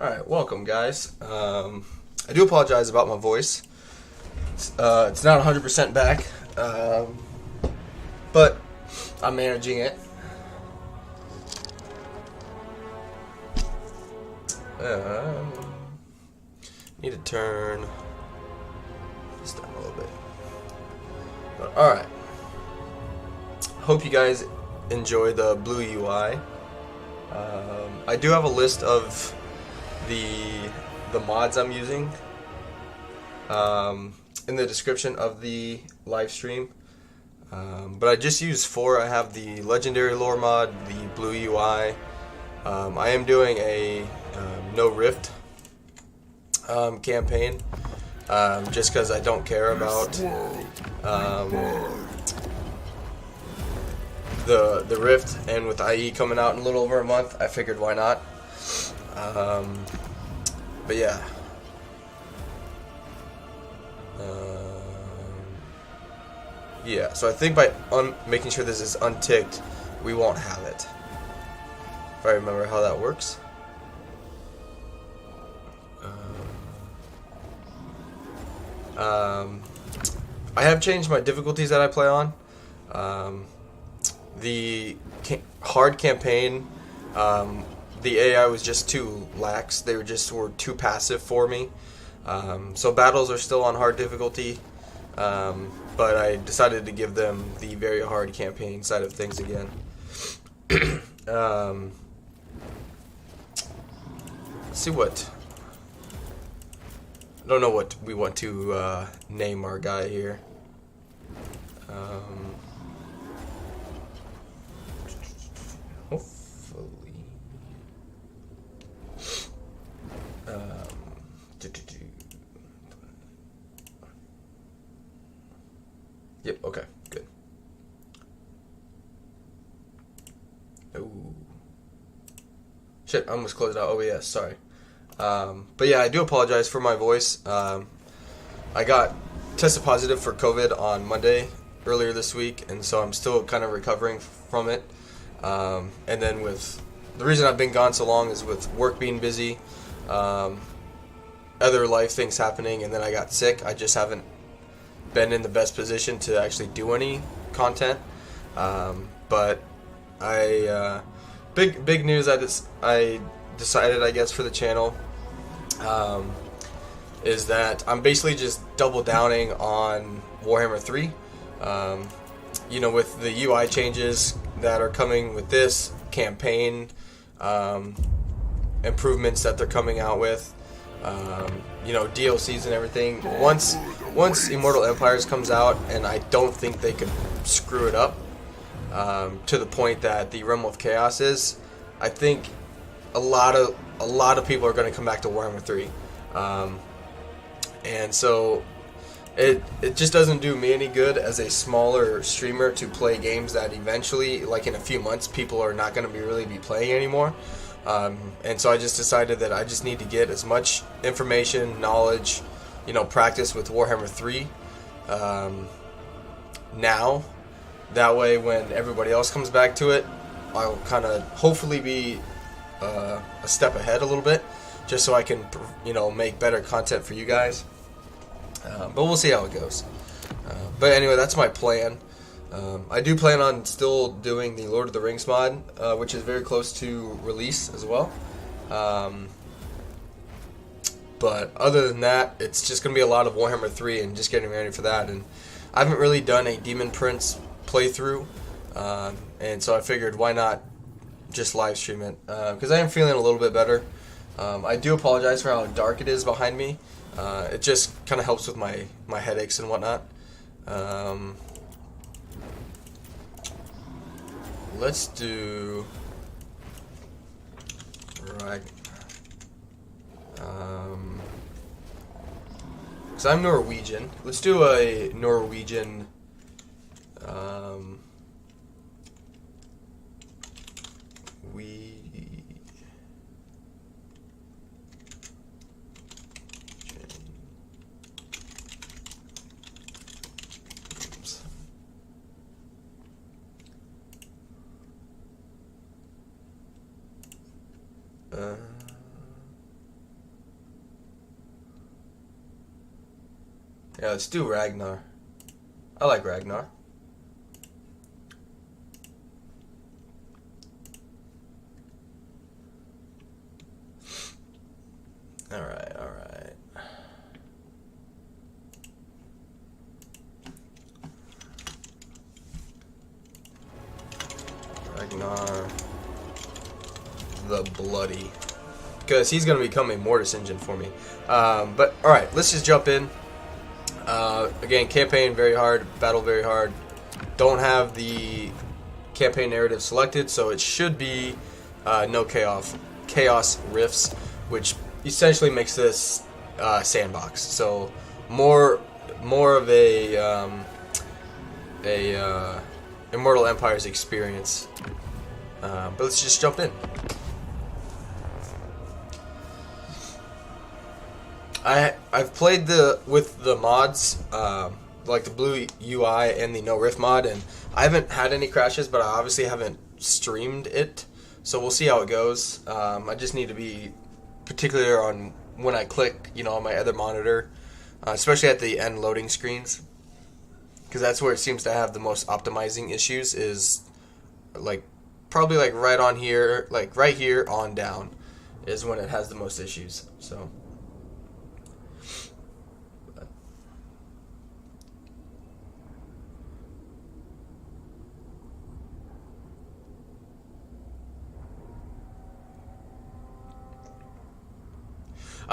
Alright, welcome guys. I do apologize about my voice. It's not 100% back, but I'm managing it. Need to turn this down a little bit. But, alright. Hope you guys enjoy the blue UI. I do have a list of the mods I'm using in the description of the live stream, but I just use 4. I have the legendary lore mod, the blue UI. I am doing a no rift campaign, just because I don't care about the rift, and with IE coming out in a little over a month, I figured why not. But yeah. Yeah, so I think by making sure this is unticked, we won't have it. If I remember how that works. I have changed my difficulties that I play on. The hard campaign, the AI was just too lax. They were too passive for me. So battles are still on hard difficulty, but I decided to give them the very hard campaign side of things again. Let's see what. I don't know what we want to name our guy here. Hopefully. Yep, okay, good. Oh. Shit, I almost closed out OBS, sorry. But yeah, I do apologize for my voice. I got tested positive for COVID on Monday earlier this week, and so I'm still kind of recovering from it. And then with the reason I've been gone so long is with work being busy, other life things happening, and then I got sick. I just haven't been in the best position to actually do any content. But big news. I decided, I guess, for the channel, is that I'm basically just double downing on Warhammer 3. You know, with the UI changes that are coming with this campaign, improvements that they're coming out with, you know, DLCs and everything. Once Immortal Empires comes out, and I don't think they could screw it up to the point that the Realm of Chaos is, I think a lot of people are going to come back to Warhammer 3, and so it just doesn't do me any good as a smaller streamer to play games that eventually, like in a few months, people are not going to really be playing anymore. And so I just decided that I just need to get as much information, knowledge, you know, practice with Warhammer 3 now. That way, when everybody else comes back to it, I'll kind of hopefully be a step ahead a little bit, just so I can, you know, make better content for you guys. But we'll see how it goes. But anyway, that's my plan. I do plan on still doing the Lord of the Rings mod, which is very close to release as well. But other than that, it's just going to be a lot of Warhammer 3 and just getting ready for that. And I haven't really done a Demon Prince playthrough, and so I figured why not just live stream it, because I am feeling a little bit better. I do apologize for how dark it is behind me. It just kind of helps with my headaches and whatnot. Let's do right. Because I'm Norwegian. Let's do a Norwegian. Yeah, let's do Ragnar. I like Ragnar. Alright, alright. Ragnar the Bloody. Because he's going to become a Mortis engine for me. But, alright, let's just jump in. Again, campaign very hard, battle very hard. Don't have the campaign narrative selected, so it should be no chaos rifts, which essentially makes this sandbox. So more of a Immortal Empire's experience. But let's just jump in. I've played with the mods, like the blue UI and the no rift mod, and I haven't had any crashes, but I obviously haven't streamed it, so we'll see how it goes. I just need to be particular on when I click, on my other monitor, especially at the end loading screens, because that's where it seems to have the most optimizing issues. Is probably right on here, right here on down, is when it has the most issues. So.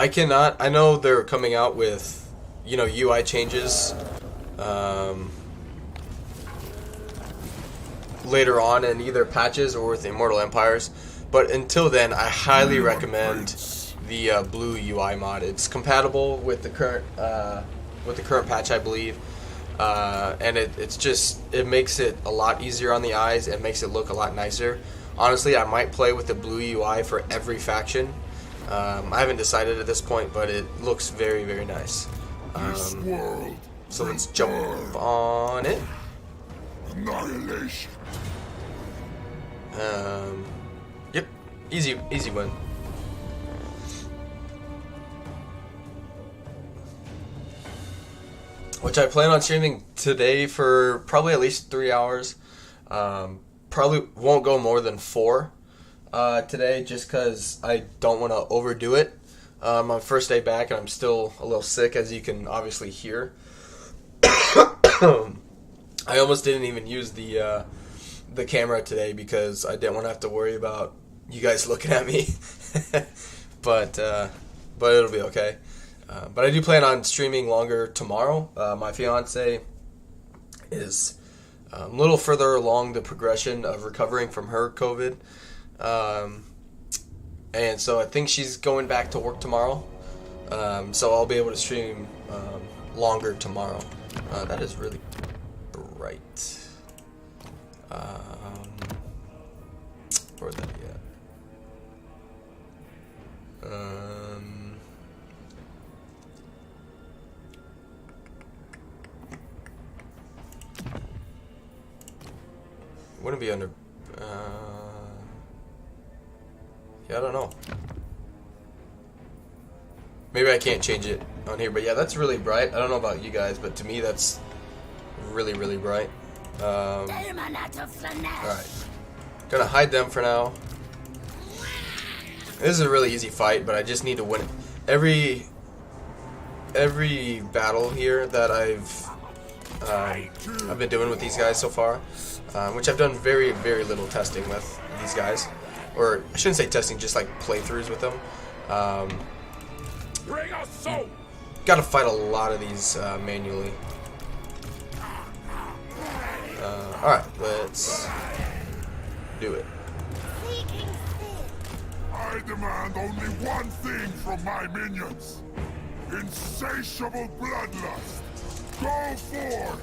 I know they're coming out with, UI changes later on in either patches or with Immortal Empires. But until then, I highly recommend the blue UI mod. It's compatible with the current patch, I believe. And it makes it a lot easier on the eyes and makes it look a lot nicer. Honestly, I might play with the blue UI for every faction. I haven't decided at this point, but it looks very, very nice. So let's jump on it. Annihilation. Yep, easy win. Which I plan on streaming today for probably at least 3 hours. Probably won't go more than 4. Today, just because I don't want to overdo it. My first day back, and I'm still a little sick, as you can obviously hear. I almost didn't even use the camera today because I didn't want to have to worry about you guys looking at me. but it'll be okay. But I do plan on streaming longer tomorrow. My fiance is a little further along the progression of recovering from her COVID. And so I think she's going back to work tomorrow. So I'll be able to stream longer tomorrow. That is really bright. Where's that at? Wouldn't be under. Yeah, I don't know. Maybe I can't change it on here, but yeah, that's really bright. I don't know about you guys, but to me, that's really, really bright. Alright. Gonna hide them for now. This is a really easy fight, but I just need to win it. Every battle here that I've been doing with these guys so far, which I've done very, very little testing with these guys. Or I shouldn't say testing, just playthroughs with them. Got to fight a lot of these manually. Alright, let's do it. I demand only one thing from my minions. Insatiable bloodlust. Go forth!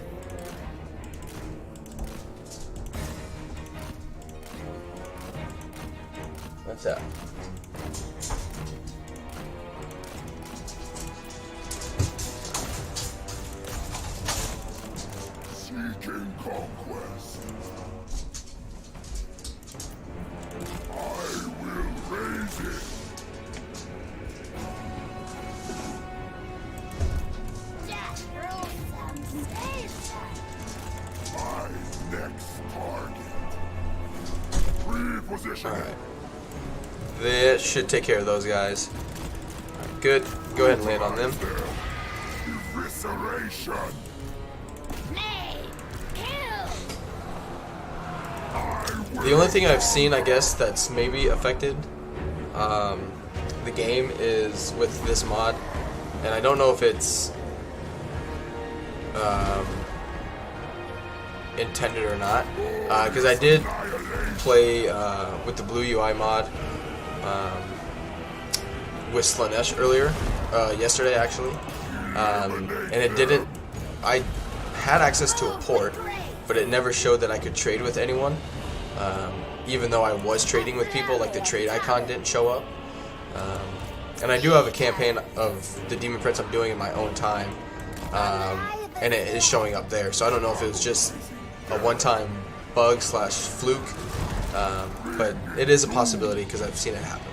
What's that? Seeking conquest. I will raise it. That should take care of those guys. Alright, good. Go ahead and land on them. Evisceration. The only thing I've seen, I guess, that's maybe affected the game is with this mod, and I don't know if it's intended or not, because I did play with the blue UI mod with Slanesh earlier, yesterday actually, and it didn't. I had access to a port, but it never showed that I could trade with anyone. Even though I was trading with people, like the trade icon didn't show up. And I do have a campaign of the Demon Prince I'm doing in my own time, and it is showing up there. So I don't know if it was just a one-time bug / fluke, but it is a possibility because I've seen it happen.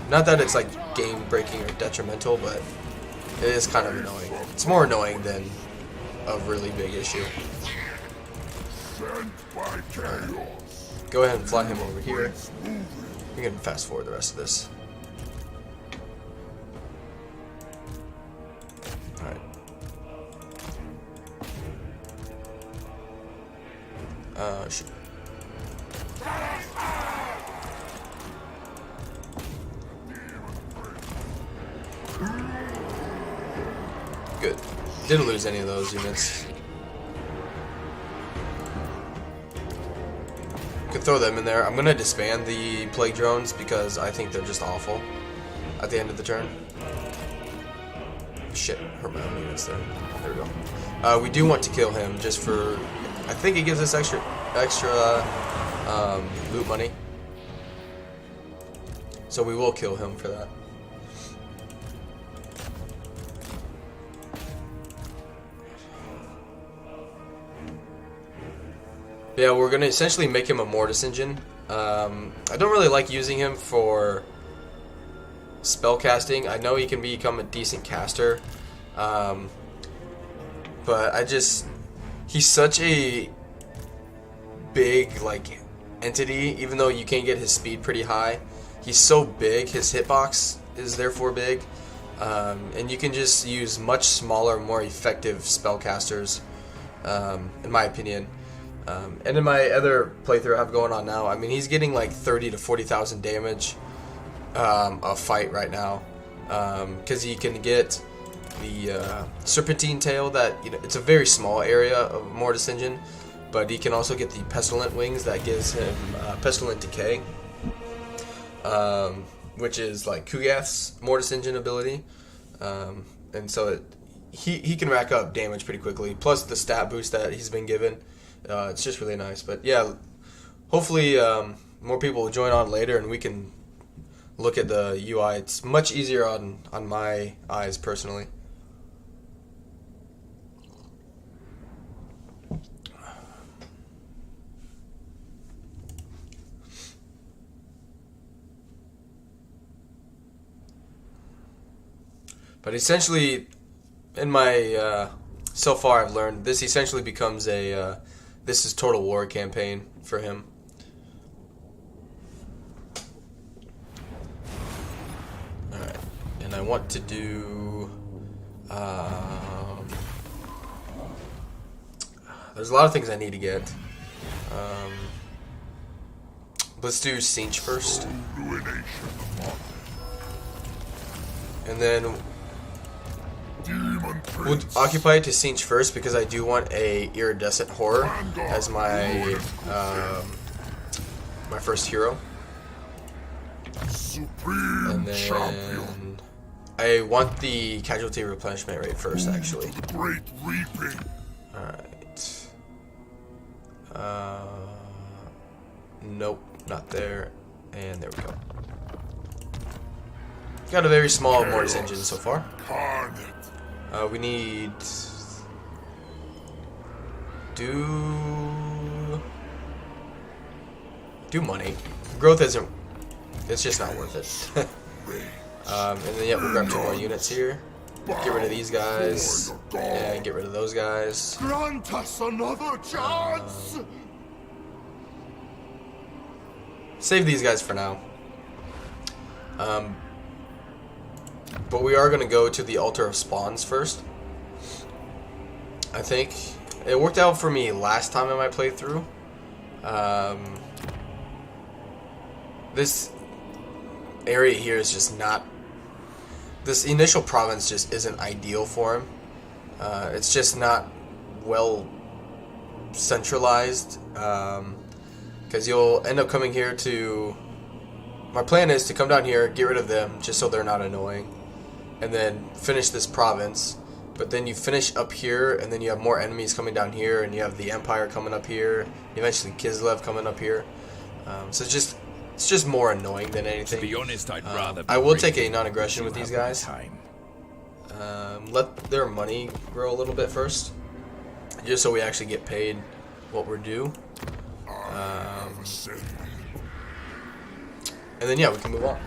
Not that it's like game-breaking or detrimental, but it is kind of annoying. It's more annoying than a really big issue. Go ahead and fly him over here. We can fast forward the rest of this. Alright. Shoot. Good. Didn't lose any of those units. Could throw them in there. I'm gonna disband the plague drones because I think they're just awful at the end of the turn. Shit, hurt my own units there. There we go. We do want to kill him just for. I think it gives us extra loot money, so we will kill him for that. Yeah, we're going to essentially make him a Mortis engine. I don't really like using him for spell casting. I know he can become a decent caster, but he's such a big like entity. Even though you can get his speed pretty high, he's so big. His hitbox is therefore big, and you can just use much smaller, more effective spellcasters, in my opinion. And in my other playthrough I have going on now, I mean, he's getting like 30 to 40,000 damage a fight right now, because he can get the Serpentine Tail that, you know, it's a very small area of Mortis engine, but he can also get the Pestilent Wings that gives him Pestilent Decay, which is like Kugath's Mortis engine ability, and so he can rack up damage pretty quickly, plus the stat boost that he's been given. It's just really nice. But yeah, hopefully more people will join on later and we can look at the UI. It's much easier on my eyes personally. But essentially, in my so far I've learned this essentially becomes a this is Total War campaign for him. Alright, and I want to do there's a lot of things I need to get. Let's do Siege first, and then we'll occupy it to Siege first because I do want a Iridescent Horror as my my first hero. And then I want the casualty replenishment rate first, actually. Alright. Nope, not there. And there we go. Got a very small Mortis engine so far. We need do money. Growth isn't. It's just not worth it. And then yeah, we'll grab 2 more units here. Get rid of these guys and get rid of those guys. Grant us another chance. save these guys for now. But we are going to go to the Altar of Spawns first. I think it worked out for me last time in my playthrough. This area here is just not... This initial province just isn't ideal for him. It's just not well centralized. Because you'll end up coming here to... My plan is to come down here, get rid of them, just so they're not annoying. And then finish this province. But then you finish up here, and then you have more enemies coming down here, and you have the Empire coming up here, eventually Kislev coming up here. So it's just more annoying than anything. To be honest, I'd rather I will take a non-aggression with these guys. Let their money grow a little bit first, just so we actually get paid what we're due. And then yeah, we can move on.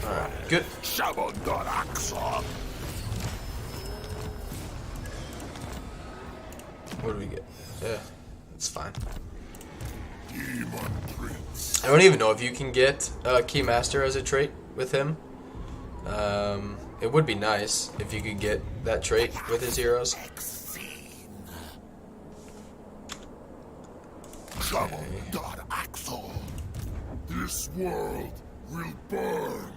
Alright, good. What do we get? Yeah, it's fine. I don't even know if you can get Keymaster as a trait with him. It would be nice if you could get that trait with his heroes. Axel, this world will burn.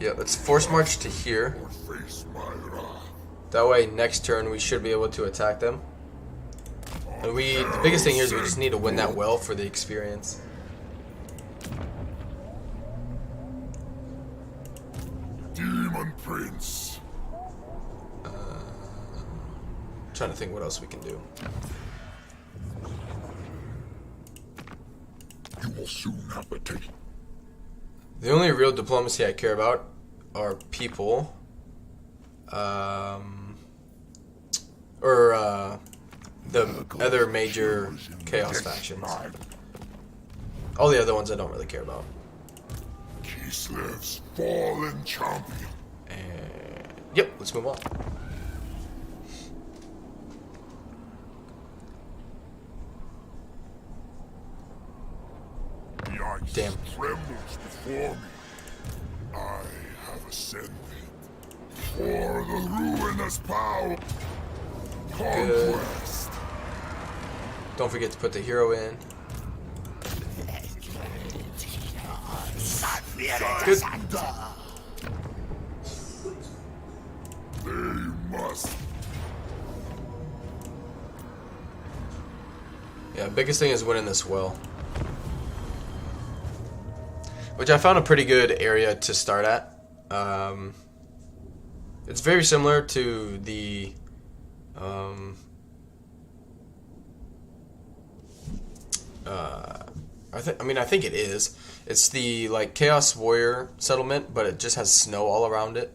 Yeah, let's force march to here. That way, next turn we should be able to attack them. And the biggest thing here is we just need to win that well for the experience. Demon Prince. Trying to think what else we can do. You will soon have a taste. The only real diplomacy I care about are people. The other major Chaos factions. All the other ones I don't really care about. Kislev's fallen champion. And yep, let's move on. The ice Damn. trembles before me. I have ascended for the ruinous power. Conquest. Don't forget to put the hero in. Good. They must. Yeah, biggest thing is winning this well. Which I found a pretty good area to start at. It's very similar to the I think it is. It's the like Chaos Warrior settlement, but it just has snow all around it.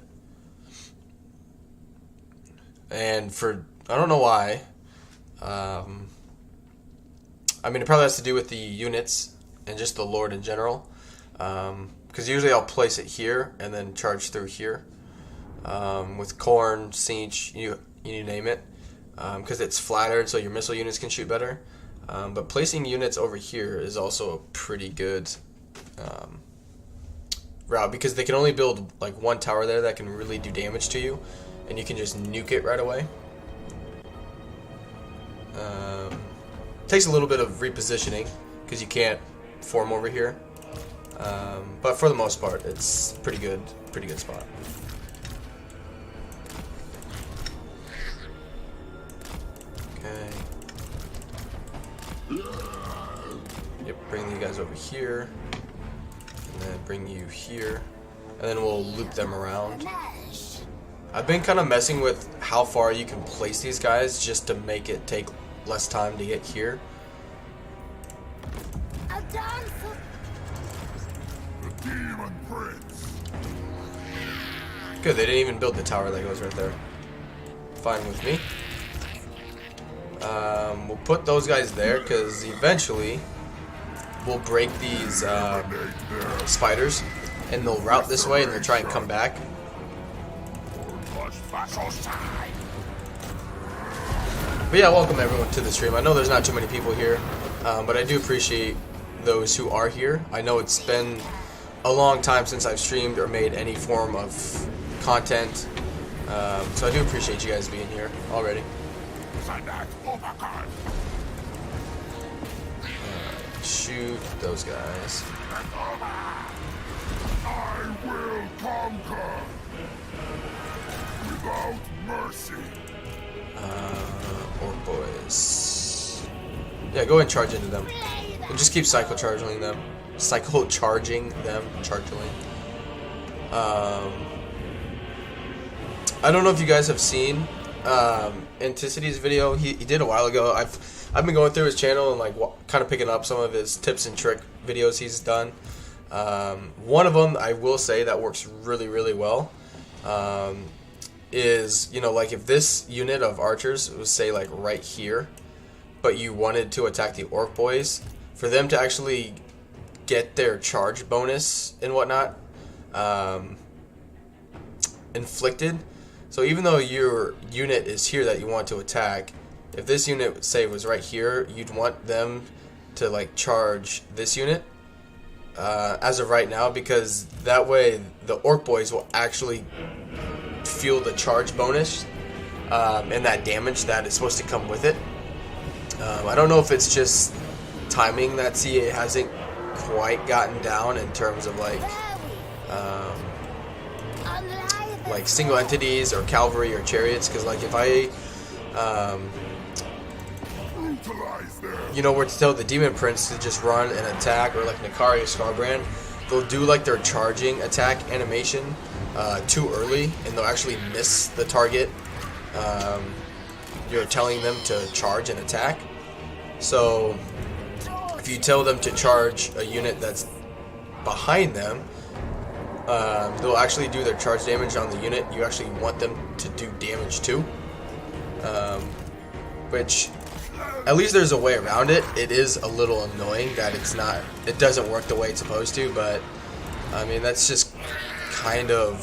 And I don't know why. I mean, it probably has to do with the units and just the Lord in general. Because usually I'll place it here and then charge through here. With Corn, Siege, you name it. Because it's flattered, so your missile units can shoot better. But placing units over here is also a pretty good route, because they can only build like one tower there that can really do damage to you, and you can just nuke it right away. Takes a little bit of repositioning because you can't form over here, but for the most part, it's pretty good spot. Okay. Yep, bring you guys over here, and then bring you here, and then we'll loop them around. I've been kind of messing with how far you can place these guys just to make it take less time to get here. The Demon Prince. Good, they didn't even build the tower that goes right there. Fine with me. We'll put those guys there because eventually we'll break these spiders and they'll route this way and they'll try and come back. But yeah, welcome everyone to the stream. I know there's not too many people here, but I do appreciate those who are here. I know it's been a long time since I've streamed or made any form of content, so I do appreciate you guys being here already. Shoot those guys. I will conquer without mercy. Orc boys. Yeah, go ahead and charge into them. And just keep cycle charging them. Cycle charging them. Charging. I don't know if you guys have seen Anticity's video. He did a while ago. I've been going through his channel and like kind of picking up some of his tips and trick videos he's done. One of them I will say that works really well. Is, you know, like if this unit of archers was say like right here, but you wanted to attack the orc boys, for them to actually get their charge bonus and whatnot inflicted. So even though your unit is here that you want to attack, if this unit say was right here, you'd want them to like charge this unit as of right now, because that way the orc boys will actually feel the charge bonus and that damage that is supposed to come with it. I don't know if it's just timing that CA hasn't quite gotten down in terms of like single entities or cavalry or chariots, because like if I you know, were to tell the Demon Prince to just run and attack, or like Nakari or Scarbrand, they'll do like their charging attack animation too early, and they'll actually miss the target you're telling them to charge and attack. So if you tell them to charge a unit that's behind them, they'll actually do their charge damage on the unit you actually want them to do damage to, which at least there's a way around it. It is a little annoying that it doesn't work the way it's supposed to, but I mean that's just kind of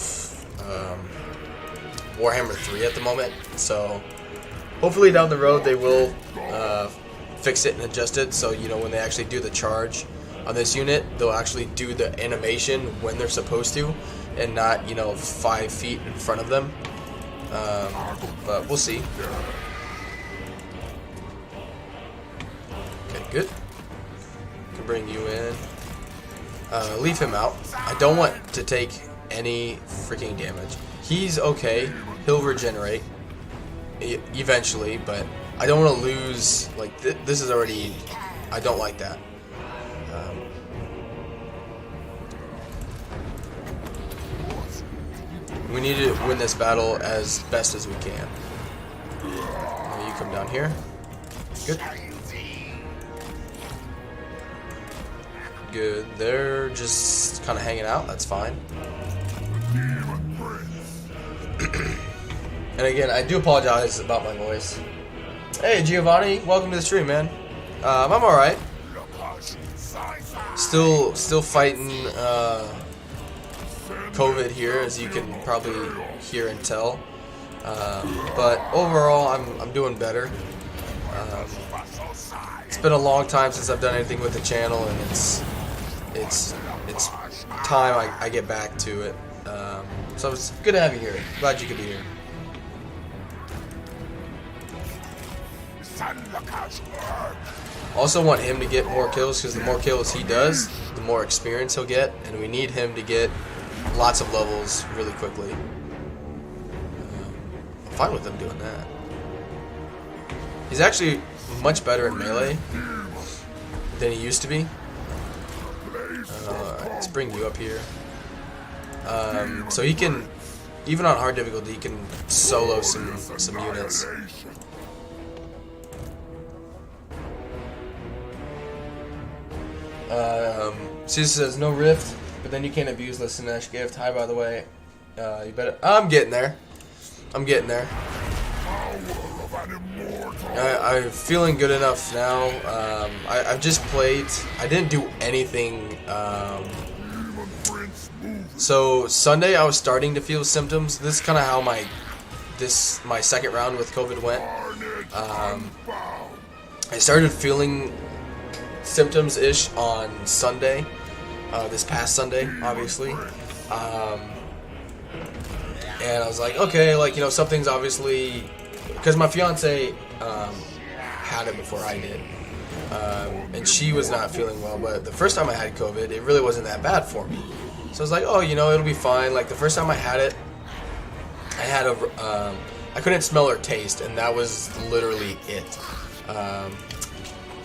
Warhammer 3 at the moment. So hopefully down the road they will fix it and adjust it, so you know when they actually do the charge on this unit, they'll actually do the animation when they're supposed to, and not, you know, 5 feet in front of them. But we'll see. Okay, good. Can bring you in. Leave him out. I don't want to take any freaking damage. He's okay. He'll regenerate eventually, but I don't want to lose. Like this is already. I don't like that. We need to win this battle as best as we can. You come down here. Good. Good. They're just kind of hanging out. That's fine. And again, I do apologize about my voice. Hey, Giovanni. Welcome to the stream, man. I'm alright. Still fighting COVID here, as you can probably hear and tell. But overall, I'm doing better. It's been a long time since I've done anything with the channel, and it's time I get back to it. So it's good to have you here. Glad you could be here. Also want him to get more kills, because the more kills he does, the more experience he'll get, and we need him to get lots of levels really quickly. I'm fine with him doing that. He's actually much better in melee than he used to be. Let's bring you up here. So he can, even on hard difficulty, he can solo some units. Caesar says no rift, but then you can't abuse the Sinesh gift. Hi, by the way. You better. I'm getting there. I'm getting there. I'm feeling good enough now. I've just played. I didn't do anything So Sunday I was starting to feel symptoms. This is kind of how my second round with COVID went. I started feeling symptoms-ish on Sunday, this past Sunday, obviously. And I was like, okay, like, you know, something's obviously, because my fiance had it before I did, and she was not feeling well. But the first time I had COVID, it really wasn't that bad for me. So I was like, oh, you know, it'll be fine. Like the first time I had it, I had I couldn't smell or taste, and that was literally it.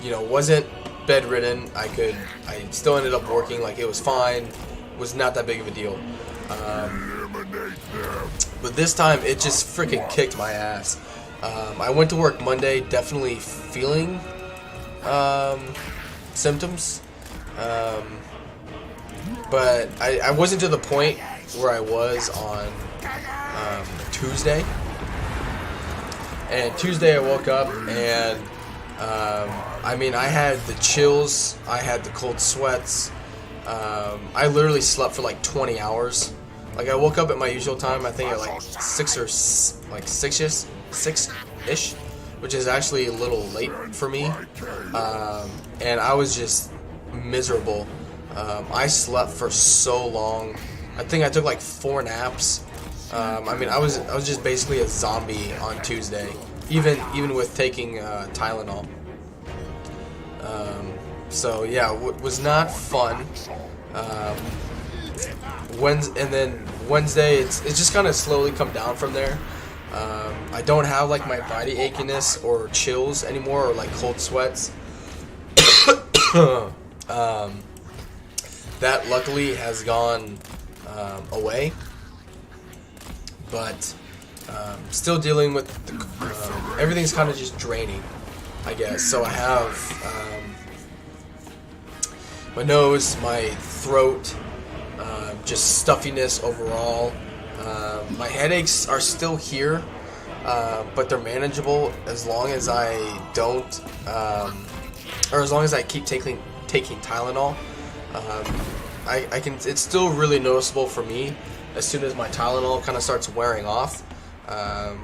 You know, wasn't bedridden. I still ended up working. Like it was fine. Was not that big of a deal. But this time it just freaking kicked my ass. I went to work Monday, definitely feeling symptoms, but I wasn't to the point where I was on Tuesday. And Tuesday I woke up and I mean, I had the chills, I had the cold sweats. I literally slept for like 20 hours. Like I woke up at my usual time, I think at like 6-ish, which is actually a little late for me. And I was just miserable. I slept for so long. I think I took like 4 naps. I mean, I was just basically a zombie on Tuesday, even with taking Tylenol. So yeah, was not fun. And then Wednesday, it's just kind of slowly come down from there. I don't have like my body achiness or chills anymore, or like cold sweats. That luckily has gone away, but still dealing with everything's kind of just draining, I guess. So I have my nose, my throat, just stuffiness overall. My headaches are still here, but they're manageable as long as I don't, or as long as I keep taking Tylenol. I can. It's still really noticeable for me. As soon as my Tylenol kind of starts wearing off, I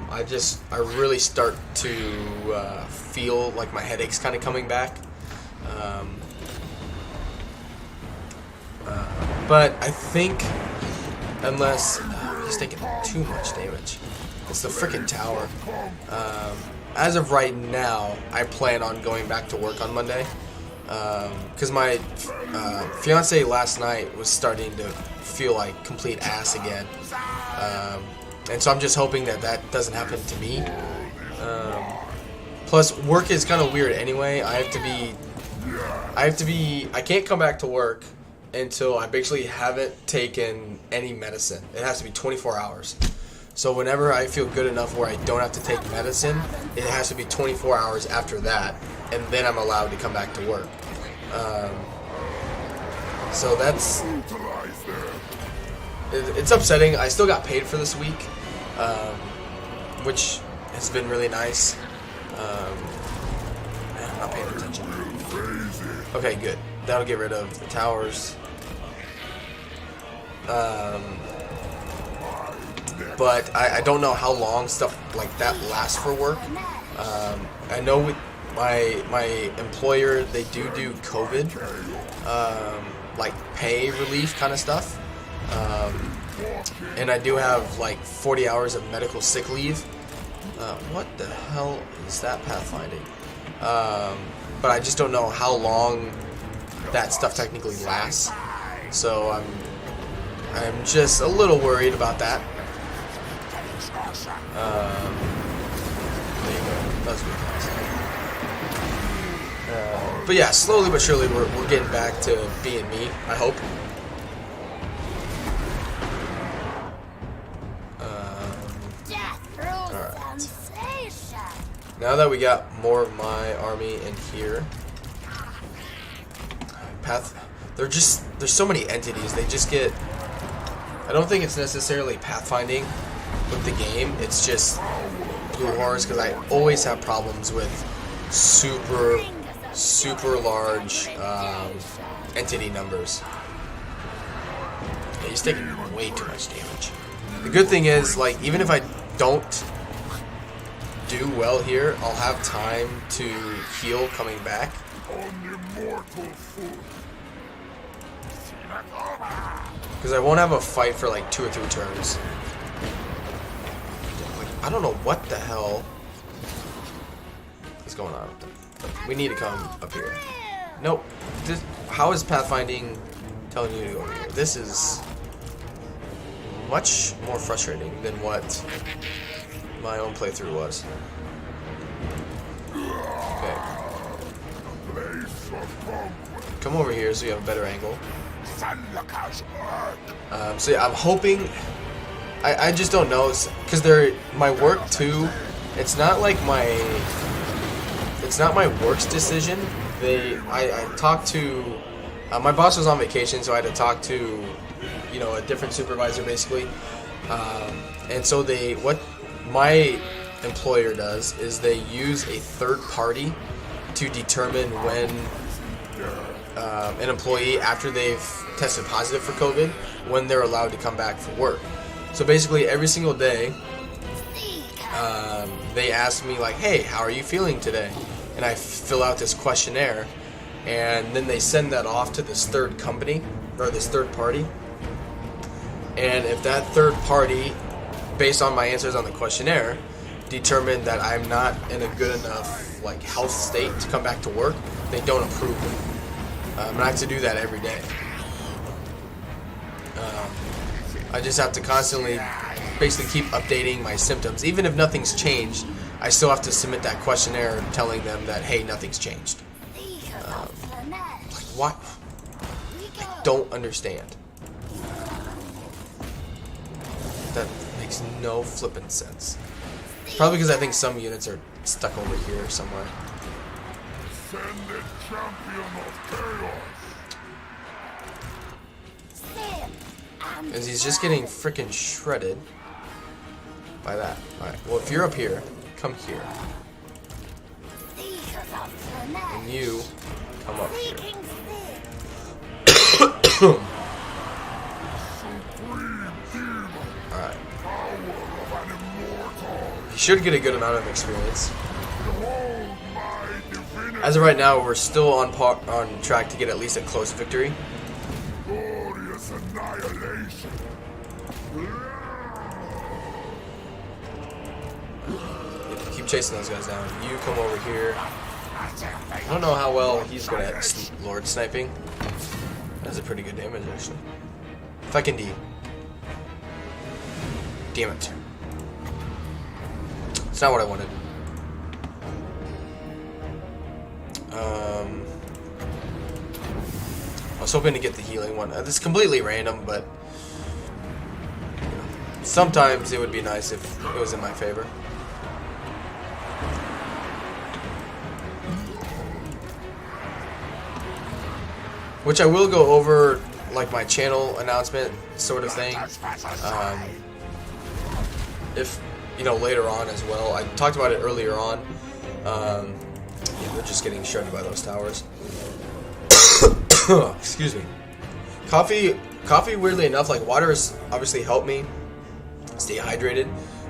really start to feel like my headache's kind of coming back. But I think, unless he's taking too much damage, it's the freaking tower. As of right now, I plan on going back to work on Monday, because my fiance last night was starting to feel like complete ass again, and so I'm just hoping that doesn't happen to me. Plus, work is kind of weird anyway. I can't come back to work until I basically haven't taken any medicine. It has to be 24 hours. So whenever I feel good enough where I don't have to take medicine, it has to be 24 hours after that, and then I'm allowed to come back to work. So that's... It's upsetting. I still got paid for this week, which has been really nice. I'm not paying attention. Okay, good. That'll get rid of the towers. But I don't know how long stuff like that lasts for work. I know with my employer, they do COVID, like pay relief kind of stuff. And I do have like 40 hours of medical sick leave. What the hell is that pathfinding? But I just don't know how long that stuff technically lasts. So I'm just a little worried about that. There you go. That's good. But yeah, slowly but surely we're getting back to being me, I hope. Alright. Now that we got more of my army in here, there's so many entities. They just get. I don't think it's necessarily pathfinding with the game. It's just blue horrors, because I always have problems with super large entity numbers. he's taking way too much damage. The good thing is, like, even if I don't do well here, I'll have time to heal coming back. On immortal foot. Because I won't have a fight for like 2 or 3 turns. Like, I don't know what the hell is going on up there. We need to come up here. Nope. How is Pathfinding telling you to go over here? This is much more frustrating than what my own playthrough was. Okay. Come over here so you have a better angle. So yeah, I'm hoping. I just don't know, because they're my work too. It's not like my. It's not my work's decision. I talked to. My boss was on vacation, so I had to talk to, you know, a different supervisor basically. And so what my employer does is they use a third party to determine when an employee, after they've tested positive for COVID, when they're allowed to come back for work. So basically every single day they ask me like, hey, how are you feeling today? And I fill out this questionnaire, and then they send that off to this third company, or this third party. And if that third party, based on my answers on the questionnaire, determined that I'm not in a good enough like health state to come back to work, they don't approve it. And I have to do that every day. I just have to constantly basically keep updating my symptoms. Even if nothing's changed, I still have to submit that questionnaire telling them that, hey, nothing's changed. Like, what? I don't understand. That makes no flippin' sense. Probably because I think some units are stuck over here somewhere. Send the champion of chaos. Because he's just getting freaking shredded by that. Alright, well, if you're up here, come here. And you come up here. Alright. You should get a good amount of experience. As of right now, we're still on track to get at least a close victory. Glorious annihilation. Keep chasing those guys down. You come over here. I don't know how well he's good at Lord sniping. That's a pretty good damage, actually. Fucking D. Damn it. It's not what I wanted. I was hoping to get the healing one. It's completely random, but you know, sometimes it would be nice if it was in my favor. Which I will go over, like my channel announcement sort of thing. If, you know, later on as well. I talked about it earlier on. Yeah, they're just getting shredded by those towers. Excuse me. Coffee, weirdly enough, like water has obviously helped me stay hydrated,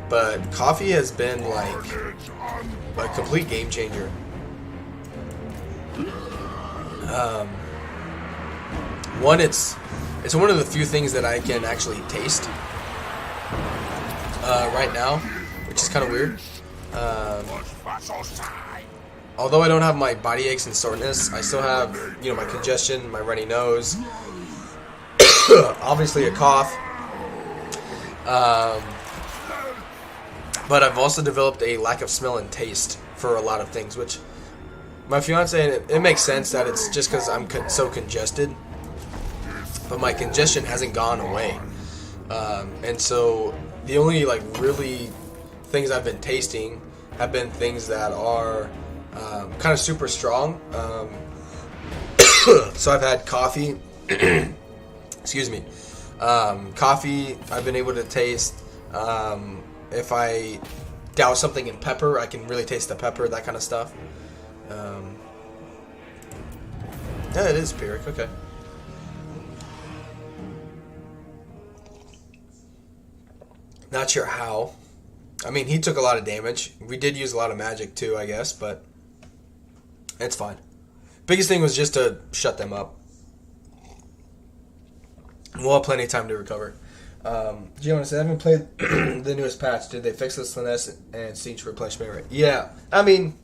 but coffee has been like a complete game changer. One, it's one of the few things that I can actually taste right now, which is kind of weird. Although I don't have my body aches and soreness, I still have, you know, my congestion, my runny nose, obviously a cough. But I've also developed a lack of smell and taste for a lot of things, which my fiance, it makes sense that it's just because I'm so congested, but my congestion hasn't gone away. And so the only like really things I've been tasting have been things that are kind of super strong. So I've had coffee. Excuse me. Coffee I've been able to taste. If I douse something in pepper, I can really taste the pepper, that kind of stuff. Yeah, it is Pyrrhic, okay. Not sure how. I mean, he took a lot of damage. We did use a lot of magic too, I guess, but it's fine. Biggest thing was just to shut them up. We'll have plenty of time to recover. Giovanni said, I haven't played the newest patch. Did they fix the slowness and siege replenishment rate? Yeah. I mean,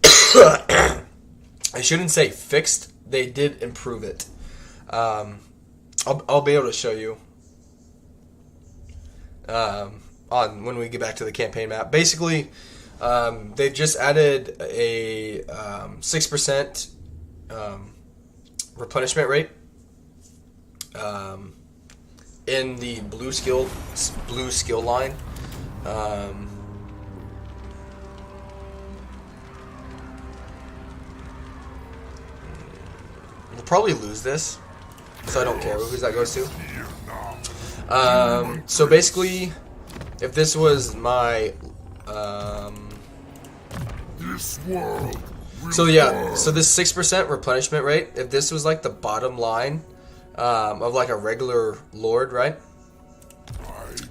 I shouldn't say fixed. They did improve it. I'll be able to show you on when we get back to the campaign map. Basically, they've just added a 6% replenishment rate in the blue skill line. We'll probably lose this, so I don't care who that goes to. So basically, if this was my This world will so yeah, burn. so this 6% replenishment rate, if this was like the bottom line of like a regular lord, right?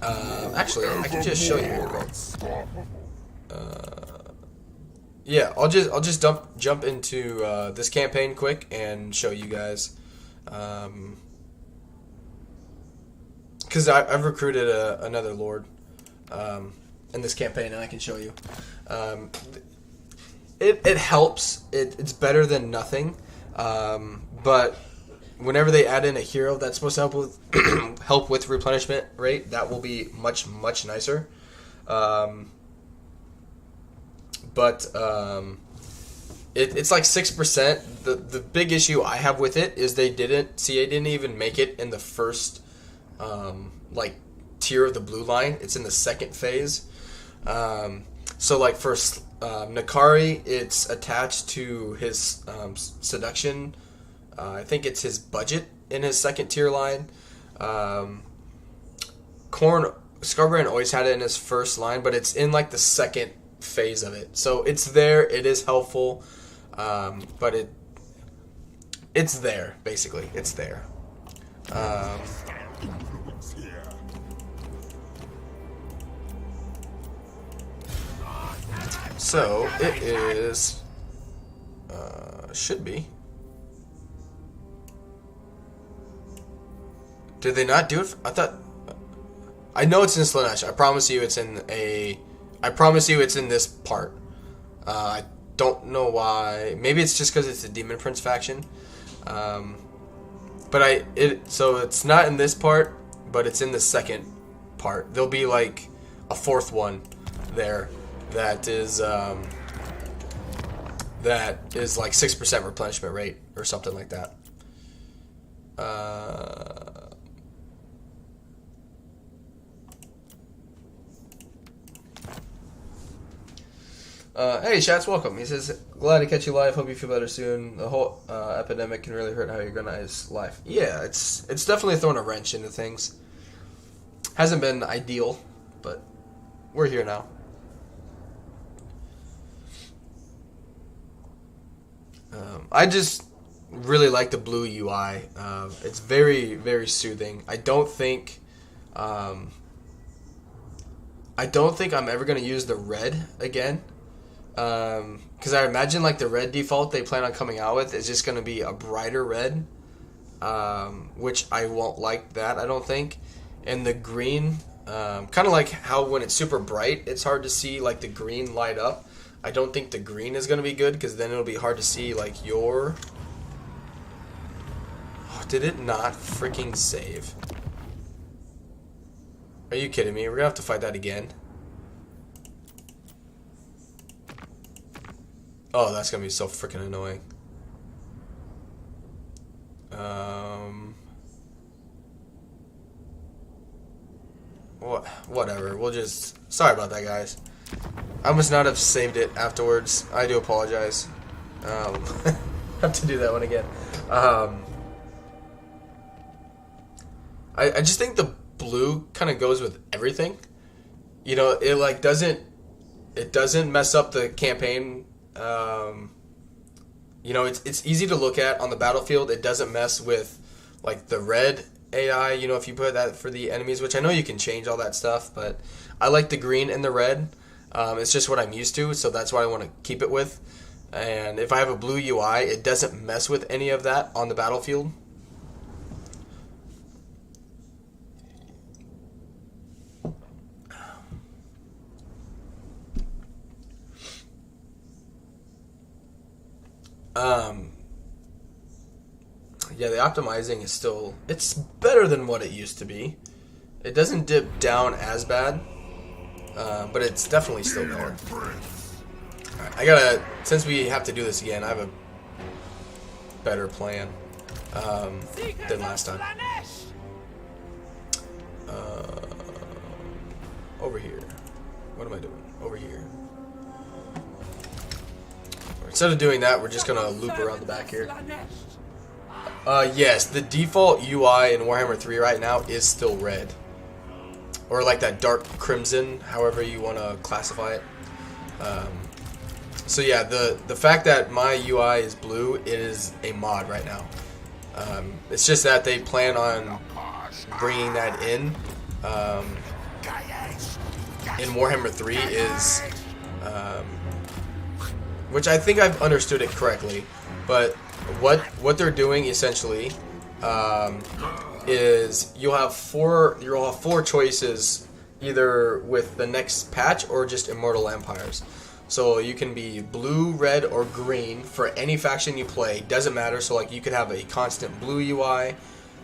Actually, I can just show you here, bro. Yeah, I'll just jump into this campaign quick and show you guys, because I've recruited another lord in this campaign, and I can show you. It helps. It's better than nothing, but whenever they add in a hero that's supposed to help with replenishment rate, that will be much nicer. But it's like 6%. The big issue I have with it is they didn't even make it in the first like tier of the blue line. It's in the second phase. So like for Nakari, it's attached to his seduction. I think it's his budget in his second tier line. Scarbrand always had it in his first line, but it's in like the second phase of it. So it's there. It is helpful, but it's there basically. It's there. So it is. Should be. Did they not do it? I thought. I know it's in Slanesh. I promise you, it's in a. I promise you, it's in this part. I don't know why. Maybe it's just because it's a Demon Prince faction. But so it's not in this part, but it's in the second part. There'll be like a fourth one there that is like 6% replenishment rate or something like that. Hey, Shats, welcome. He says, glad to catch you live. Hope you feel better soon. The whole epidemic can really hurt how you're gonna is life. Yeah, it's definitely throwing a wrench into things. Hasn't been ideal, but we're here now. I just really like the blue UI. It's very, very soothing. I don't think I'm ever gonna use the red again. Because I imagine like the red default they plan on coming out with is just going to be a brighter red, which I won't like that, I don't think. And the green, kind of like how when it's super bright, it's hard to see like the green light up. I don't think the green is going to be good because then it'll be hard to see like your... Oh, did it not freaking save? Are you kidding me? We're going to have to fight that again. Oh, that's gonna be so freaking annoying. Whatever. We'll just... Sorry about that, guys. I must not have saved it afterwards. I do apologize. Have to do that one again. I just think the blue kind of goes with everything. You know, it like doesn't mess up the campaign. You know, it's easy to look at on the battlefield. It doesn't mess with like the red AI, you know, if you put that for the enemies, which I know you can change all that stuff, but I like the green and the red. It's just what I'm used to, so that's what I want to keep it with. And if I have a blue UI, it doesn't mess with any of that on the battlefield. Yeah, the optimizing is still, it's better than what it used to be. It doesn't dip down as bad, but it's definitely still there. Alright, I gotta, since we have to do this again, I have a better plan than last time. Over here. What am I doing? Over here. Instead of doing that, we're just gonna loop around the back here. Yes, the default UI in Warhammer 3 right now is still red. Or like that dark crimson, however you want to classify it. So yeah, the fact that my UI is blue, it is a mod right now. It's just that they plan on bringing that in Warhammer 3 is... which I think I've understood it correctly, but what they're doing essentially is you'll have four choices either with the next patch or just Immortal Empires. So you can be blue, red, or green for any faction you play. Doesn't matter. So like you could have a constant blue UI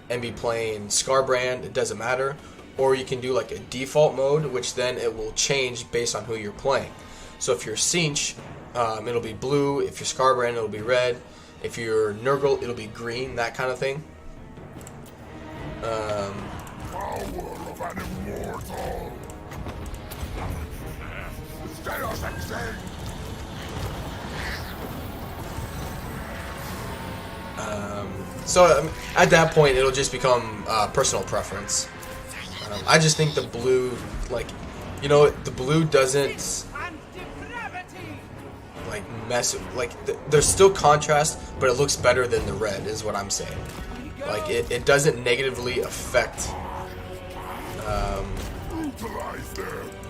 and be playing Scarbrand. It doesn't matter. Or you can do like a default mode, which then it will change based on who you're playing. So if you're Cinch, it'll be blue. If you're Scarbrand, it'll be red. If you're Nurgle, it'll be green. That kind of thing. Power of an immortal. So at that point, it'll just become personal preference. I just think the blue, like, you know, the blue doesn't like mess. Like, there's still contrast, but it looks better than the red, is what I'm saying. Like, it doesn't negatively affect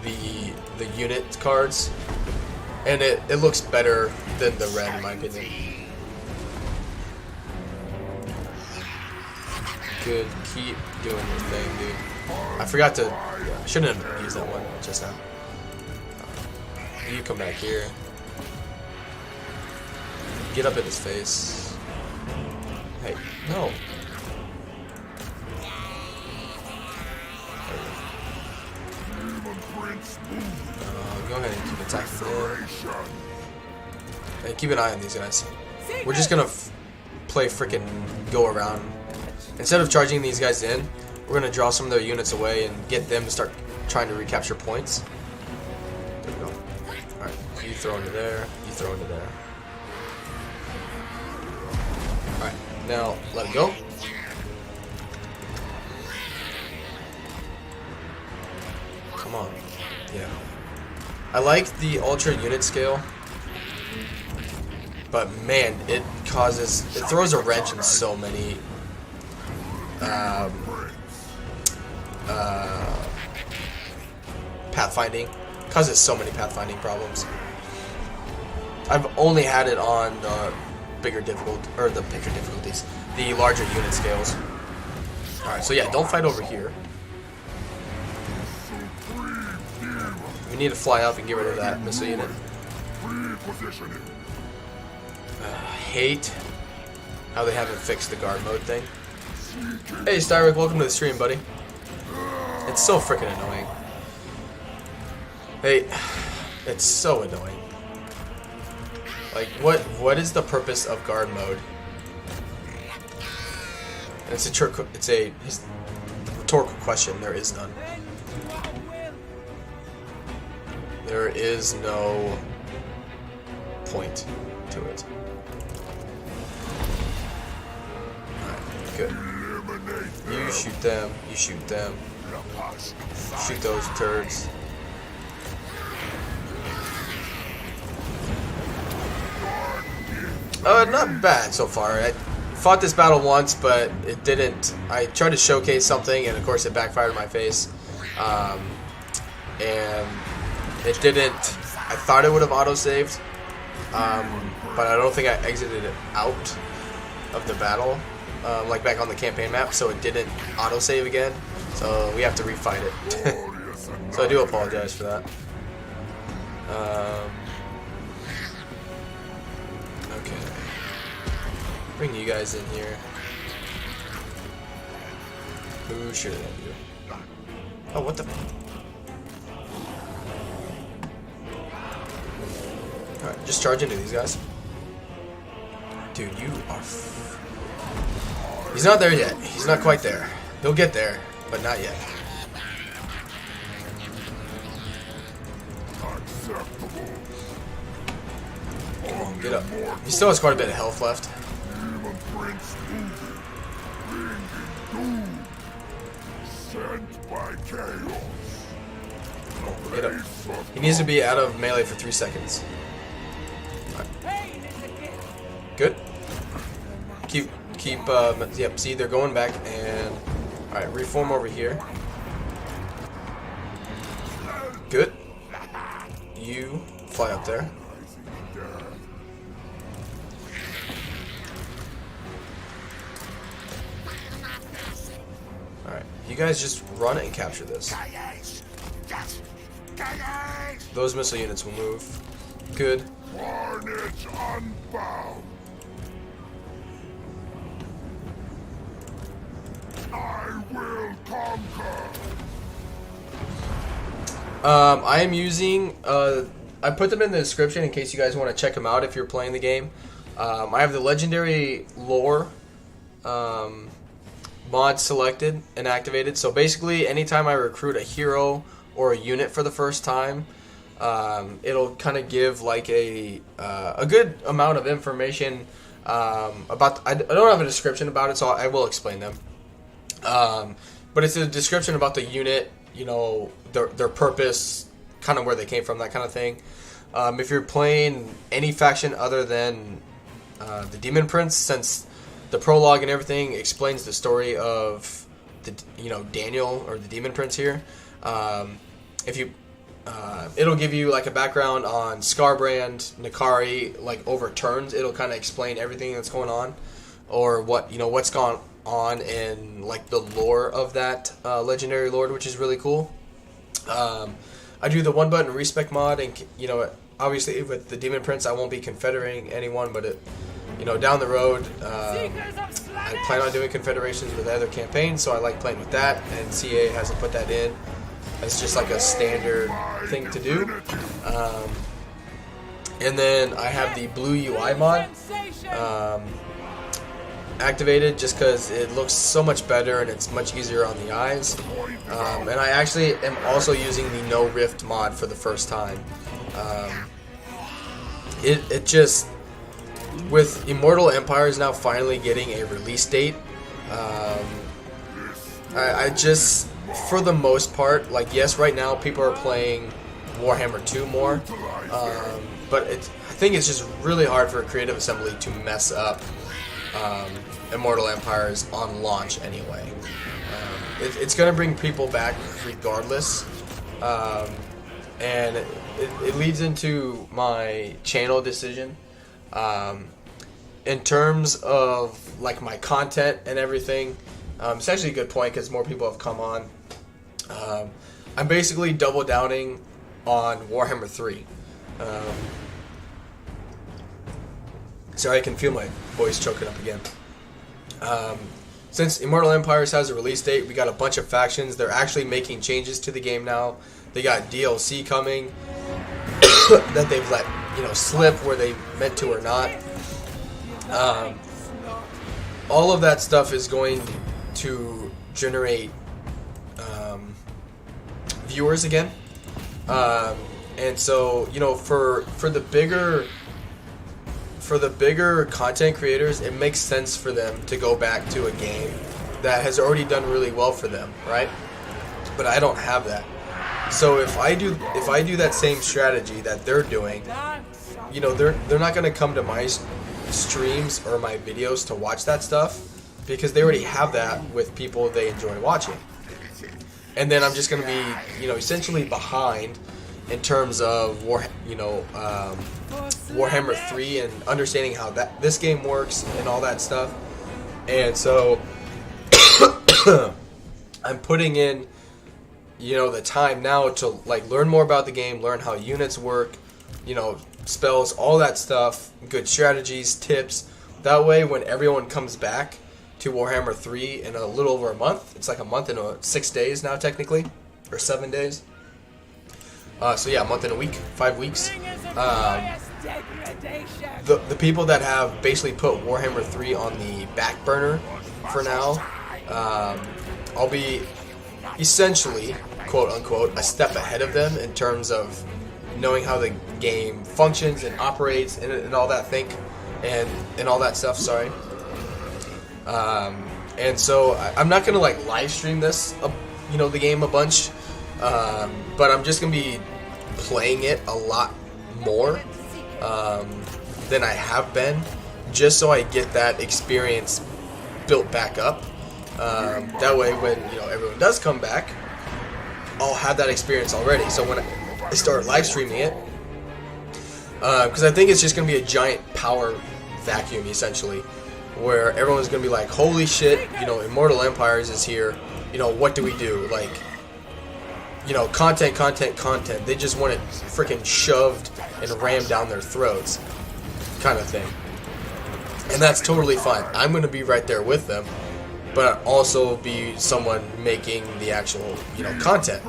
the unit cards, and it looks better than the red in my opinion. Good, keep doing your thing, dude. I forgot to. I shouldn't have used that one just now. You come back here. Get up in his face. Hey, no. Go ahead and keep attacking him. Hey, keep an eye on these guys. We're just gonna play frickin' go around. Instead of charging these guys in, we're gonna draw some of their units away and get them to start trying to recapture points. There we go. Alright, you throw into there, you throw into there. Alright, now let it go. Come on. Yeah. I like the ultra unit scale, but man, it throws a wrench in so many pathfinding. Causes so many pathfinding problems. I've only had it on the bigger difficulties, the larger unit scales. Alright, so yeah, don't fight over here. We need to fly up and get rid of that missile unit. Hate how they haven't fixed the guard mode thing. Hey Styric, welcome to the stream, buddy. It's so freaking annoying. Hey, it's so annoying. Like, what is the purpose of guard mode? And it's a rhetorical question. There is none. There is no point to it. Alright, good. You shoot them, you shoot them. Shoot those turds. Not bad so far. fought this battle once, but it didn't. I tried to showcase something, and of course it backfired in my face. And it didn't. I thought it would have auto-saved, but I don't think I exited it out of the battle, like back on the campaign map, so it didn't auto-save again. So we have to refight it. So I do apologize for that. Okay. Bring you guys in here. Who should I do? Oh, what the? Alright, just charge into these guys. Dude, you are... He's not there yet. He's not quite there. He'll get there, but not yet. Come on, get up. He still has quite a bit of health left. Get up. He needs to be out of melee for 3 seconds. Good. Yep, see, they're going back, and... Alright, reform over here. Good. You fly up there. Alright, you guys just run it and capture this. Those missile units will move. Good. Carnage unbound. I will conquer. I am using, I put them in the description in case you guys want to check them out if you're playing the game. I have the legendary lore mod selected and activated. So basically, anytime I recruit a hero or a unit for the first time, it'll kind of give like a good amount of information about. I don't have a description about it, so I will explain them. But it's a description about the unit, you know, their purpose, kind of where they came from, that kind of thing. If you're playing any faction other than the Demon Prince, since the prologue and everything explains the story of the, you know, Daniel or the Demon Prince here. If you, it'll give you like a background on Scarbrand, Nakari, like over turns. It'll kind of explain everything that's going on, or what, you know, what's gone on in like the lore of that legendary lord, which is really cool. I do the 1-button Respec mod, and you know, obviously with the Demon Prince, I won't be confederating anyone, but it, you know, down the road, I plan on doing confederations with other campaigns, so I like playing with that, and CA hasn't put that in. It's just like a standard thing to do. And then I have the blue UI mod activated just because it looks so much better and it's much easier on the eyes. And I actually am also using the no rift mod for the first time. It just, with Immortal Empires now finally getting a release date, I just, for the most part, like, yes, right now people are playing Warhammer 2 more, but I think it's just really hard for Creative Assembly to mess up Immortal Empires on launch anyway. It's going to bring people back regardless, and it leads into my channel decision. In terms of like my content and everything, it's actually a good point because more people have come on. I'm basically double downing on Warhammer 3. Sorry, I can feel my voice choking up again. Since Immortal Empires has a release date, we got a bunch of factions. They're actually making changes to the game now. They got DLC coming that they've let, you know, slip where they meant to or not. All of that stuff is going to generate viewers again, and so, you know, for the bigger content creators, it makes sense for them to go back to a game that has already done really well for them, right? But I don't have that. So if I do that same strategy that they're doing, you know, they're not going to come to my streams or my videos to watch that stuff because they already have that with people they enjoy watching. And then I'm just going to be, you know, essentially behind in terms of Warhammer 3 and understanding how this game works and all that stuff. And so I'm putting in, you know, the time now to like learn more about the game, learn how units work, you know, spells, all that stuff, good strategies, tips. That way when everyone comes back to Warhammer 3 in a little over a month, it's like a month and 6 days now technically, or 7 days. So yeah, a month and a week, 5 weeks. The people that have basically put Warhammer 3 on the back burner for now, I'll be essentially, quote unquote, a step ahead of them in terms of knowing how the game functions and operates and all that and all that stuff. Sorry. And so I'm not gonna like live stream this, you know, the game a bunch, but I'm just gonna be playing it a lot more than I have been, just so I get that experience built back up. That way, when you know everyone does come back, I'll have that experience already. So when I start live streaming it, because I think it's just gonna be a giant power vacuum essentially, where everyone's gonna be like, "Holy shit! You know, Immortal Empires is here. You know, what do we do?" Like, you know, content. They just want it freaking shoved and rammed down their throats, kind of thing. And that's totally fine. I'm gonna be right there with them, but also be someone making the actual, you know, content.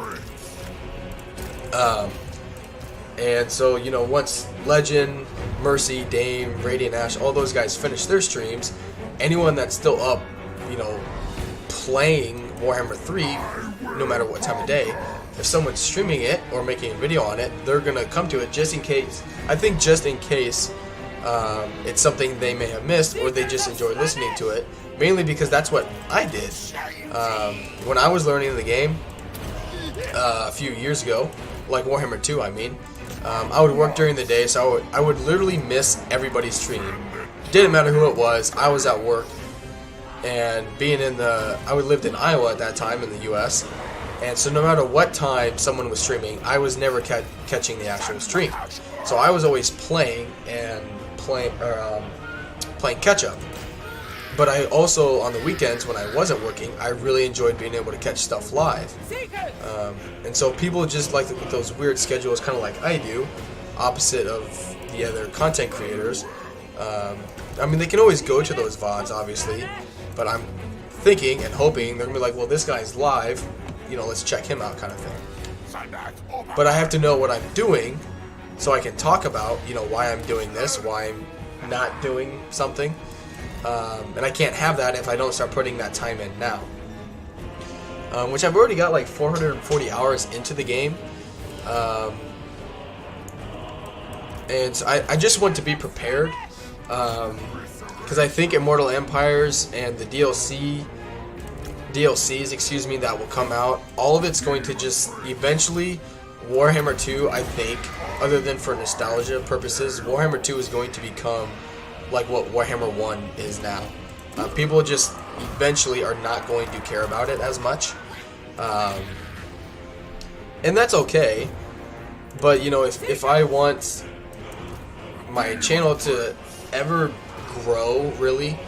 And so, you know, once Legend, Mercy, Dame, Radiant Ash, all those guys finish their streams, anyone that's still up, you know, playing Warhammer 3, no matter what time of day, if someone's streaming it or making a video on it, they're going to come to it just in case. I think just in case it's something they may have missed or they just enjoy listening to it, mainly because that's what I did. When I was learning the game a few years ago, like Warhammer 2, I mean, I would work during the day, so I would literally miss everybody's stream. Didn't matter who it was, I was at work, and I lived in Iowa at that time in the U.S., and so no matter what time someone was streaming, I was never catching the actual stream. So I was always playing catch up. But I also, on the weekends when I wasn't working, I really enjoyed being able to catch stuff live. And so people just like with those weird schedules, kind of like I do, opposite of the other content creators. I mean, they can always go to those VODs, obviously, but I'm thinking and hoping they're going to be like, well, this guy's live, you know, let's check him out, kind of thing. But I have to know what I'm doing so I can talk about, you know, why I'm doing this, why I'm not doing something. And I can't have that if I don't start putting that time in now. Which I've already got like 440 hours into the game. And so I just want to be prepared. Because I think Immortal Empires and the DLCs, that will come out, all of it's going to just eventually, Warhammer 2, I think, other than for nostalgia purposes, Warhammer 2 is going to become like what Warhammer 1 is now. People just eventually are not going to care about it as much. And that's okay. But, you know, if I want my channel to ever grow, really,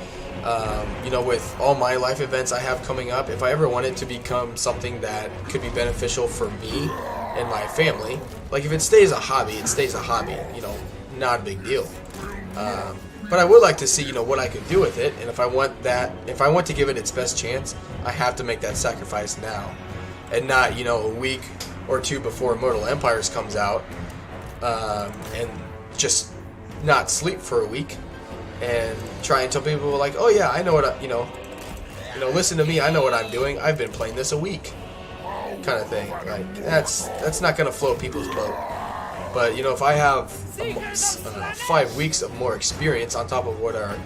you know, with all my life events I have coming up, if I ever want it to become something that could be beneficial for me and my family, like if it stays a hobby, it stays a hobby, you know, not a big deal. But I would like to see, you know, what I could do with it, and if I want to give it its best chance, I have to make that sacrifice now, and not, you know, a week or two before Immortal Empires comes out, and just not sleep for a week, and try and tell people like, oh yeah, I know what you know, listen to me, I know what I'm doing. I've been playing this a week, kind of thing. Like that's not gonna float people's boat. But, you know, if I have 5 weeks of more experience on top of what I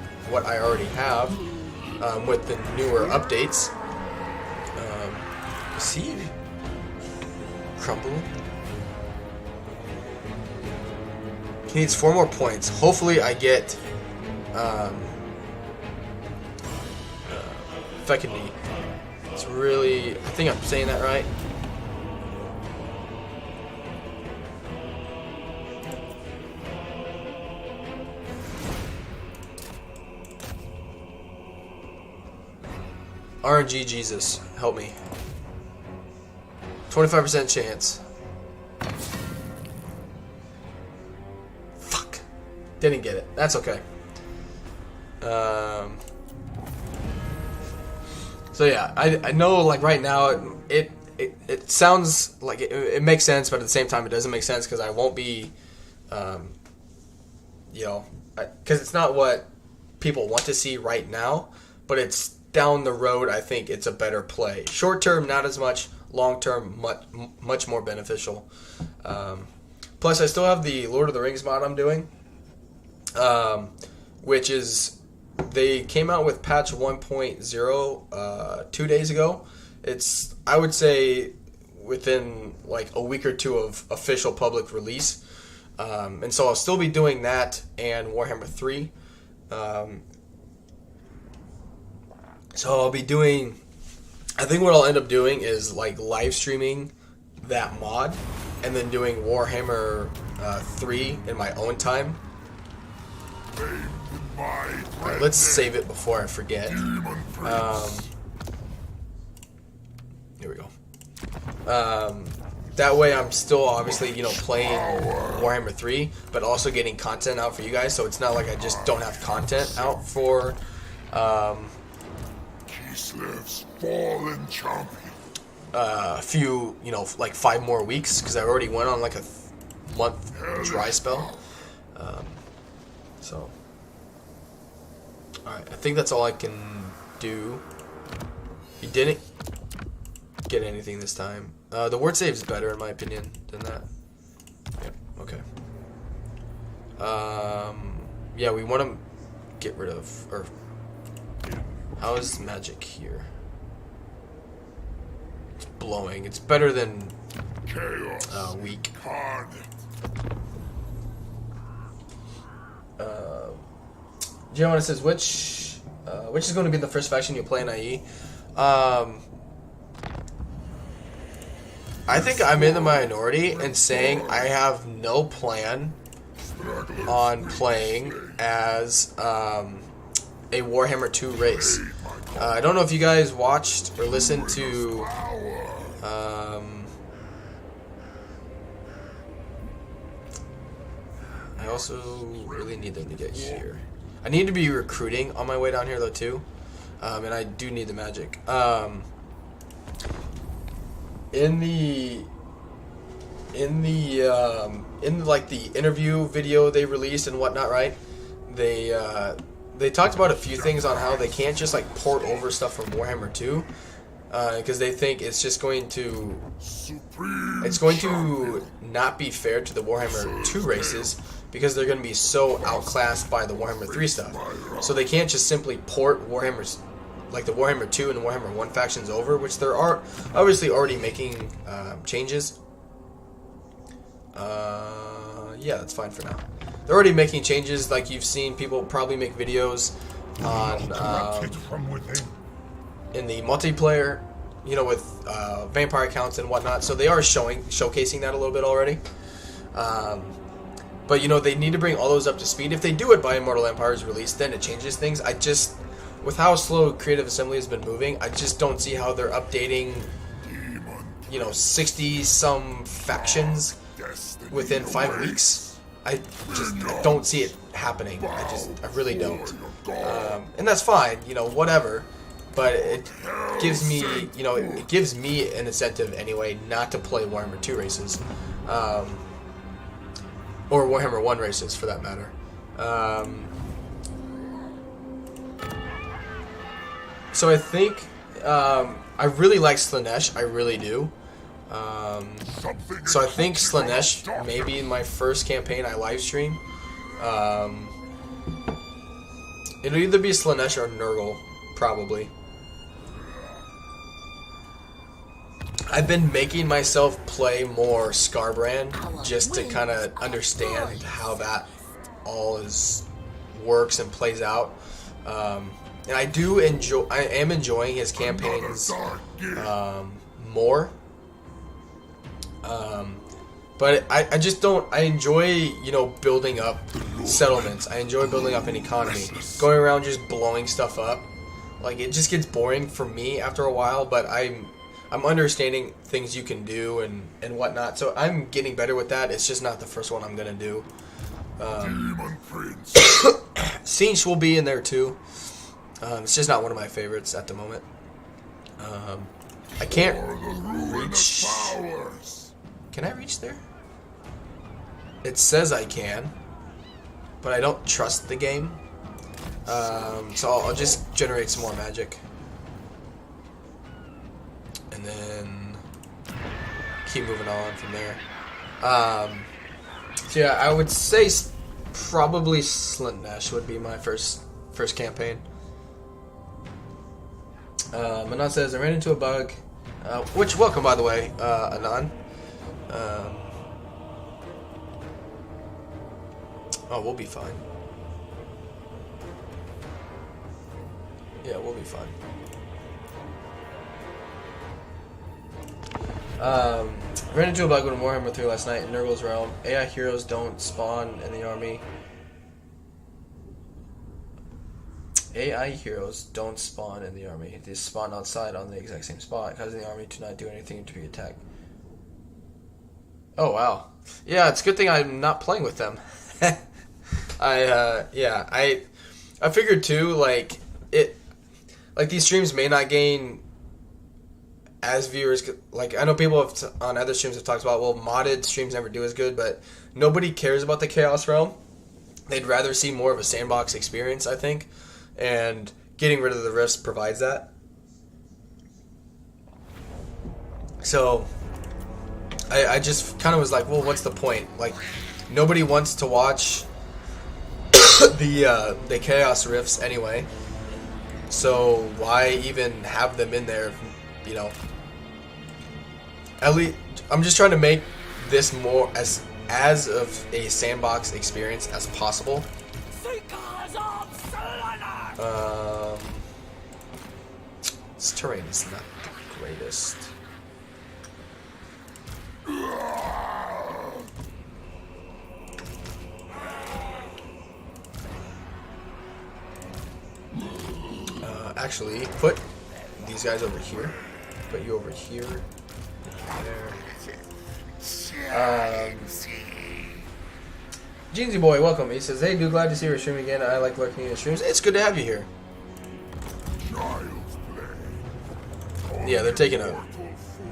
already have, with the newer updates, see, crumble. He needs 4 more points. Hopefully, I get Fecundity. It's really, I think I'm saying that right. RNG Jesus, help me. 25% chance. Fuck. Didn't get it. That's okay. So yeah, I know like right now it sounds like it makes sense, but at the same time it doesn't make sense because I won't be, you know, because it's not what people want to see right now, but it's down the road. I think it's a better play. Short term, not as much. Long term, much more beneficial. Plus, I still have the Lord of the Rings mod I'm doing, which is. They came out with patch 1.0 2 days ago. It's, I would say, within like a week or two of official public release. And so I'll still be doing that and Warhammer 3. So I'll be doing, I think what I'll end up doing is like live streaming that mod and then doing Warhammer 3 in my own time. Alright, let's save it before I forget. Here we go. That way I'm still obviously, you know, playing Warhammer 3, but also getting content out for you guys, so it's not like I just don't have content out for a few, you know, like 5 more weeks, because I already went on like a month dry spell. So alright, I think that's all I can do. You didn't get anything this time. The word save is better in my opinion than that. Yep, okay. Yeah, we want to get rid of, or how is magic here? It's blowing. It's better than weak. Giovanna says, which is going to be the first faction you play in IE? I think I'm in the minority in saying I have no plan on playing as a Warhammer 2 race. I don't know if you guys watched or listened to I also really need them to get here. I need to be recruiting on my way down here though too, and I do need the magic. In like the interview video they released and whatnot, right? They talked about a few things on how they can't just like port over stuff from Warhammer 2, because they think it's just going to not be fair to the Warhammer 2 races, because they're going to be so outclassed by the Warhammer 3 stuff. So they can't just simply port Warhammer's, like the Warhammer 2 and the Warhammer 1 factions over, which there are obviously already making changes. Yeah, that's fine for now. They're already making changes, like you've seen people probably make videos on in the multiplayer, you know, with vampire accounts and whatnot. So they are showcasing that a little bit already. But you know, they need to bring all those up to speed. If they do it by Immortal Empire's release, then it changes things. I just, with how slow Creative Assembly has been moving, I just don't see how they're updating, you know, 60-some factions within 5 weeks. I just don't see it happening. I really don't. And that's fine, you know, whatever. But it gives me, you know, it gives me an incentive anyway not to play Warhammer 2 races. Or Warhammer 1 races, for that matter. So I think I really like Slanesh. I really do. So I think Slanesh may be my first campaign I live stream. It'll either be Slanesh or Nurgle, probably. I've been making myself play more Scarbrand just to kind of understand how that all is works and plays out. And I am enjoying his campaigns more. But I just don't. I enjoy, you know, building up settlements. I enjoy building up an economy. Going around just blowing stuff up, like, it just gets boring for me after a while. But I'm understanding things you can do and whatnot. So I'm getting better with that. It's just not the first one I'm gonna do. Demon Prince. Siege will be in there too. It's just not one of my favorites at the moment. I can't reach. Can I reach there? It says I can, but I don't trust the game. So I'll just generate some more magic. And then keep moving on from there. So yeah, I would say probably Slintnash would be my first campaign. Anon says, I ran into a bug. Which, welcome by the way, Anon. Oh, we'll be fine. Yeah, we'll be fine. Ran into a bug in Warhammer 3 last night in Nurgle's Realm. AI heroes don't spawn in the army. AI heroes don't spawn in the army. They spawn outside on the exact same spot, causing the army to not do anything to be attacked. Oh, wow. Yeah, it's a good thing I'm not playing with them. I figured too, like these streams may not gain as viewers. Like, I know people on other streams have talked about, well, modded streams never do as good, but nobody cares about the Chaos Realm. They'd rather see more of a sandbox experience, I think, and getting rid of the rifts provides that. So I just kind of was like, well, what's the point? Like, nobody wants to watch the Chaos Rifts anyway, so why even have them in there? You know, at least I'm just trying to make this more as of a sandbox experience as possible. This terrain is not the greatest. Actually, put these guys over here. Put you over here. There. Jeansy Boy, welcome. He says, hey, dude, glad to see your stream again. I like lurking in your streams. It's good to have you here. Yeah, they're taking a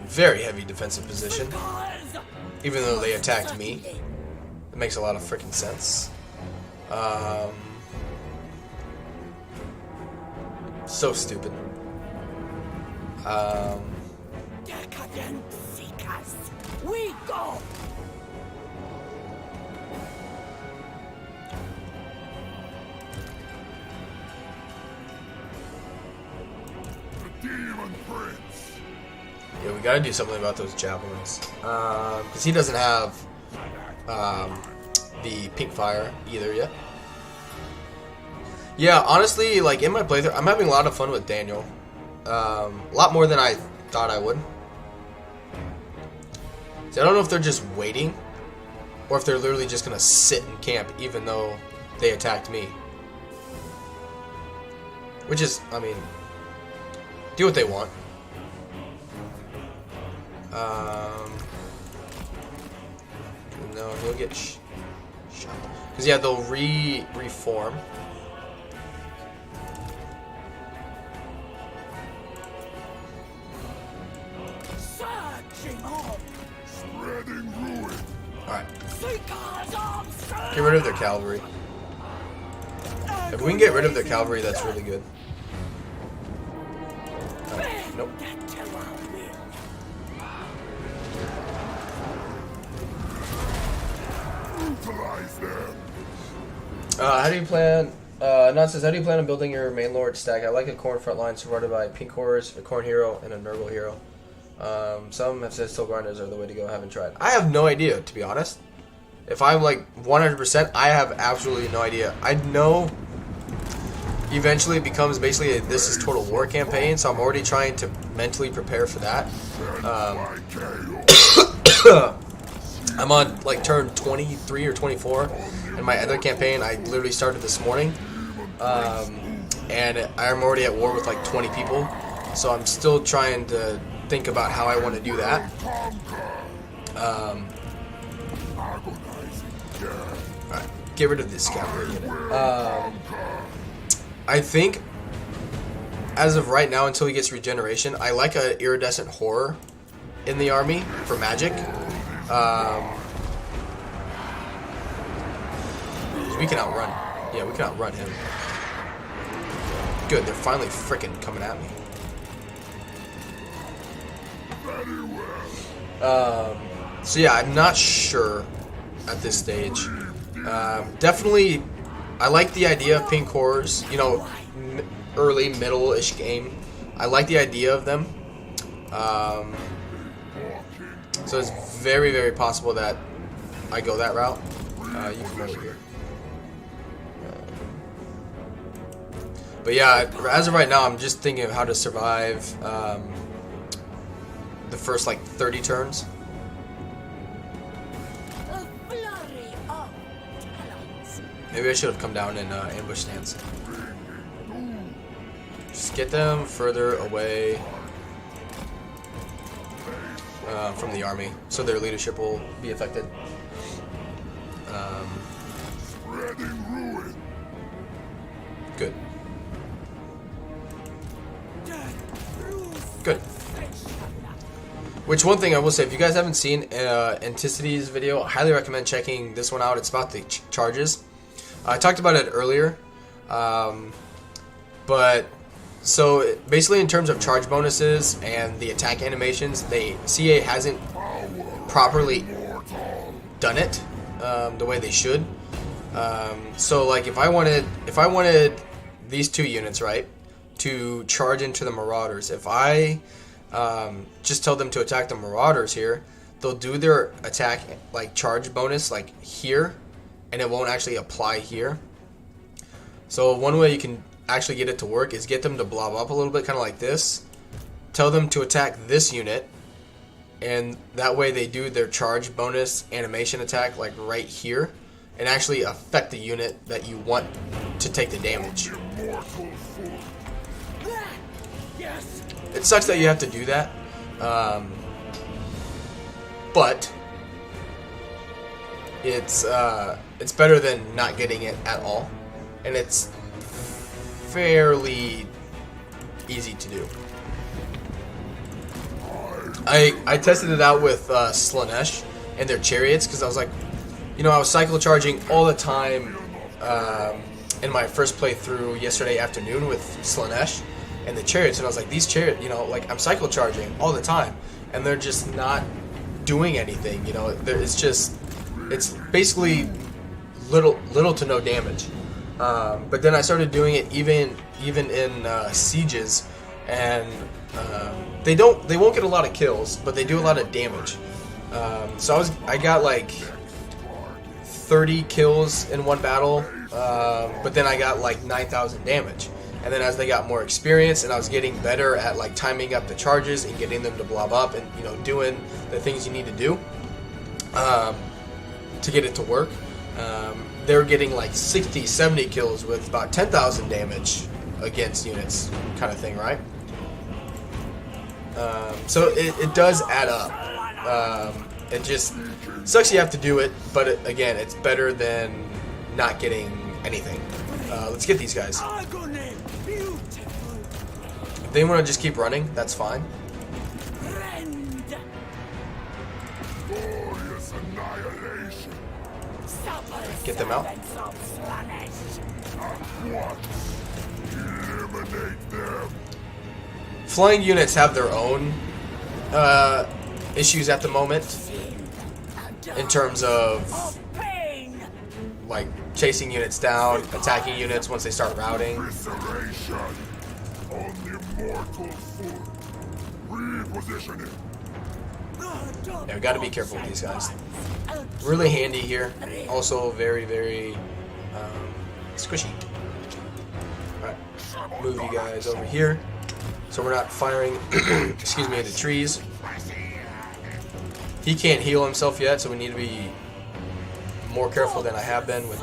very heavy defensive position. Even though they attacked me. It makes a lot of freaking sense. So stupid. Decadent seekers, we go. The Demon Prince. Yeah, we gotta do something about those javelins. Because he doesn't have the pink fire either yet. Yeah, honestly, like, in my playthrough, I'm having a lot of fun with Daniel. A lot more than I thought I would. So I don't know if they're just waiting, or if they're literally just gonna sit in camp even though they attacked me. Which is, I mean, do what they want. No, he'll get shot. Because, yeah, they'll reform. Spreading ruin. Alright. Get rid of their cavalry. If we can get rid of their cavalry, that's really good. Nope. Brutalize them. How do you plan... Not says, how do you plan on building your main lord stack? I like a corn front line supported by pink horrors, a corn hero, and a Nurgle hero. Some have said still grinders are the way to go. I haven't tried. I have no idea, to be honest. If I'm like 100%, I have absolutely no idea. I know eventually it becomes basically a This is Total War campaign, so I'm already trying to mentally prepare for that. I'm on like turn 23 or 24 in my other campaign. I literally started this morning, and I'm already at war with like 20 people, so I'm still trying to think about how I want to do that. Alright, get rid of this cavalry unit. I think as of right now, until he gets regeneration, I like an iridescent horror in the army for magic. We can outrun. Yeah, we can outrun him. Good, they're finally frickin' coming at me. So yeah, I'm not sure at this stage. Definitely, I like the idea of pink horrors. You know, early, middle-ish game. I like the idea of them. So it's very, very possible that I go that route. You come over here. But yeah, as of right now, I'm just thinking of how to survive the first like 30 turns. Maybe I should have come down in ambush stance. Just get them further away from the army, so their leadership will be affected. Good. Good. Which one thing I will say, if you guys haven't seen Anticity's video, I highly recommend checking this one out. It's about the charges. I talked about it earlier, but so basically in terms of charge bonuses and the attack animations, CA hasn't properly done it the way they should. So like if I wanted these two units, right, to charge into the Marauders, if I just tell them to attack the Marauders here, they'll do their attack like charge bonus like here, and it won't actually apply here. So one way you can actually get it to work is get them to blob up a little bit, kind of like this. Tell them to attack this unit, and that way they do their charge bonus animation attack like right here, and actually affect the unit that you want to take the damage. It sucks that you have to do that, but it's better than not getting it at all, and it's fairly easy to do. I tested it out with Slaanesh and their chariots, because I was like, you know, I was cycle charging all the time in my first playthrough yesterday afternoon with Slaanesh and the chariots, and I was like, these chariots, you know, like I'm cycle charging all the time, and they're just not doing anything. You know, it's basically little to no damage. But then I started doing it even in sieges, and they won't get a lot of kills, but they do a lot of damage. So I got like 30 kills in one battle, but then I got like 9,000 damage. And then as they got more experience, and I was getting better at like timing up the charges and getting them to blob up, and you know, doing the things you need to do to get it to work. They were getting like 60, 70 kills with about 10,000 damage against units, kind of thing, right? So it does add up. It just sucks you have to do it, but again, it's better than not getting anything. Let's get these guys. If they want to just keep running, that's fine. Get them out. Flying units have their own issues at the moment in terms of like chasing units down, attacking units once they start routing. Yeah, we got to be careful with these guys. Really handy here. Also very, very squishy. Alright, move you guys over here. So we're not firing, excuse me, into trees. He can't heal himself yet, so we need to be more careful than I have been with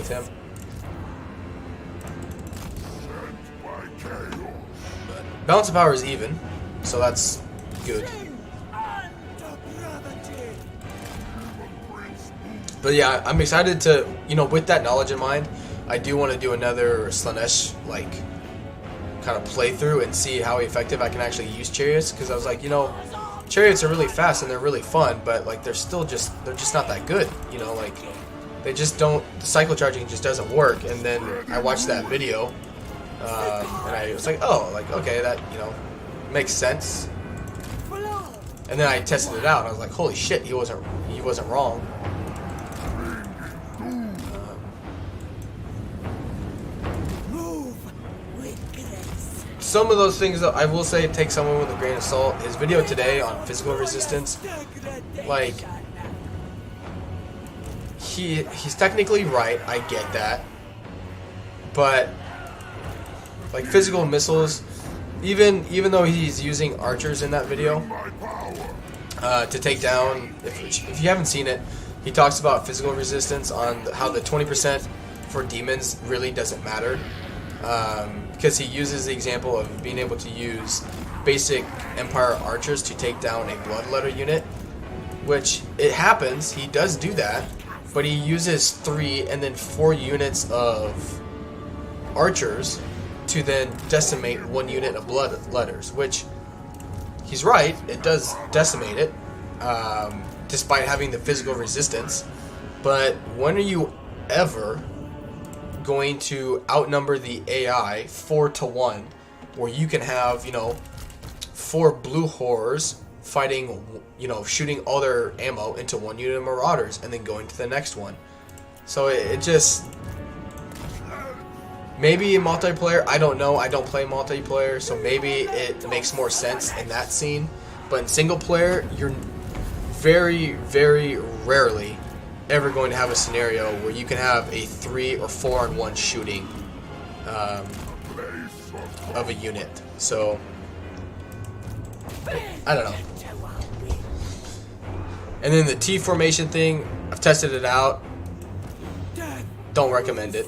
him. But balance of power is even, so that's good. But yeah, I'm excited to, you know, with that knowledge in mind, I do want to do another Slanesh, like, kind of playthrough and see how effective I can actually use chariots, because I was like, you know, chariots are really fast and they're really fun, but like they're just not that good, you know, like they just don't, the cycle charging just doesn't work. And then I watched that video and I was like, oh, like, okay, that, you know, makes sense. And then I tested it out and I was like, holy shit, he wasn't wrong. Some of those things, though, I will say, take someone with a grain of salt. His video today on physical resistance, like, he's technically right. I get that, but like physical missiles, even though he's using archers in that video to take down. If you haven't seen it, he talks about physical resistance on how the 20% for demons really doesn't matter. Because he uses the example of being able to use basic Empire archers to take down a bloodletter unit, which it happens, he does do that, but he uses 3 and then 4 units of archers to then decimate 1 unit of bloodletters, which he's right, it does decimate it, despite having the physical resistance. But when are you ever going to outnumber the AI 4-1, where you can have, you know, 4 blue horrors fighting, you know, shooting all their ammo into 1 unit of marauders and then going to the next one? So it just, maybe in multiplayer, I don't know, I don't play multiplayer, so maybe it makes more sense in that scene. But in single player, you're very, very rarely ever going to have a scenario where you can have a 3 or 4-on-1 shooting of a unit. So I don't know. And then the T formation thing, I've tested it out. Don't recommend it.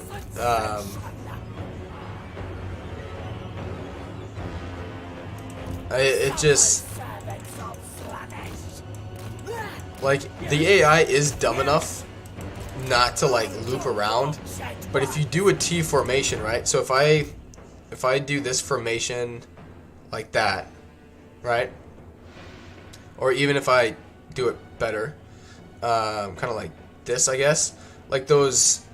It just, like, the AI is dumb enough not to like loop around, but if you do a T formation, right? So if I do this formation like that, right? Or even if I do it better, kind of like this, I guess. Like those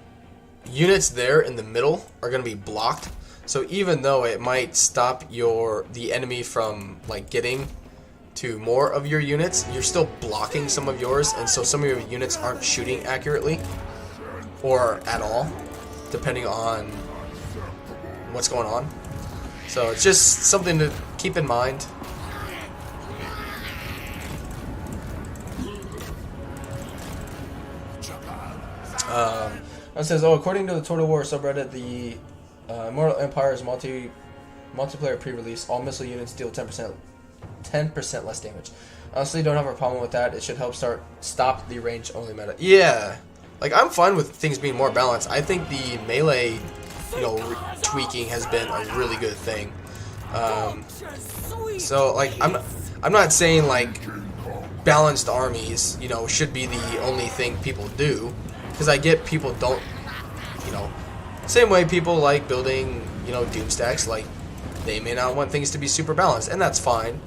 units there in the middle are going to be blocked. So even though it might stop the enemy from like getting to more of your units, you're still blocking some of yours, and so some of your units aren't shooting accurately or at all, depending on what's going on. So it's just something to keep in mind. It says, oh, according to the Total War subreddit, the Immortal Empire's multiplayer pre-release, all missile units deal 10% less damage. Honestly, don't have a problem with that. It should help stop the range only meta. Yeah, like I'm fine with things being more balanced. I think the melee, you know, tweaking has been a really good thing. So like I'm not saying like balanced armies, you know, should be the only thing people do, because I get people don't, you know, same way people like building, you know, doom stacks, like they may not want things to be super balanced, and that's fine.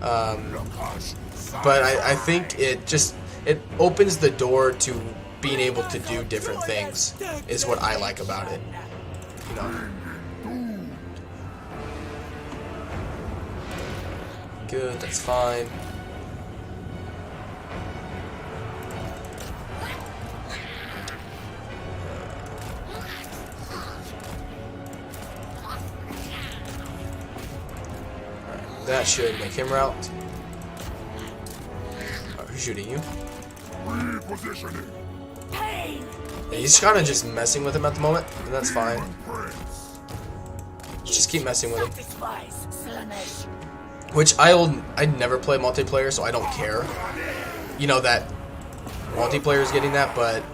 But I think it opens the door to being able to do different things is what I like about it, you know. Good, that's fine. That should make him route. shooting you? Repositioning. Pain. Yeah, he's kind of just messing with him at the moment, and that's fine. Demon Prince. Just keep messing with him. Satisfies Slanesh. Which I'd never play multiplayer, so I don't care. You know that multiplayer is getting that, but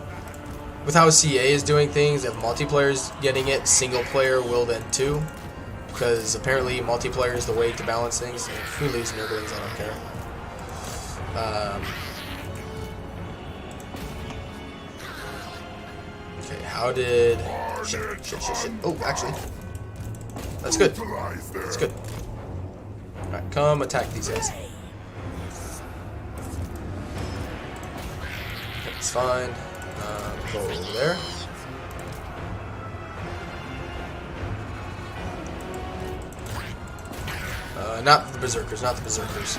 with how CA is doing things, if multiplayer is getting it, single player will then too. Because apparently multiplayer is the way to balance things. If we lose nerdlings, I don't care. Okay, how did... Shit. Oh, actually. That's good. That's good. Alright, come attack these guys. It's fine. Go over there. Not the berserkers, not the berserkers.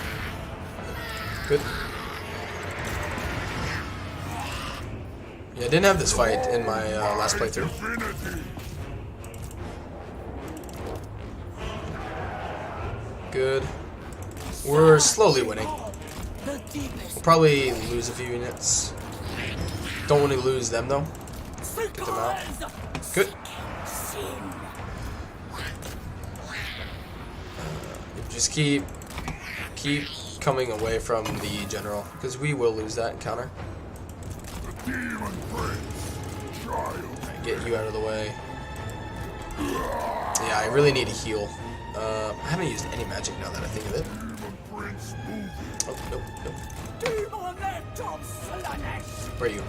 Good. Yeah, I didn't have this fight in my last playthrough. Good. We're slowly winning. We'll probably lose a few units. Don't want to lose them though. Get them out. Good. Just keep coming away from the general, because we will lose that encounter. Demon Prince. Child. Right, get you out of the way. Yeah, I really need a heal. I haven't used any magic now that I think of it. Demon Prince moving. Oh, nope. Where are you?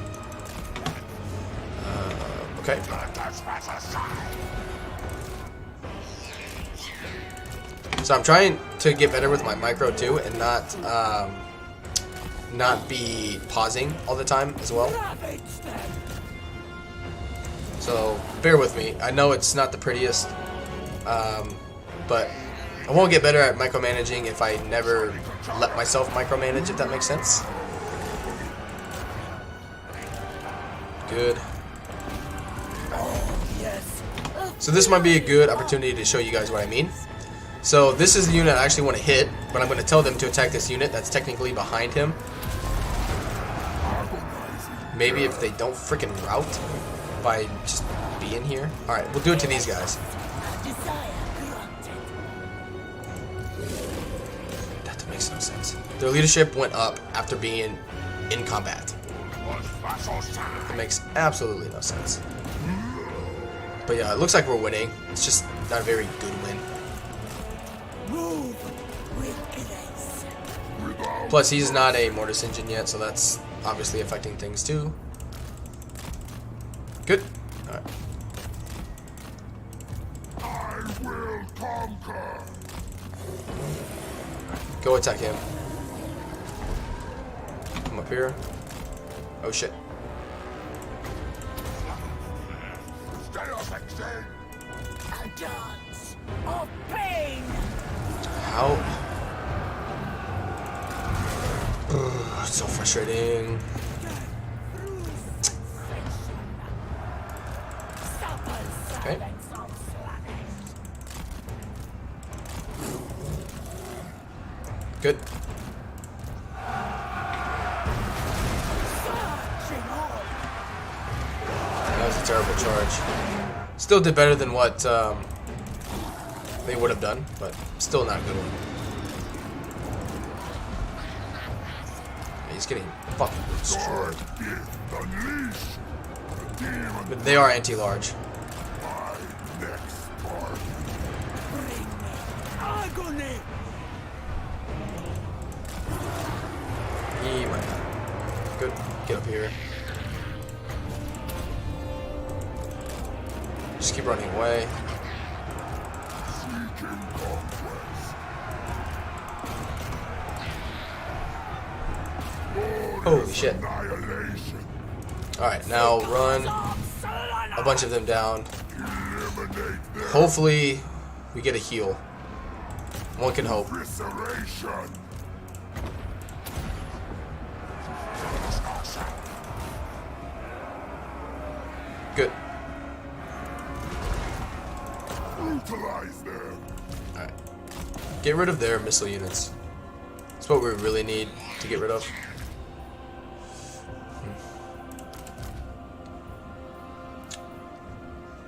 Okay. So I'm trying to get better with my micro too, and not be pausing all the time as well. So bear with me. I know it's not the prettiest, but I won't get better at micromanaging if I never let myself micromanage, if that makes sense. Good. So this might be a good opportunity to show you guys what I mean. So this is the unit I actually want to hit, but I'm going to tell them to attack this unit that's technically behind him. Maybe if they don't freaking route by just being here. Alright, we'll do it to these guys. That makes no sense. Their leadership went up after being in combat. It makes absolutely no sense. But yeah, it looks like we're winning. It's just not a very good win. Plus, he's not a Mortis engine yet, so that's obviously affecting things too. Good. Alright. I will conquer. Go attack him. Come up here. Oh shit. A dance of pain. How? Ugh, it's so frustrating. Okay. Good. That was a terrible charge. Still did better than what they would have done, but still not a good one. He's getting fucking destroyed. But they are anti-large. He might not. Good. Get up here. Just keep running away. Holy shit. Alright, now run a bunch of them down. Hopefully we get a heal. One can hope. Good. Alright. Get rid of their missile units. That's what we really need to get rid of.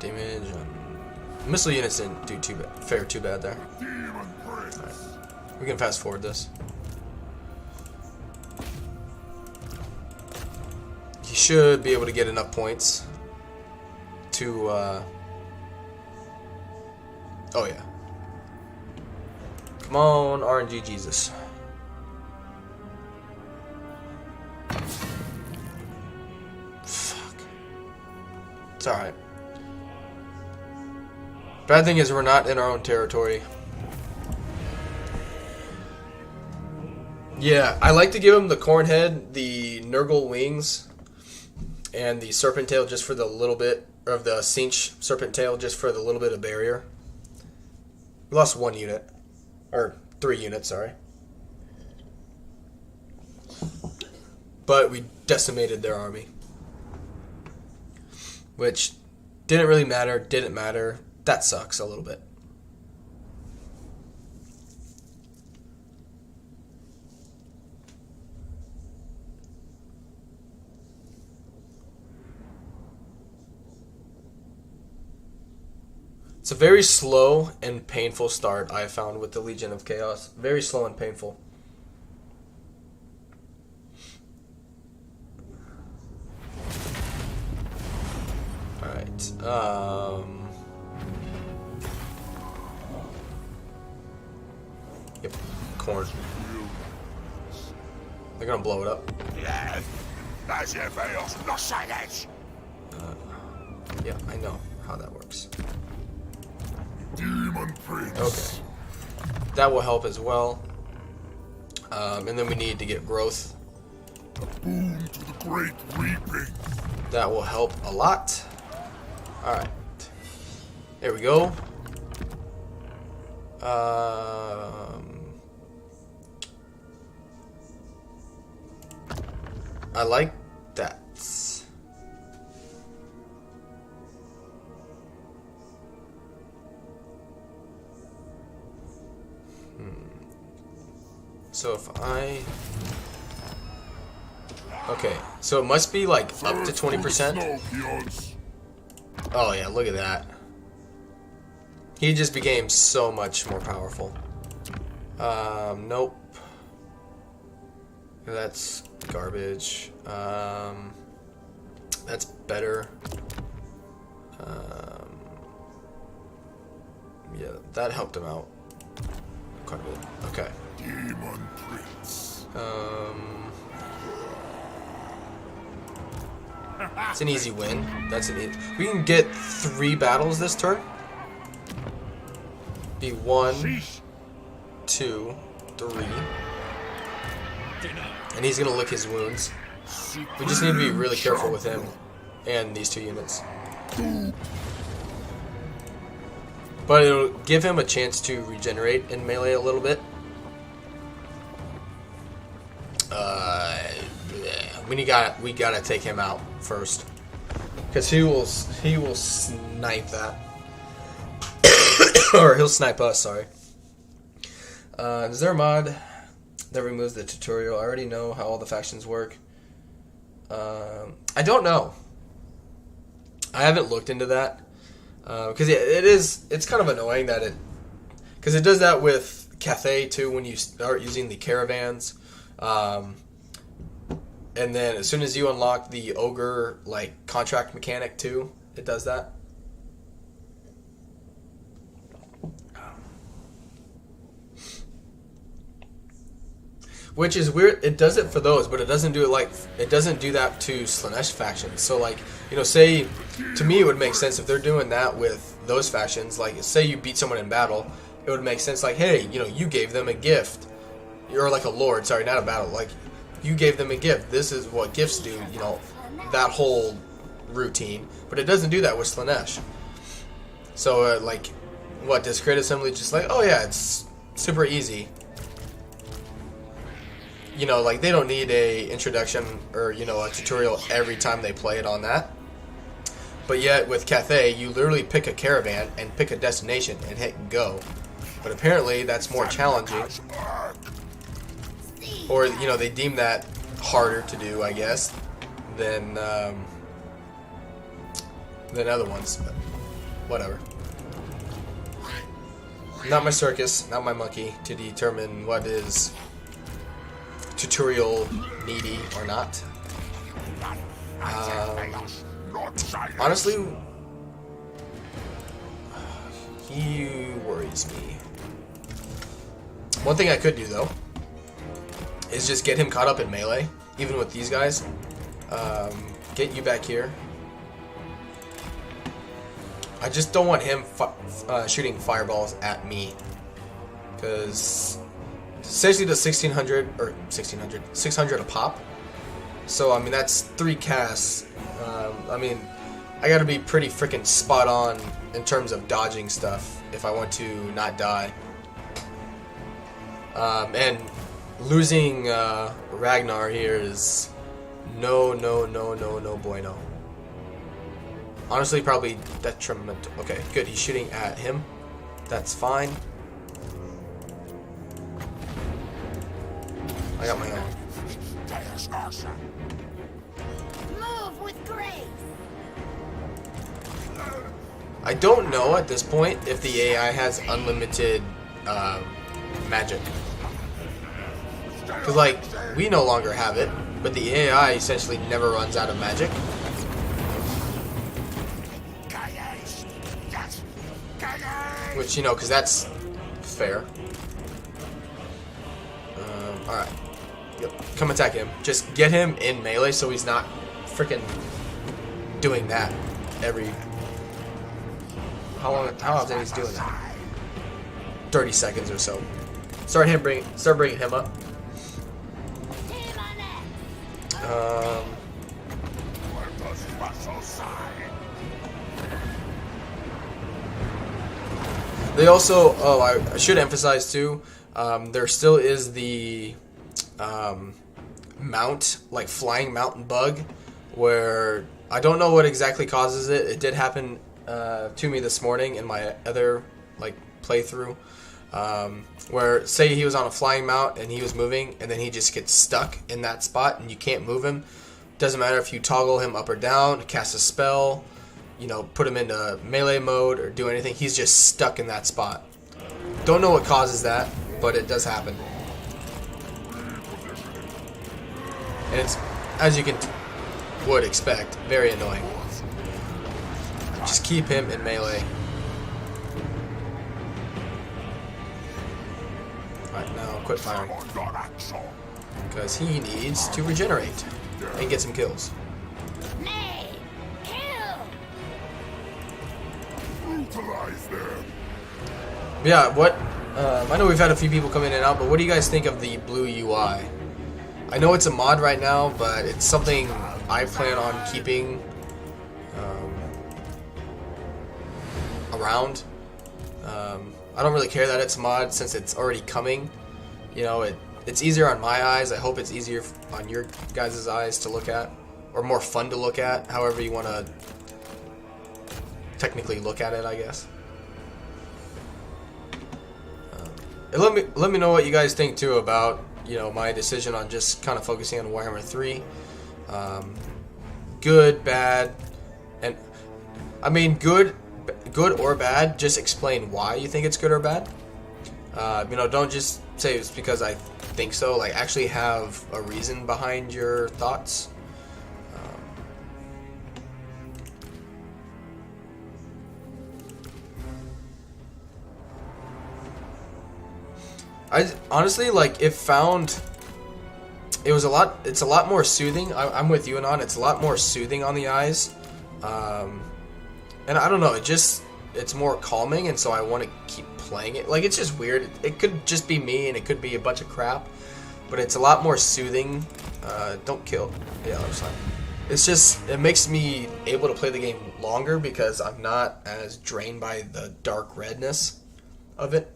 damage on missile units didn't do fare too bad there. Demon Prince. Right. We can fast forward this. He should be able to get enough points to oh yeah. Come on, RNG Jesus. Fuck. It's alright. Bad thing is we're not in our own territory. Yeah, I like to give him the corn head, the Nurgle wings, and the serpent tail just for the little bit of the cinch serpent tail just for the little bit of barrier. We lost 1 unit. Or 3 units, sorry. But we decimated their army. Which didn't really matter, didn't matter. That sucks a little bit. It's a very slow and painful start, I found, with the Legion of Chaos. Very slow and painful. Alright, yep, corn. They're gonna blow it up. Yeah, I know how that works. Demon Prince. Okay. That will help as well. And then we need to get growth. A boon to the great reaping. That will help a lot. Alright. There we go. I like that. So if I... Okay, so it must be like up to 20%. Oh yeah, look at that. He just became so much more powerful. Nope. That's garbage. That's better. Yeah, that helped him out quite a bit. Okay. Demon Prince. It's an easy win. That's an easy. We can get 3 battles this turn. Be 1, 2, 3. And he's gonna lick his wounds. We just need to be really careful with him and these 2 units. But it'll give him a chance to regenerate in melee a little bit. We gotta take him out first, because he will snipe that, or he'll snipe us. Sorry. Is there a mod that removes the tutorial? I already know how all the factions work. I don't know. I haven't looked into that because it's kind of annoying that because it does that with Cathay too when you start using the caravans. And then as soon as you unlock the ogre like contract mechanic too, it does that. Which is weird. It does it for those, but it doesn't do that to Slaanesh factions. So like, say to me it would make sense if they're doing that with those factions. Like, say you beat someone in battle, it would make sense. Like, hey, you gave them a gift, or like a lord. Sorry, not a battle. Like, you gave them a gift. This is what gifts do. That whole routine. But it doesn't do that with Slaanesh. So like, what does Create Assembly just like? Oh yeah, it's super easy. Like they don't need a introduction or a tutorial every time they play it on that. But yet with Cathay, you literally pick a caravan and pick a destination and hit go. But apparently that's more challenging. Or they deem that harder to do, I guess, than other ones. whatever. Not my circus, not my monkey, to determine what is tutorial needy or not. Honestly, he worries me. One thing I could do though is just get him caught up in melee, even with these guys. Get you back here. I just don't want him shooting fireballs at me, because essentially does 600 a pop. So I mean that's 3 casts. I mean I gotta be pretty freaking spot on in terms of dodging stuff if I want to not die. And losing Ragnar here is no bueno. Honestly, probably detrimental. Okay, good. He's shooting at him. That's fine. I got my own. Move with grace. I don't know at this point if the AI has unlimited magic. Because, like, we no longer have it, but the AI essentially never runs out of magic. Which, you know, because that's fair. Alright. Yep. Come attack him. Just get him in melee so he's not freaking doing that every... How often he's doing that? 30 seconds or so. Start bringing him up. They also, I should emphasize too, there still is the mount, like flying mountain bug, where I don't know what exactly causes it. It did happen to me this morning in my other like playthrough, where say he was on a flying mount and he was moving and then he just gets stuck in that spot and you can't move him. Doesn't matter if you toggle him up or down, cast a spell, you know, put him into melee mode or do anything, he's just stuck in that spot. Don't know what causes that, but it does happen. And it's, as you would expect, very annoying. Just keep him in melee. Alright, now quit firing. Because he needs to regenerate and get some kills. Yeah, what? I know we've had a few people come in and out, but what do you guys think of the blue UI? I know it's a mod right now, but it's something I plan on keeping around. I don't really care that it's a mod since it's already coming. You know, it's easier on my eyes. I hope it's easier on your guys' eyes to look at, or more fun to look at, however you want to technically look at it, I guess. And let me know what you guys think too about, you know, my decision on just kind of focusing on Warhammer 3. Good, bad, and I mean good or bad. Just explain why you think it's good or bad. You know, don't just say it's because I think so. Like, actually have a reason behind your thoughts. I honestly, like, it's a lot more soothing. I'm with you, Anon. It's a lot more soothing on the eyes. And I don't know, it's more calming, and so I want to keep playing it. Like, it's just weird. It could just be me, and it could be a bunch of crap, but it's a lot more soothing. Don't kill. Yeah, I'm sorry. It's just, it makes me able to play the game longer because I'm not as drained by the dark redness of it.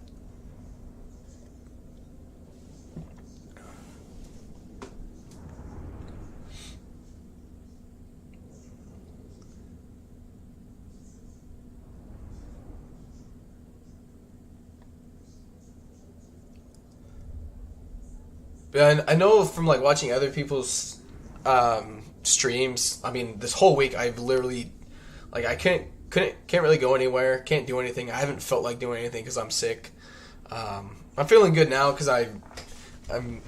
And I know from like watching other people's streams, I mean, this whole week I've literally, like, I can't can't really go anywhere. Can't do anything. I haven't felt like doing anything because I'm sick. I'm feeling good now because I'm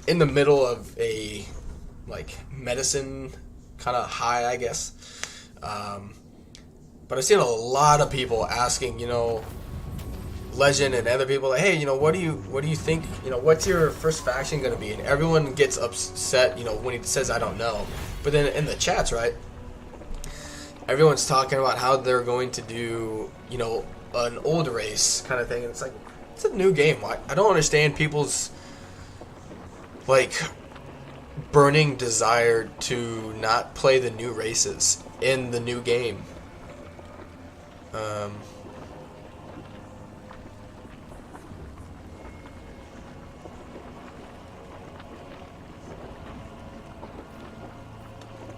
in the middle of a like medicine kind of high, I guess. But I've seen a lot of people asking, Legend and other people, like, hey, what do you think, what's your first faction going to be? And everyone gets upset, when he says, I don't know. But then in the chats, right, everyone's talking about how they're going to do, an old race kind of thing. And it's like, it's a new game. I don't understand people's, like, burning desire to not play the new races in the new game.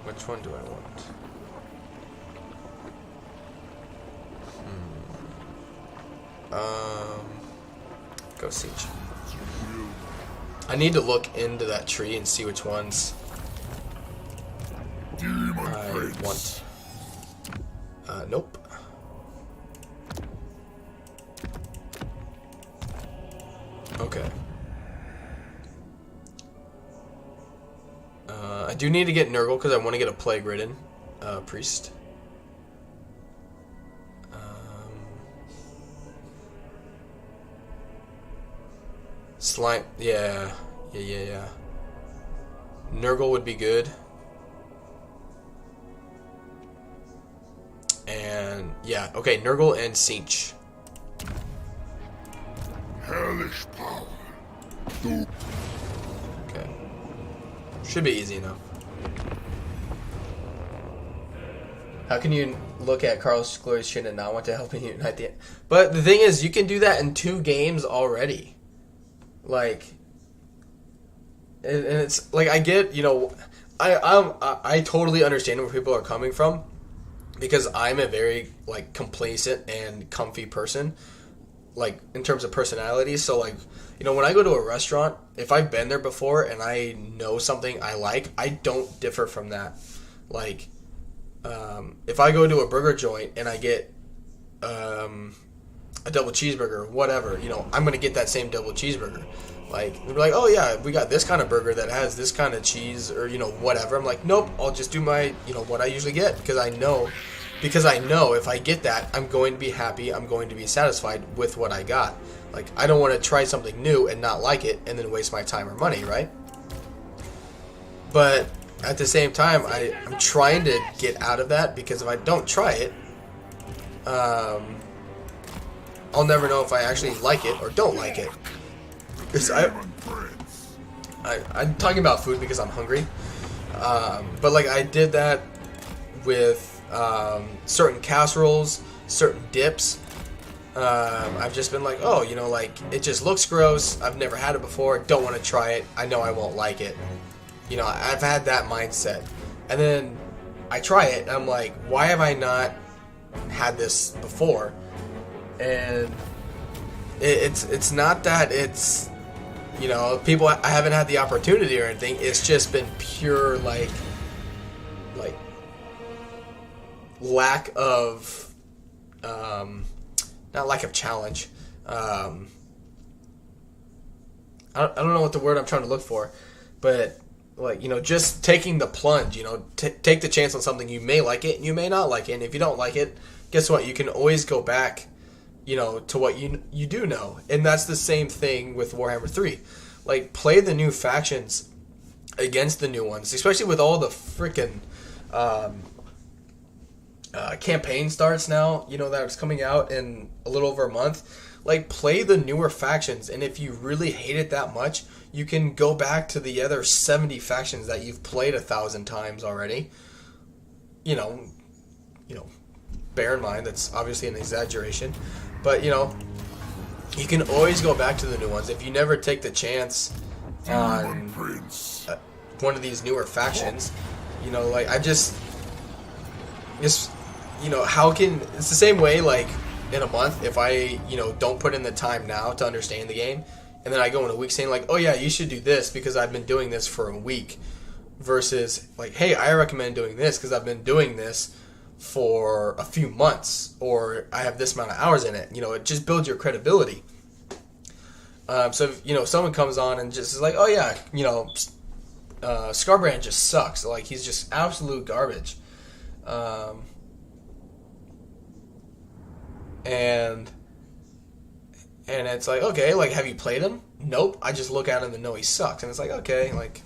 Which one do I want? Go Siege. I need to look into that tree and see which ones I want. Nope. Okay. I do need to get Nurgle because I want to get a Plague Ridden Priest. Slime, yeah. Nurgle would be good. And, yeah, okay, Nurgle and Siege. Hellish power. Okay. Should be easy enough. How can you look at Carl's glorious chin and not want to help him unite the... But the thing is, you can do that in 2 games already. Like... And it's... Like, I get, I totally understand where people are coming from. Because I'm a very, like, complacent and comfy person. Like, in terms of personality. So, like, when I go to a restaurant, if I've been there before and I know something I like, I don't differ from that. Like, if I go to a burger joint and I get a double cheeseburger, whatever, I'm going to get that same double cheeseburger. Like, they'll be like, oh, yeah, we got this kind of burger that has this kind of cheese or, whatever. I'm like, nope, I'll just do my, what I usually get because I know if I get that, I'm going to be happy, I'm going to be satisfied with what I got. Like, I don't want to try something new and not like it and then waste my time or money, right? But at the same time, I'm trying to get out of that because if I don't try it, I'll never know if I actually like it or don't like it. Because I'm talking about food because I'm hungry. But, like, I did that with certain casseroles, certain dips. I've just been like, oh, like, it just looks gross. I've never had it before. Don't want to try it. I know I won't like it. I've had that mindset. And then I try it, and I'm like, why have I not had this before? And it's not that it's, people, I haven't had the opportunity or anything. It's just been pure, like lack of, not lack of challenge. I don't know what the word I'm trying to look for, but like, just taking the plunge, take the chance on something. You may like it and you may not like it. And if you don't like it, guess what? You can always go back, to what you do know. And that's the same thing with Warhammer 3. Like, play the new factions against the new ones, especially with all the freaking campaign starts now, that is coming out in a little over a month. Like, play the newer factions, and if you really hate it that much, you can go back to the other 70 factions that you've played 1,000 times already. Bear in mind that's obviously an exaggeration, but you can always go back to the new ones if you never take the chance on one of these newer factions. Like, I just how can, it's the same way, like, in a month, if I, don't put in the time now to understand the game, and then I go in a week saying, like, oh yeah, you should do this because I've been doing this for a week, versus, like, hey, I recommend doing this because I've been doing this for a few months, or I have this amount of hours in it. You know, it just builds your credibility. So if, you know, someone comes on and just is like, oh yeah, you know, Scarbrand just sucks. Like, he's just absolute garbage. And it's like, okay, like, have you played him? Nope. I just look at him and know he sucks. And it's like, okay, like,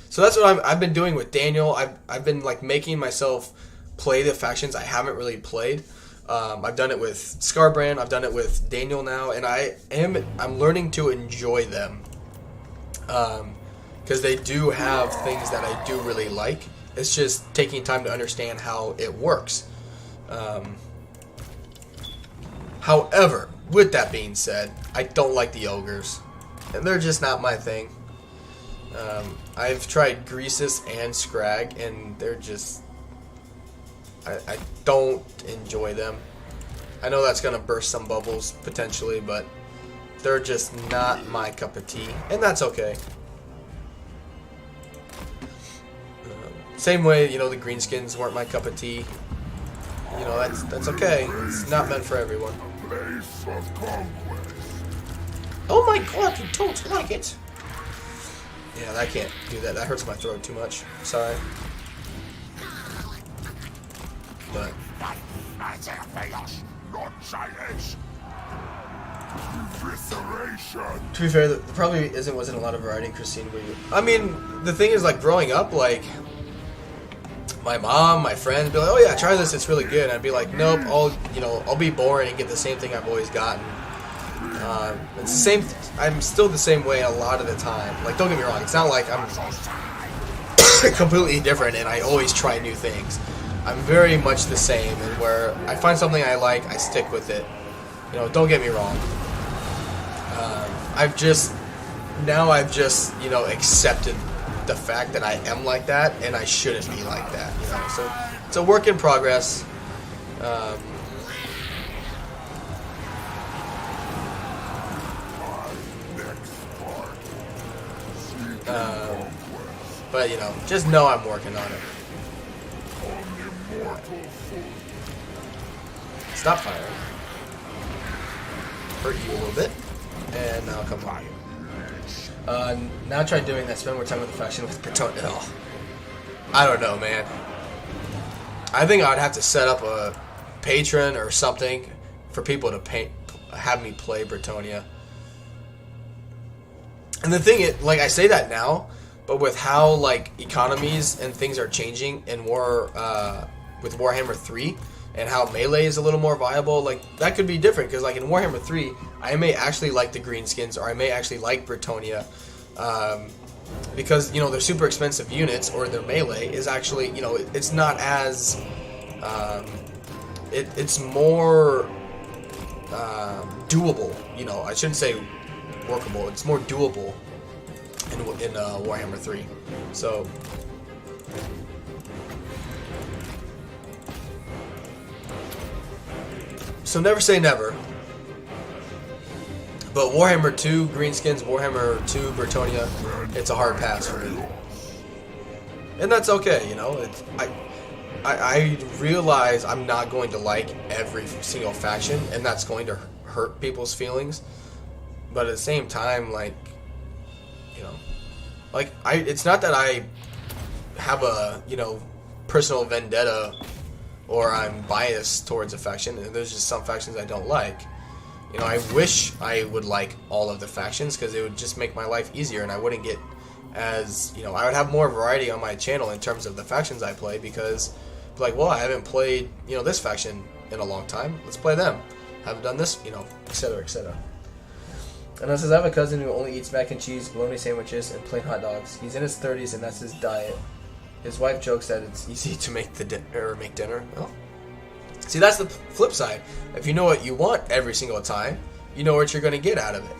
so that's what I've been doing with Daniel. I've been like making myself play the factions I haven't really played. I've done it with Scarbrand. I've done it with Daniel now, and I'm learning to enjoy them. Because they do have things that I do really like. It's just taking time to understand how it works. However, with that being said, I don't like the ogres, and they're just not my thing. I've tried Greasus and Scrag, and they're just... I don't enjoy them. I know that's going to burst some bubbles, potentially, but they're just not my cup of tea, and that's okay. Same way, you know, the greenskins weren't my cup of tea. You know, that's okay. It's not meant for everyone. Oh my god, you don't like it! Yeah, I can't do that. That hurts my throat too much. Sorry. But to be fair, there probably wasn't a lot of variety in Christine. I mean, the thing is, like, growing up, like, my mom, my friends be like, "Oh yeah, try this. It's really good." And I'd be like, "Nope. I'll be boring and get the same thing I've always gotten." It's the same. I'm still the same way a lot of the time. Like, don't get me wrong. It's not like I'm completely different and I always try new things. I'm very much the same, and where I find something I like, I stick with it. You know, don't get me wrong. I've just accepted the fact that I am like that, and I shouldn't be like that. You know, so it's a work in progress. But you know, just know I'm working on it. Stop firing. Hurt you a little bit. And now come on. Now try doing that. Spend more time with the faction with Bretonnia. Oh, I don't know, man. I think I would have to set up a patron or something for people to have me play Bretonnia. And the thing is, like, I say that now, but with how, like, economies and things are changing in with Warhammer 3, and how melee is a little more viable, like, that could be different, because, like, in Warhammer 3, I may actually like the greenskins, or I may actually like Bretonnia, because, you know, they're super expensive units, or their melee is actually, you know, it's not as, it's more doable, you know, I shouldn't say workable, it's more doable in Warhammer 3, So never say never. But Warhammer 2 greenskins, Warhammer 2 Bretonnia, it's a hard pass for me. And that's okay, you know. I realize I'm not going to like every single faction, and that's going to hurt people's feelings. But at the same time, like, you know, like, it's not that I have a, you know, personal vendetta or I'm biased towards a faction. There's just some factions I don't like. You know, I wish I would like all of the factions, because it would just make my life easier, and I wouldn't get as, you know, I would have more variety on my channel in terms of the factions I play, because, like, well, I haven't played, you know, this faction in a long time. Let's play them. I haven't done this, you know, etc., etc. And it says, I have a cousin who only eats mac and cheese, bologna sandwiches, and plain hot dogs. He's in his 30s, and that's his diet. His wife jokes that it's easy to make make dinner. Well, see, that's the flip side. If you know what you want every single time, you know what you're going to get out of it.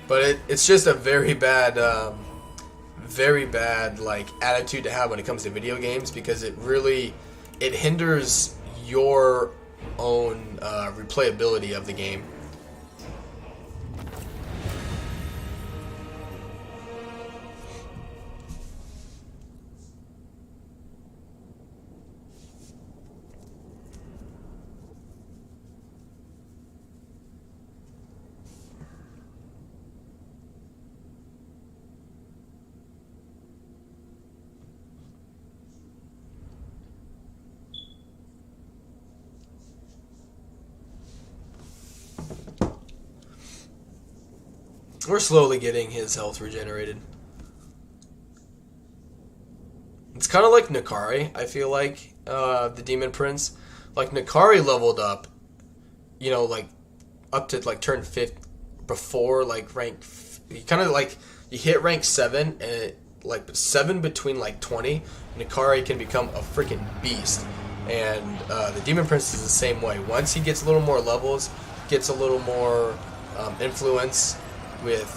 But it's just a very bad like attitude to have when it comes to video games, because it hinders your own replayability of the game. We're slowly getting his health regenerated. It's kind of like Nakari, I feel like, the Demon Prince. Like, Nakari leveled up, you know, like, up to, like, turn 5th before, like, rank... You kind of, like, you hit rank 7, and, it, like, 7 between, like, 20, Nakari can become a freaking beast. And the Demon Prince is the same way. Once he gets a little more levels, gets a little more influence with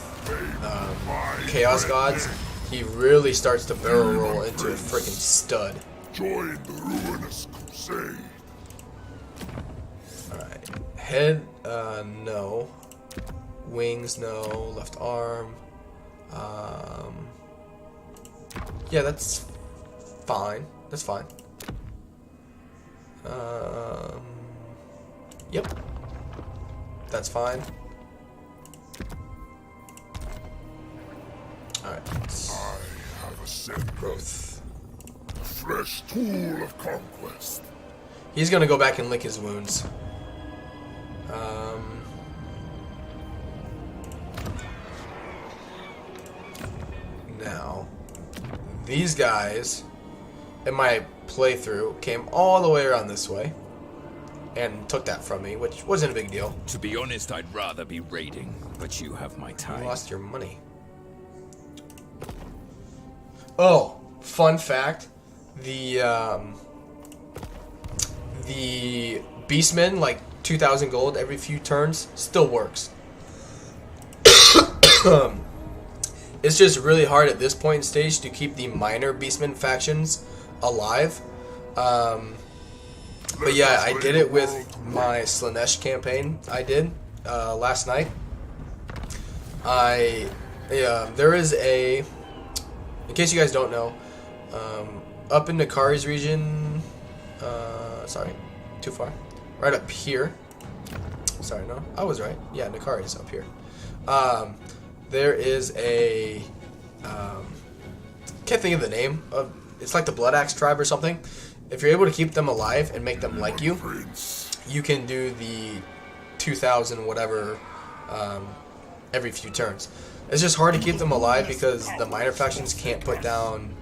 Chaos Gods, he really starts to barrel roll into a freaking stud. Join the ruinous crusade. Alright. Head, no. Wings, no. Left arm. Yeah, that's fine. That's fine. Yep. That's fine. Alright. I have ascended. Growth. A fresh tool of conquest. He's gonna go back and lick his wounds. Now, these guys, in my playthrough, came all the way around this way and took that from me, which wasn't a big deal. To be honest, I'd rather be raiding, but you have my You time. lost your money. Oh, fun fact: the Beastmen, like 2,000 gold every few turns, still works. It's just really hard at this point in stage to keep the minor Beastmen factions alive. But yeah, I did it with my Slanesh campaign I did last night. There is a, in case you guys don't know, up in Nakari's region, sorry, too far, right up here, sorry, no, I was right, yeah, Nakari is up here. There is a, can't think of the name of, it's like the Blood Axe tribe or something. If you're able to keep them alive and make them like you, you can do the 2,000 whatever every few turns. It's just hard to keep them alive because the minor factions can't put down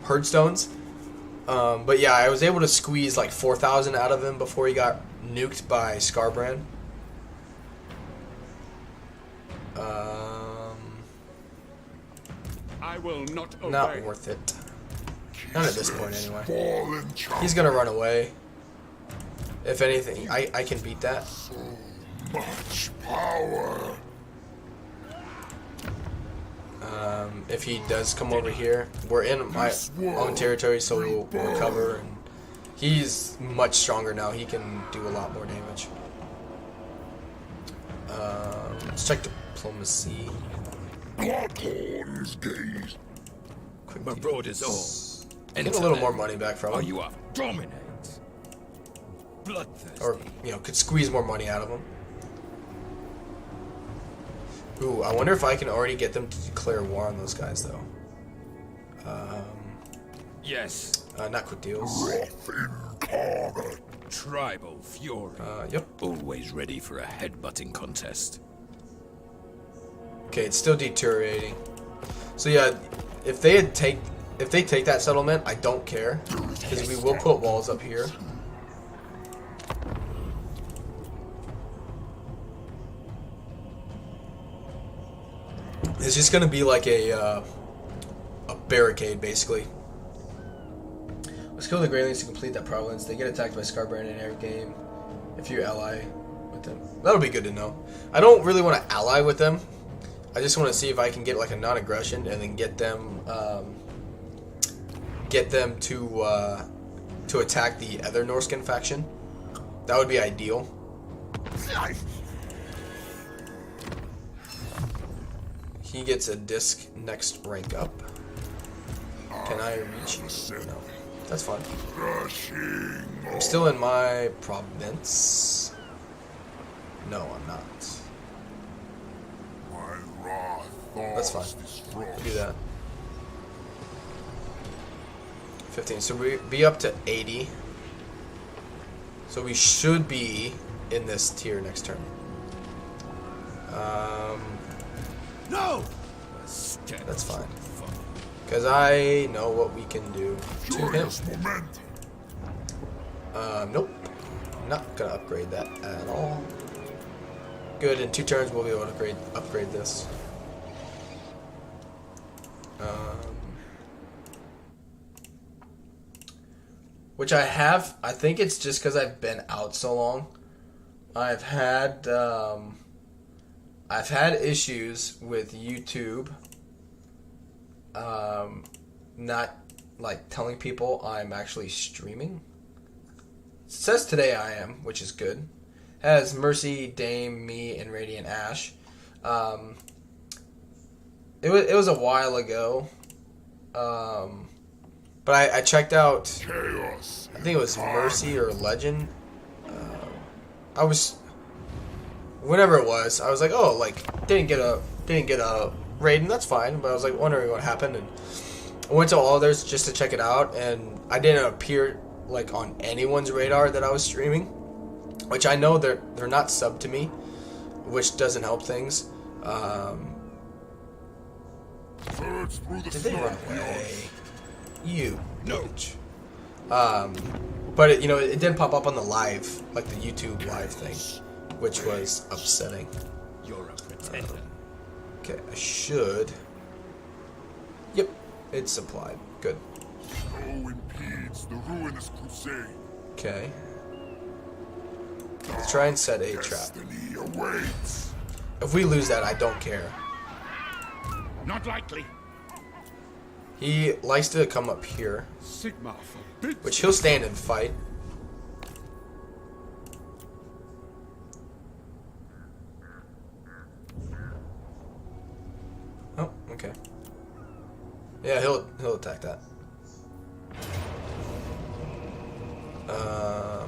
herd stones. But yeah, I was able to squeeze like 4,000 out of him before he got nuked by Scarbrand. I will not obey. Not worth it. Not at this point, anyway. Fallen He's gonna run away. If anything, I can beat that. so much power. If he does come over here, we're in my own territory, so we'll recover. And he's much stronger now. He can do a lot more damage. Let's check diplomacy. Bloodhorn's gaze. Quick Abroad is all. Get a little more money back from Are him. you up? Dominate. Bloodthirsty. Or, you know, could squeeze more money out of him. Ooh, I wonder if I can already get them to declare war on those guys, though. Yes. Not quick deals. Wrath incarnate. Tribal fury. Yep. Always ready for a headbutting contest. Okay, it's still deteriorating. So yeah, if they take that settlement, I don't care, because we will put walls up here. It's just gonna be like a barricade, basically. Let's kill the Greylings to complete that province. They get attacked by Scarbrand in every game. If you ally with them, that'll be good to know. I don't really want to ally with them. I just want to see if I can get like a non-aggression and then get them to attack the other Norskin faction. That would be ideal. He gets a disc next rank up. Can I reach you? No. That's fine. I'm still in my province. No, I'm not. My wrath That's fine. Do that. 15. So we be up to 80. So we should be in this tier next turn. No. That's fine. Because I know what we can do to him. Joyous momentum. Nope. Not gonna upgrade that at all. Good, in 2 turns we'll be able to upgrade this. Which I have. I think it's just because I've been out so long. I've had issues with YouTube. Not like telling people I'm actually streaming. It says today I am, which is good. Has Mercy, Dame, me, and Radiant Ash. It was a while ago. But I checked out. Chaos. I think it was Mercy or Legend. I was, whenever it was, I was like, oh, like didn't get a raid, and that's fine. But I was like wondering what happened, and I went to all others just to check it out, and I didn't appear like on anyone's radar that I was streaming, which I know they're not subbed to me, which doesn't help things. Surge through the Did they run snow. away? You bitch. But it didn't pop up on the live, like the YouTube live thing, which was upsetting. You're a pretender. Okay, I should. Yep, it's supplied. Good. Snow impedes the ruinous crusade. Okay. Let's try and set a trap. Destiny awaits. If we lose that, I don't care. Not likely. He likes to come up here, Sigma forbids. which he'll stand and fight. Oh, okay. Yeah, he'll attack that.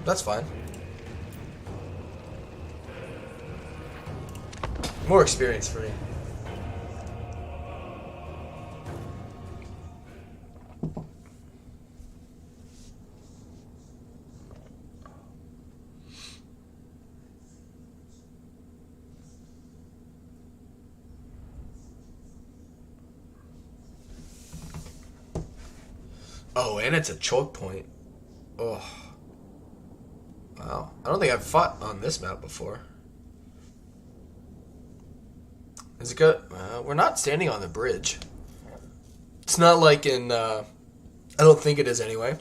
That's fine. More experience for me. Oh, and it's a choke point. Oh. Wow. I don't think I've fought on this map before. Is it good? We're not standing on the bridge. It's not like in... I don't think it is anyway.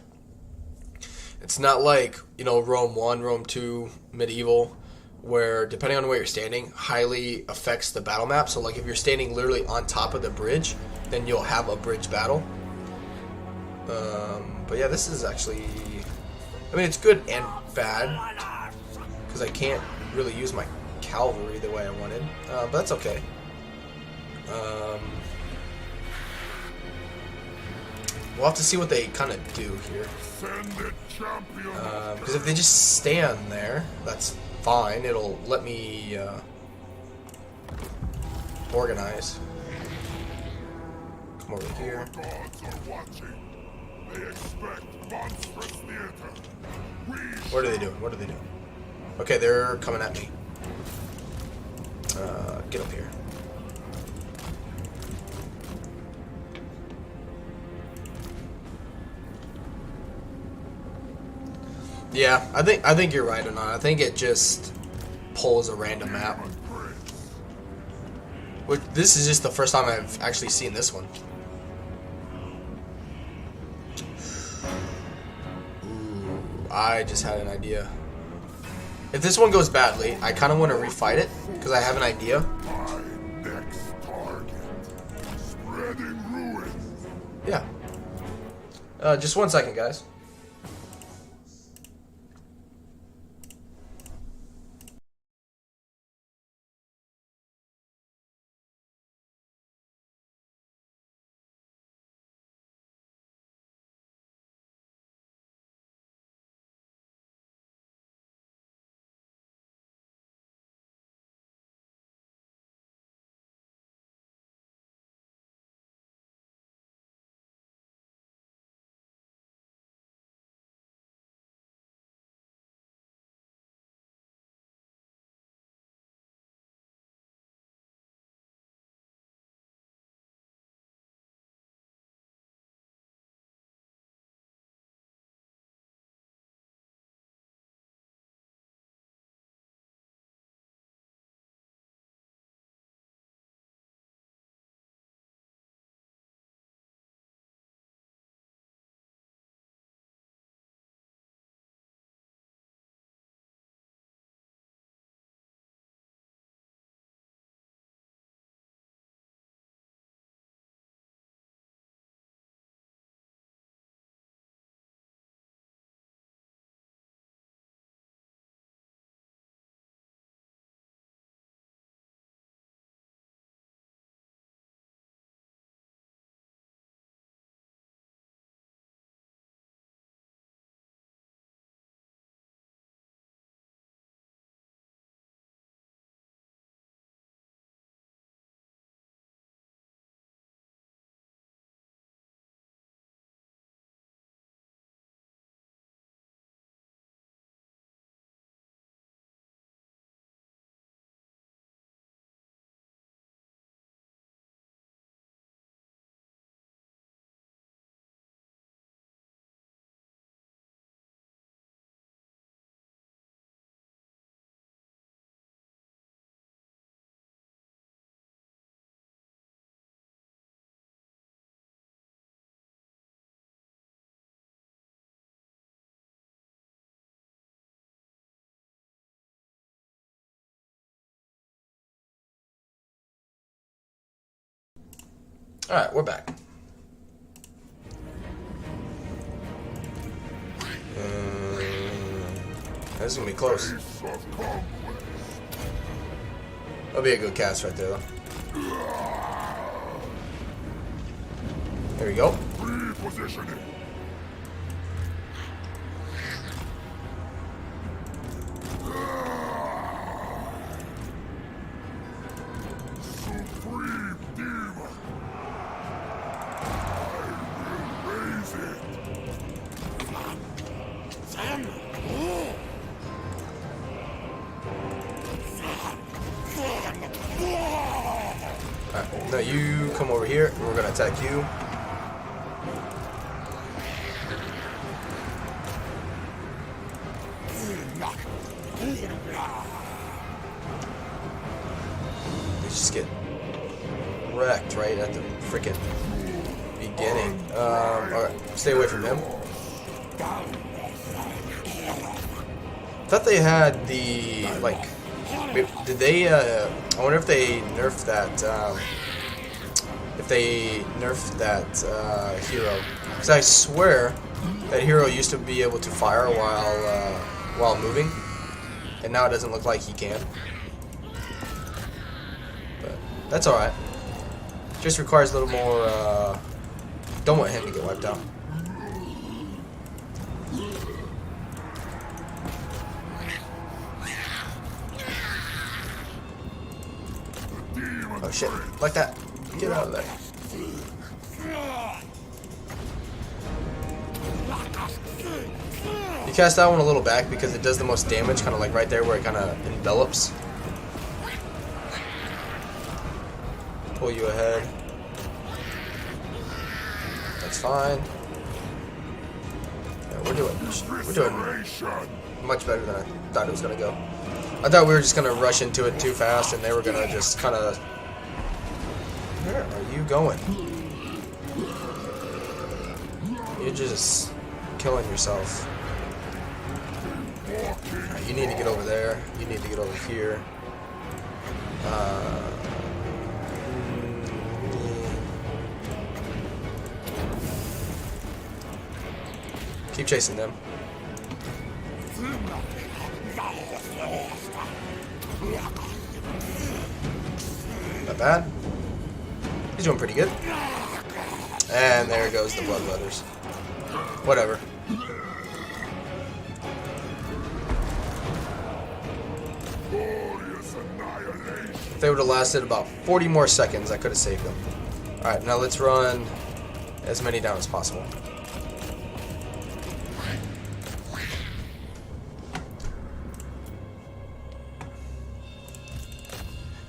It's not like, Rome 1, Rome 2, Medieval, where depending on where you're standing, highly affects the battle map. So like if you're standing literally on top of the bridge, then you'll have a bridge battle. But yeah, this is actually... I mean, it's good and bad, because I can't really use my cavalry the way I wanted, but that's okay. We'll have to see what they kind of do here. Because if they just stand there, that's fine. It'll let me organize. Come over here. What are they doing? What are they doing? Okay, they're coming at me. Get up here. Yeah, I think you're right, Anon. I think it just pulls a random map. Which, this is just the first time I've actually seen this one. I just had an idea. If this one goes badly, I kind of want to refight it because I have an idea. My next target. Spreading ruin. Yeah. Just 1 second, guys. Alright, we're back. This is gonna be close. That'll be a good cast right there, though. There we go. Repositioning. Supreme Demon. I will raise it. Alright, now you come over here, and we're gonna attack you. They just get wrecked right at the freaking beginning. Alright, stay away from him. I thought they had the, like, did they, I wonder if they nerfed that, hero. Because I swear that hero used to be able to fire while moving, and now it doesn't look like he can. But that's alright. Just requires a little more, don't want him to get wiped out. Oh shit, like that. Get out of there. You cast that one a little back because it does the most damage, kind of like right there where it kind of envelops. Pull you ahead. That's fine. Yeah, we're doing much better than I thought it was gonna go. I thought we were just gonna rush into it too fast, and they were gonna just kind of. Where are you going? You're just killing yourself. Right, you need to get over there. You need to get over here. Keep chasing them. Not bad. He's doing pretty good. And there goes the bloodletters. Whatever. If they would have lasted about 40 more seconds, I could have saved them. Alright, now let's run as many down as possible.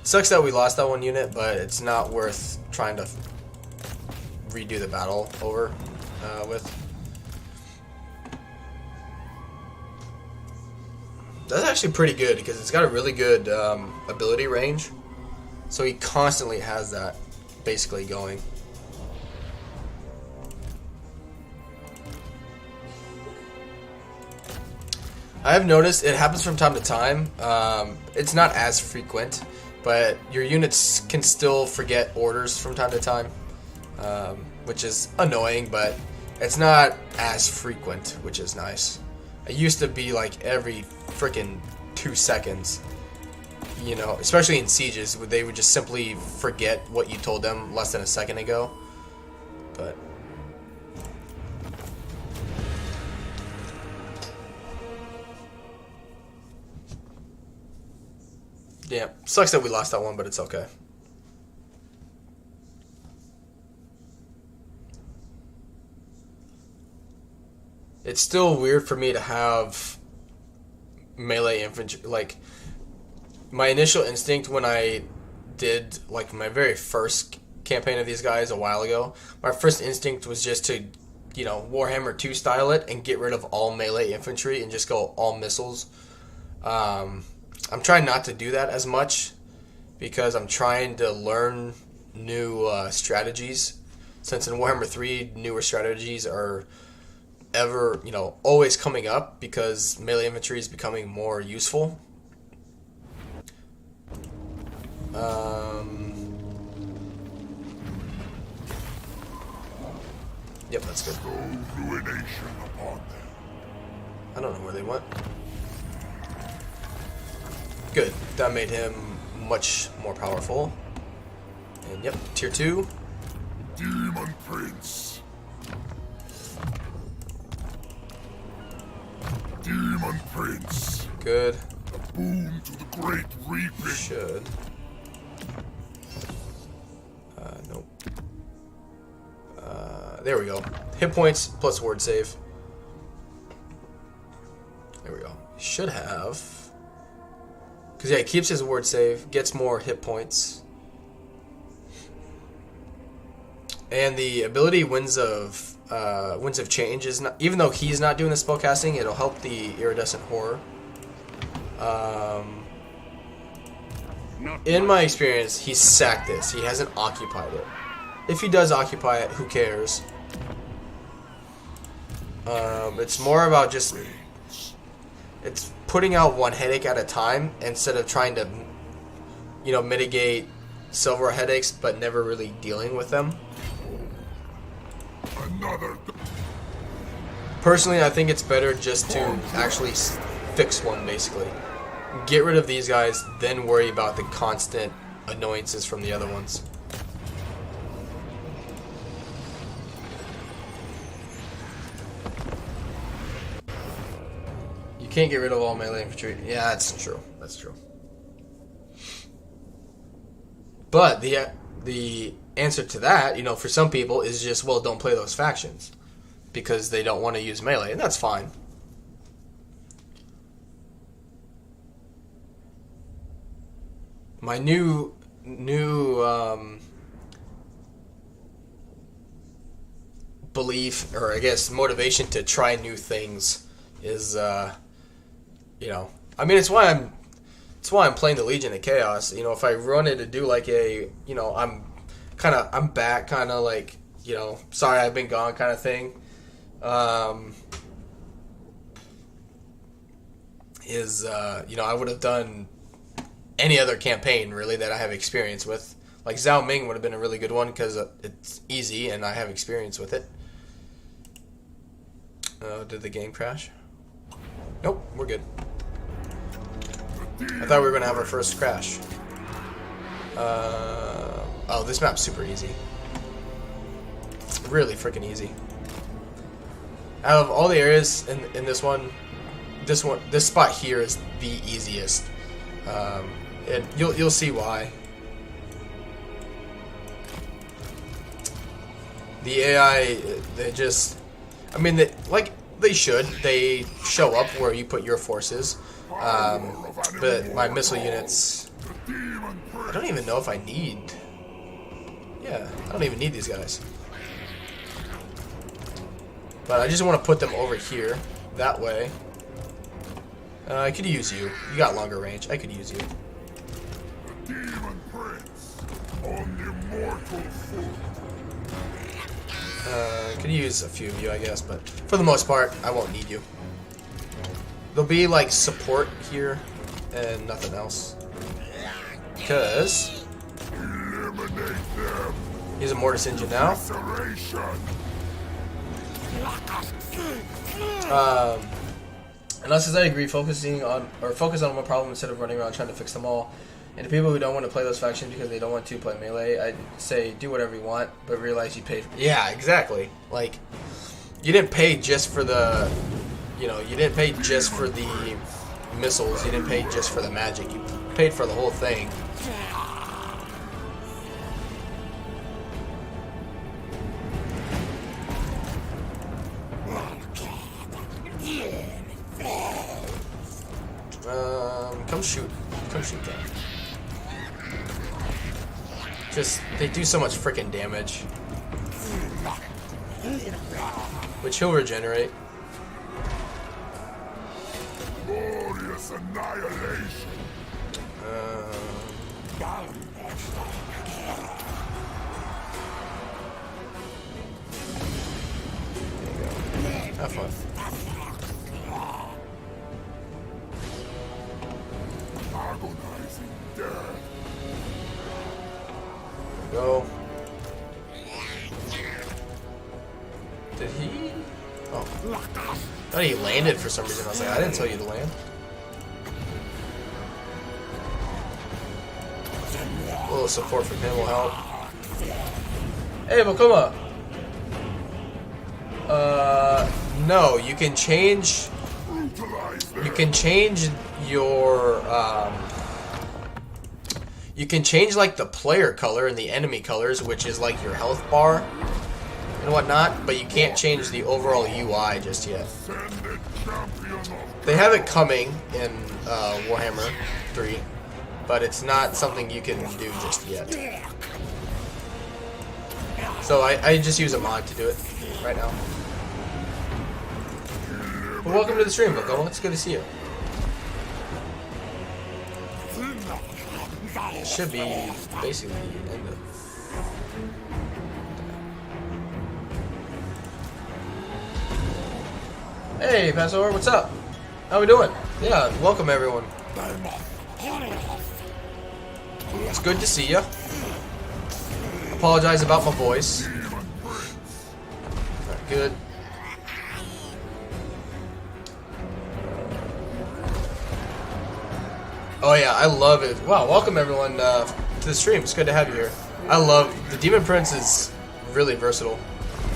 Sucks that we lost that one unit, but it's not worth trying to redo the battle over with. That's actually pretty good because it's got a really good ability range. So he constantly has that basically going. I have noticed it happens from time to time. It's not as frequent, but your units can still forget orders from time to time, which is annoying, but it's not as frequent, which is nice. It used to be like every freaking 2 seconds, you know, especially in sieges, where they would just simply forget what you told them less than a second ago. But yeah, sucks that we lost that one, but it's okay. It's still weird for me to have melee infantry. Like, my initial instinct when I did, like, my very first campaign of these guys a while ago, my first instinct was just to, you know, Warhammer 2 style it and get rid of all melee infantry and just go all missiles. I'm trying not to do that as much because I'm trying to learn new strategies. Since in Warhammer 3, newer strategies are ever, you know, always coming up because melee infantry is becoming more useful. Yep, that's good. No ruination upon them. I don't know where they went. Good. That made him much more powerful. And yep, tier 2. Demon Prince. Demon Prince. Good. A boon to the great reaping. Should. Nope. There we go. Hit points plus ward save. There we go. Should have. Because, yeah, he keeps his ward save, gets more hit points. And the ability Winds of Change is not, even though he's not doing the spell casting, it'll help the iridescent horror. In my experience, he's sacked this. He hasn't occupied it. If he does occupy it, who cares? It's more about just... It's putting out one headache at a time instead of trying to, you know, mitigate several headaches but never really dealing with them. Personally, I think it's better just to actually fix one, basically. Get rid of these guys, then worry about the constant annoyances from the other ones. You can't get rid of all melee infantry. Yeah, that's true. That's true. But the answer to that, you know, for some people is just, well, don't play those factions because they don't want to use melee, and that's fine. My new belief, or I guess motivation to try new things is, you know, I mean, it's why I'm playing the Legion of Chaos. You know, if I run it to do like a, you know, I'm back, kind of like, you know, sorry I've been gone kind of thing. You know, I would have done any other campaign really that I have experience with. Like Zhao Ming would have been a really good one because it's easy and I have experience with it. Did the game crash? Nope, we're good. I thought we were going to have our first crash. Oh, this map's super easy. Really freaking easy. Out of all the areas in this spot here is the easiest. And you'll see why. The AI, they just, I mean, they should. They show up where you put your forces. But my missile units, I don't even know if I need. Yeah, I don't even need these guys. But I just want to put them over here, that way. I could use you. You got longer range. I could use you. The Demon Prince on the Immortal foot. Could use a few of you, I guess, but for the most part, I won't need you. There'll be like support here and nothing else. Because Eliminate them. he's a Mortis engine now. Laceration. Unless as I agree, focus on one problem instead of running around trying to fix them all. And to people who don't want to play those factions because they don't want to play melee, I'd say do whatever you want, but realize you paid. Yeah, exactly. Like, you didn't pay just for the, you know, you didn't pay just for the missiles. You didn't pay just for the magic. You paid for the whole thing. Come shoot them. Just, they do so much freaking damage. Which he'll regenerate. Glorious annihilation. There you go. Have fun. Agonizing death. Go. Did he? Oh. I thought he landed for some reason. I was like, I didn't tell you to land. A little support from him will help. Hey, Makoma! No, you can change... You can change your, you can change, like, the player color and the enemy colors, which is, like, your health bar and whatnot, but you can't change the overall UI just yet. They have it coming in Warhammer 3, but it's not something you can do just yet. So I just use a mod to do it right now. Well, welcome to the stream, Makoma. It's good to see you. It should be basically the end of... Hey, Pastor, what's up? How we doing? Yeah, welcome everyone. It's good to see you. Apologize about my voice. Not good. Oh yeah, I love it. Wow, welcome everyone to the stream. It's good to have you here. I love the Demon Prince is really versatile.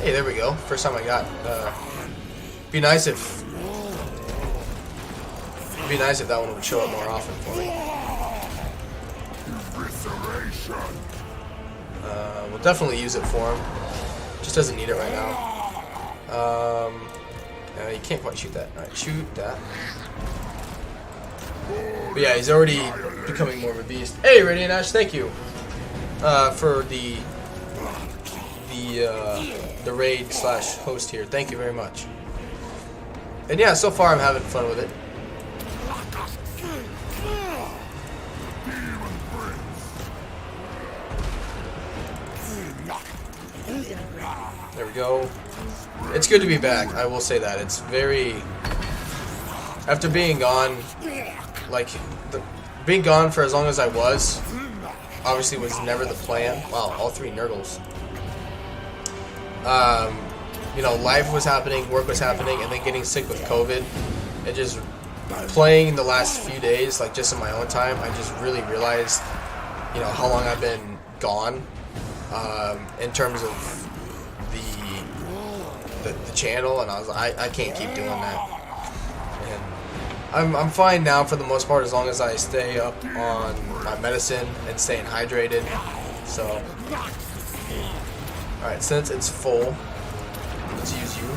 Hey, there we go. First time I got. Be nice if that one would show up more often for me. We'll definitely use it for him. Just doesn't need it right now. You can't quite shoot that. All right, shoot that. But yeah, he's already becoming more of a beast. Hey, Radiant Ash, thank you for the raid / host here. Thank you very much. And yeah, so far I'm having fun with it. There we go. It's good to be back. I will say that. It's very... After being gone, like, being gone for as long as I was, obviously was never the plan. Wow, all 3 Nurgles. You know, life was happening, work was happening, and then getting sick with COVID. And just playing the last few days, like, just in my own time, I just really realized, you know, how long I've been gone, in terms of the channel, and I was like, I can't keep doing that. I'm fine now for the most part as long as I stay up on my medicine and staying hydrated. So, alright, since it's full, let's use you.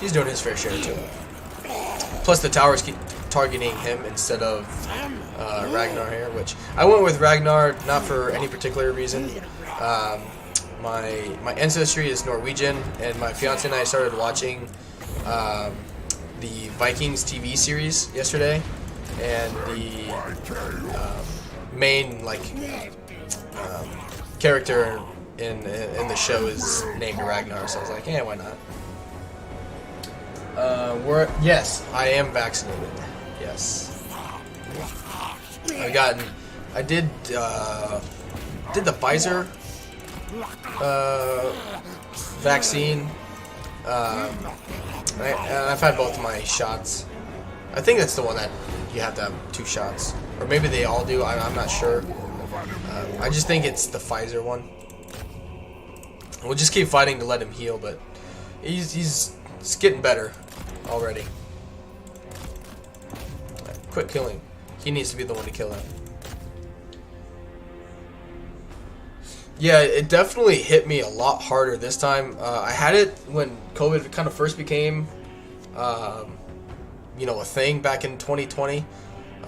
He's doing his fair share too. Plus the towers keep targeting him instead of Ragnar here, which I went with Ragnar not for any particular reason. My ancestry is Norwegian, and my fiance and I started watching the Vikings TV series yesterday, and the main character in the show is named Ragnar. So I was like, yeah, why not? Yes, I am vaccinated. Yes, I did the Pfizer vaccine. I've had both of my shots. I think that's the one that you have to have 2 shots, or maybe they all do. I'm not sure. I just think it's the Pfizer one. We'll just keep fighting to let him heal, but he's getting better already. Quit killing. He needs to be the one to kill him. Yeah, it definitely hit me a lot harder this time. I had it when COVID kind of first became, you know, a thing back in 2020.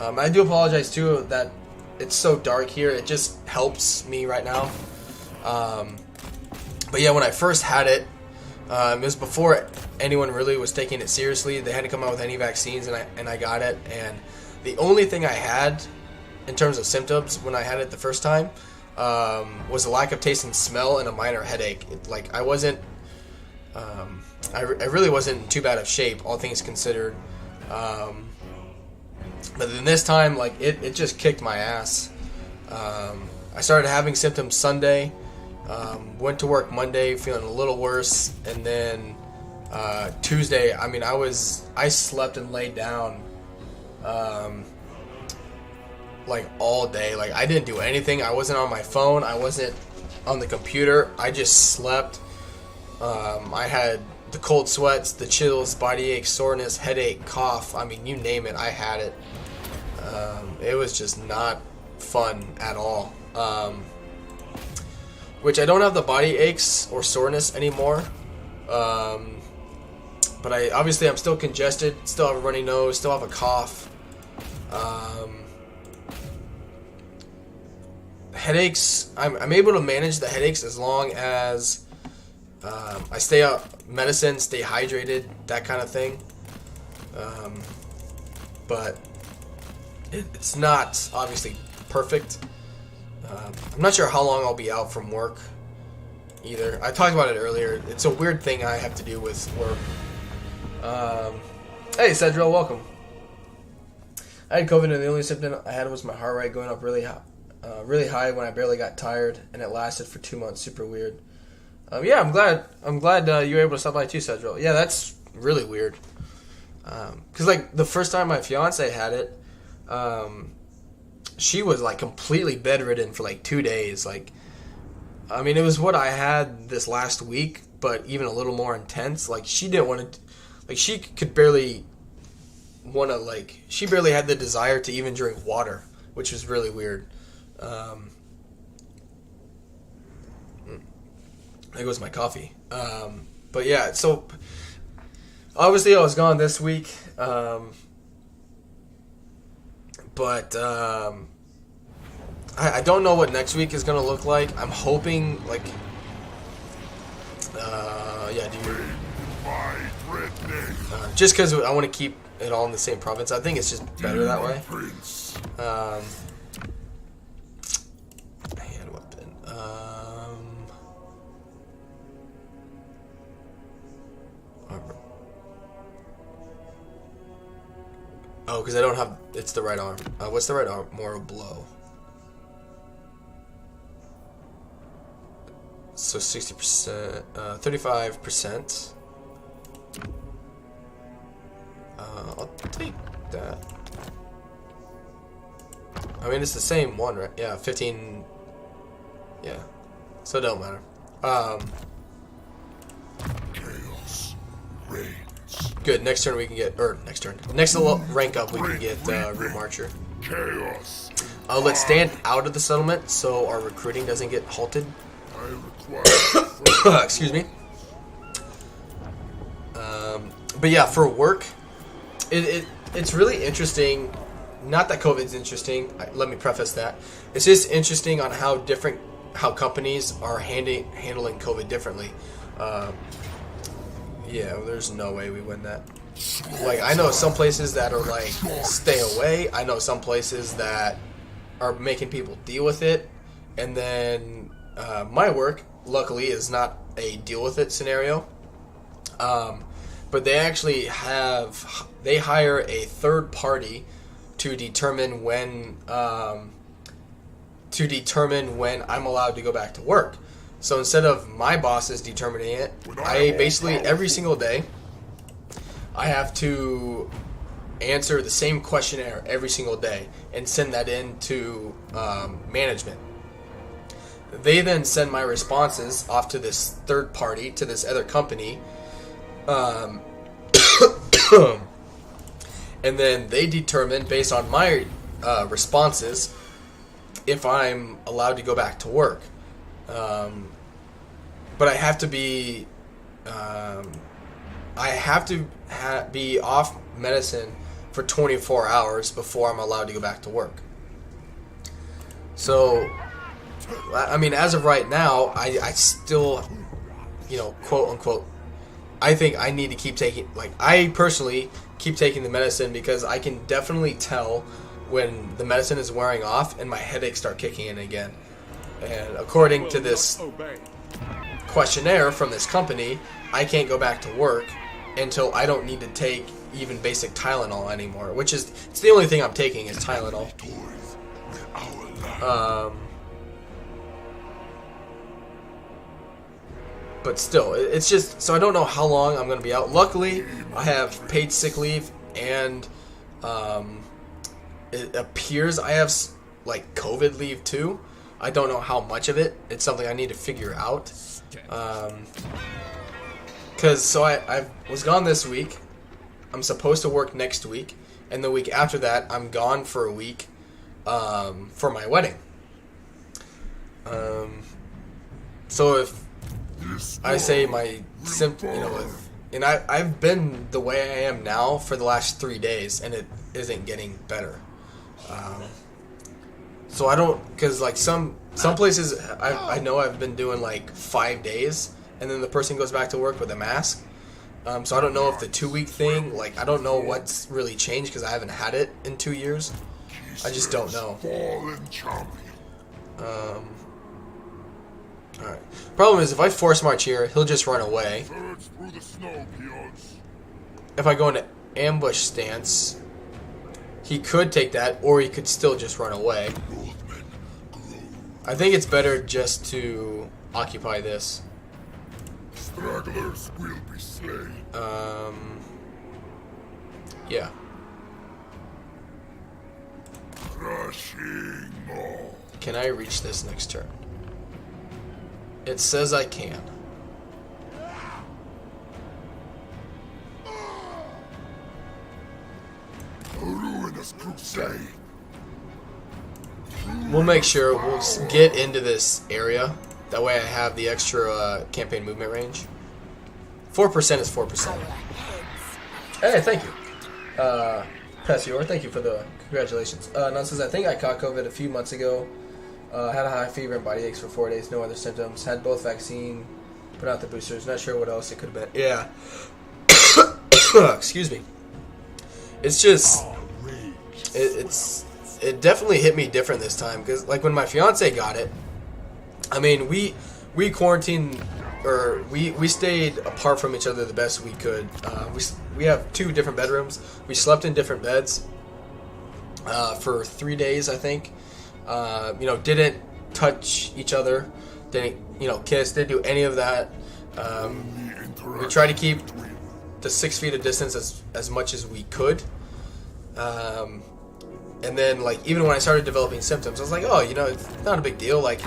I do apologize too that it's so dark here. It just helps me right now. But yeah, when I first had it, it was before anyone really was taking it seriously. They hadn't come out with any vaccines, and I got it. And the only thing I had in terms of symptoms when I had it the first time was a lack of taste and smell and a minor headache. I wasn't, I really wasn't in too bad of shape, all things considered. But then this time, it just kicked my ass. I started having symptoms Sunday. Went to work Monday feeling a little worse, and then Tuesday, I mean, I slept and laid down like all day. Like, I didn't do anything. I wasn't on my phone. I wasn't on the computer. I just slept. I had the cold sweats, the chills, body ache, soreness, headache, cough. I mean, you name it, I had it. It was just not fun at all. Which I don't have the body aches or soreness anymore. But I'm still congested, still have a runny nose, still have a cough. Headaches, I'm able to manage the headaches as long as I stay up medicine, stay hydrated, that kind of thing. But it's not obviously perfect. I'm not sure how long I'll be out from work either. I talked about it earlier. It's a weird thing I have to do with work. Hey, Cedril, welcome. I had COVID, and the only symptom I had was my heart rate going up really high when I barely got tired, and it lasted for 2 months. Super weird. Yeah, I'm glad you were able to stop by too, Cedril. Yeah, that's really weird. Because like the first time my fiance had it, she was like completely bedridden for like 2 days. Like, I mean, it was what I had this last week, but even a little more intense. Like, she didn't want to, like, she could barely want to, like, she barely had the desire to even drink water, which was really weird. There goes my coffee. But yeah, so obviously I was gone this week. But I don't know what next week is going to look like. I'm hoping, like, yeah, just because I want to keep it all in the same province. I think it's just better that way. Hand weapon. Armor. Oh, because I don't have. It's the right arm. What's the right arm? More blow. So 60%, 35%. I'll take that. I mean, it's the same one, right? Yeah, 15. Yeah, so it don't matter. Chaos reigns. Good. Next turn we can get, or next rank up we can get Room Archer. Chaos. Let's stand out of the settlement so our recruiting doesn't get halted. I require. Excuse me. But yeah, for work, it's really interesting. Not that COVID's interesting. Let me preface that. It's just interesting on how companies are handling COVID differently. Yeah, there's no way we win that. Like, I know some places that are like, stay away. I know some places that are making people deal with it. And then my work, luckily, is not a deal with it scenario. But they actually hire a third party to determine when I'm allowed to go back to work. So instead of my bosses determining it, I basically every single day I have to answer the same questionnaire every single day and send that in to management. They then send my responses off to this third party, to this other company, and then they determine, based on my responses, if I'm allowed to go back to work. But I have to be, be off medicine for 24 hours before I'm allowed to go back to work. So, I mean, as of right now, I still, quote unquote, I think I need to keep taking, I personally keep taking the medicine because I can definitely tell when the medicine is wearing off and my headaches start kicking in again. And according to this questionnaire from this company, I can't go back to work until I don't need to take even basic Tylenol anymore, which is, it's the only thing I'm taking is Tylenol. but still, it's just, so I don't know how long I'm going to be out. Luckily, I have paid sick leave, and it appears I have like COVID leave too. I don't know how much of it. It's something I need to figure out. Because so I was gone this week. I'm supposed to work next week, and the week after that, I'm gone for a week for my wedding. So if I say my and I've been the way I am now for the last 3 days, and it isn't getting better. So I don't, because like some places I know I've been doing like 5 days, and then the person goes back to work with a mask. So I don't know if the 2-week thing, like I don't know what's really changed because I haven't had it in 2 years. I just don't know. Alright. Problem is, if I force march here, he'll just run away. If I go into ambush stance, he could take that, or he could still just run away. I think it's better just to occupy this. Stragglers will be slain. Yeah. Crushing maw. Can I reach this next turn? It says I can. A ruinous crusade. We'll make sure we'll get into this area. That way I have the extra campaign movement range. 4% is 4%. Hey, thank you. Pessior, thank you for the congratulations. Now it says, I think I caught COVID a few months ago. Had a high fever and body aches for 4 days, no other symptoms. Had both vaccine, put out the boosters. Not sure what else it could have been. Yeah. Excuse me. It's just, it definitely hit me different this time, because like when my fiance got it, I mean we quarantined, or we stayed apart from each other the best we could. We have 2 different bedrooms. We slept in different beds for 3 days, I think. Didn't touch each other, didn't kiss, didn't do any of that. We tried to keep the 6 feet of distance as much as we could. And then, like, even when I started developing symptoms, I was like, oh, it's not a big deal. Like,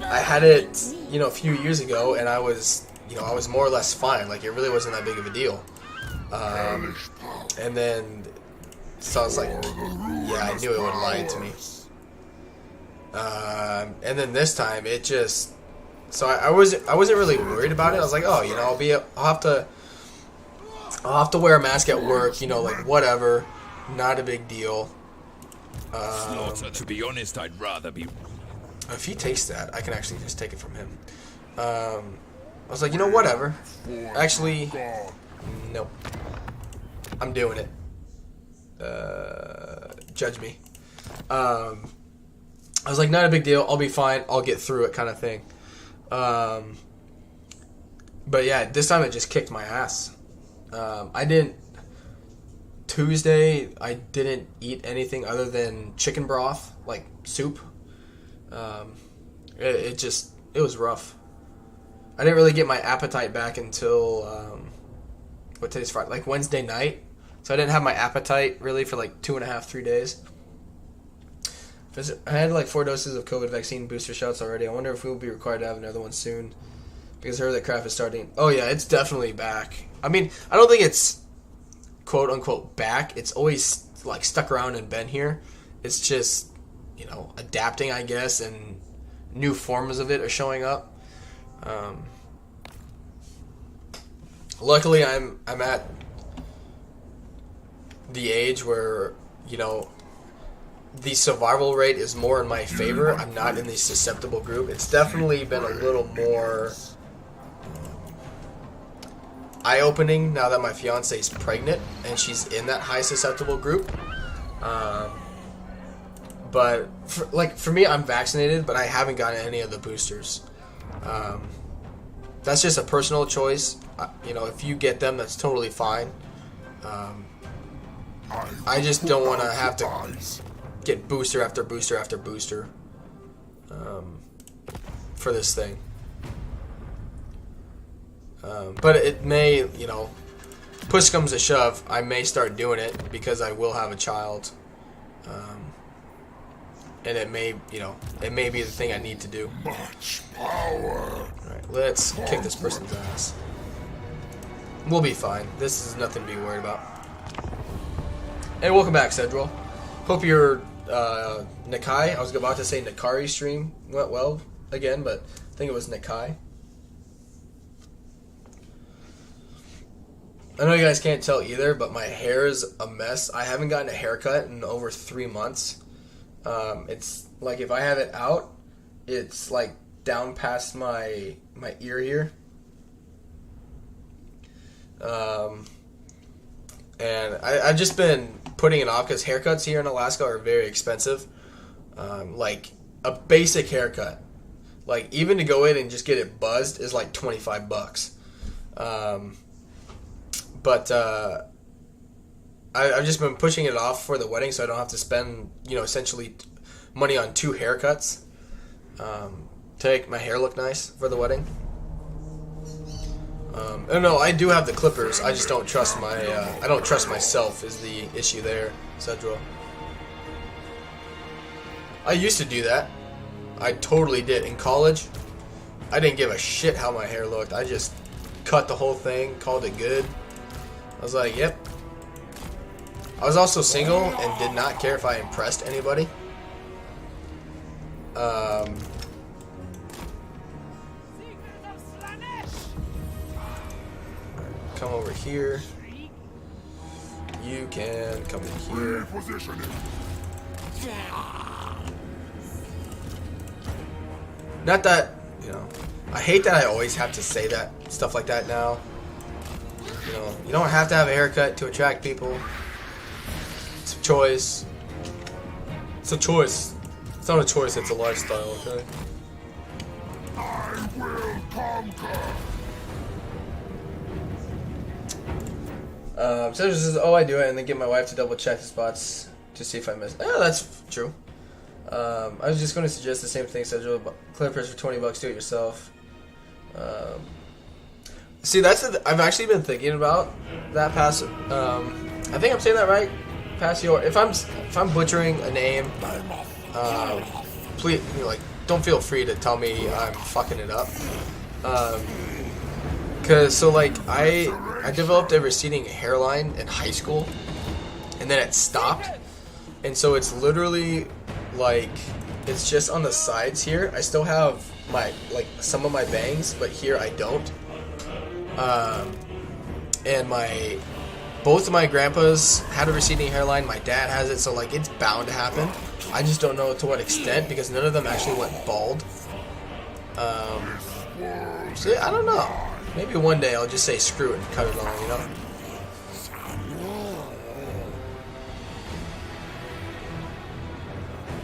I had it, a few years ago, and I was more or less fine. Like, it really wasn't that big of a deal. And then, so I was like, yeah, I knew it would have lied to me. And then this time, it just, so I wasn't really worried about it. I was like, oh, I'll have to wear a mask at work, like, whatever, not a big deal. To be honest, I'd rather be... If he takes that, I can actually just take it from him. I was like, whatever. Actually, nope. I'm doing it. Judge me. I was like, not a big deal. I'll be fine. I'll get through it, kind of thing. But yeah, this time it just kicked my ass. Tuesday, I didn't eat anything other than chicken broth, like soup. It was rough. I didn't really get my appetite back until, today's Friday? Like Wednesday night. So I didn't have my appetite really for like 2.5, 3 days. I had like 4 doses of COVID vaccine booster shots already. I wonder if we'll be required to have another one soon. Because I heard that craft is starting. Oh yeah, it's definitely back. I mean, I don't think it's quote unquote back. It's always like stuck around and been here. It's just, adapting, I guess, and new forms of it are showing up. Luckily, I'm at the age where, the survival rate is more in my favor. I'm not in the susceptible group. It's definitely been a little more eye-opening now that my fiance is pregnant and she's in that high susceptible group. But for me, I'm vaccinated, but I haven't gotten any of the boosters. That's just a personal choice. If you get them, that's totally fine. I just don't want to have to get booster after booster after booster for this thing. But it may, you know, push comes to shove, I may start doing it because I will have a child. And it may, you know, it may be the thing I need to do. Much power. Alright, let's kick this person's ass. We'll be fine. This is nothing to be worried about. Hey, welcome back, Cedril. Hope your Nakai, I was about to say Nakari stream went well again, but I think it was Nakai. I know you guys can't tell either, but my hair is a mess. I haven't gotten a haircut in over 3 months. It's like if I have it out, it's like down past my ear here. And I've just been putting it off because haircuts here in Alaska are very expensive. Like a basic haircut, like even to go in and just get it buzzed is like $25. But I've just been pushing it off for the wedding, so I don't have to spend, you know, essentially money on 2 haircuts to make my hair look nice for the wedding. Oh no, I do have the clippers. I just don't trust my. I don't trust myself is the issue there, Cedro. I used to do that. I totally did in college. I didn't give a shit how my hair looked. I just cut the whole thing, called it good. I was like, yep. I was also single and did not care if I impressed anybody. Come over here. You can come in here. Not that, you know, I hate that I always have to say that, stuff like that now. You know, you don't have to have a haircut to attract people. It's a choice. It's a choice. It's not a choice, it's a lifestyle, okay? I will conquer. So this is, oh, I do it and then get my wife to double check the spots to see if I missed. Oh, that's true. I was just going to suggest the same thing, Cedric. Clippers for $20, do it yourself. See, I've actually been thinking about that past. I think I'm saying that right. Passio. If I'm butchering a name, please, you know, like, don't feel free to tell me I'm fucking it up. Cause so like I developed a receding hairline in high school, and then it stopped, and so it's literally like it's just on the sides here. I still have my some of my bangs, but here I don't. And both of my grandpas had a receding hairline. My dad has it, so like it's bound to happen. I just don't know to what extent because none of them actually went bald. So yeah, I don't know. Maybe one day I'll just say screw it and cut it all, you know?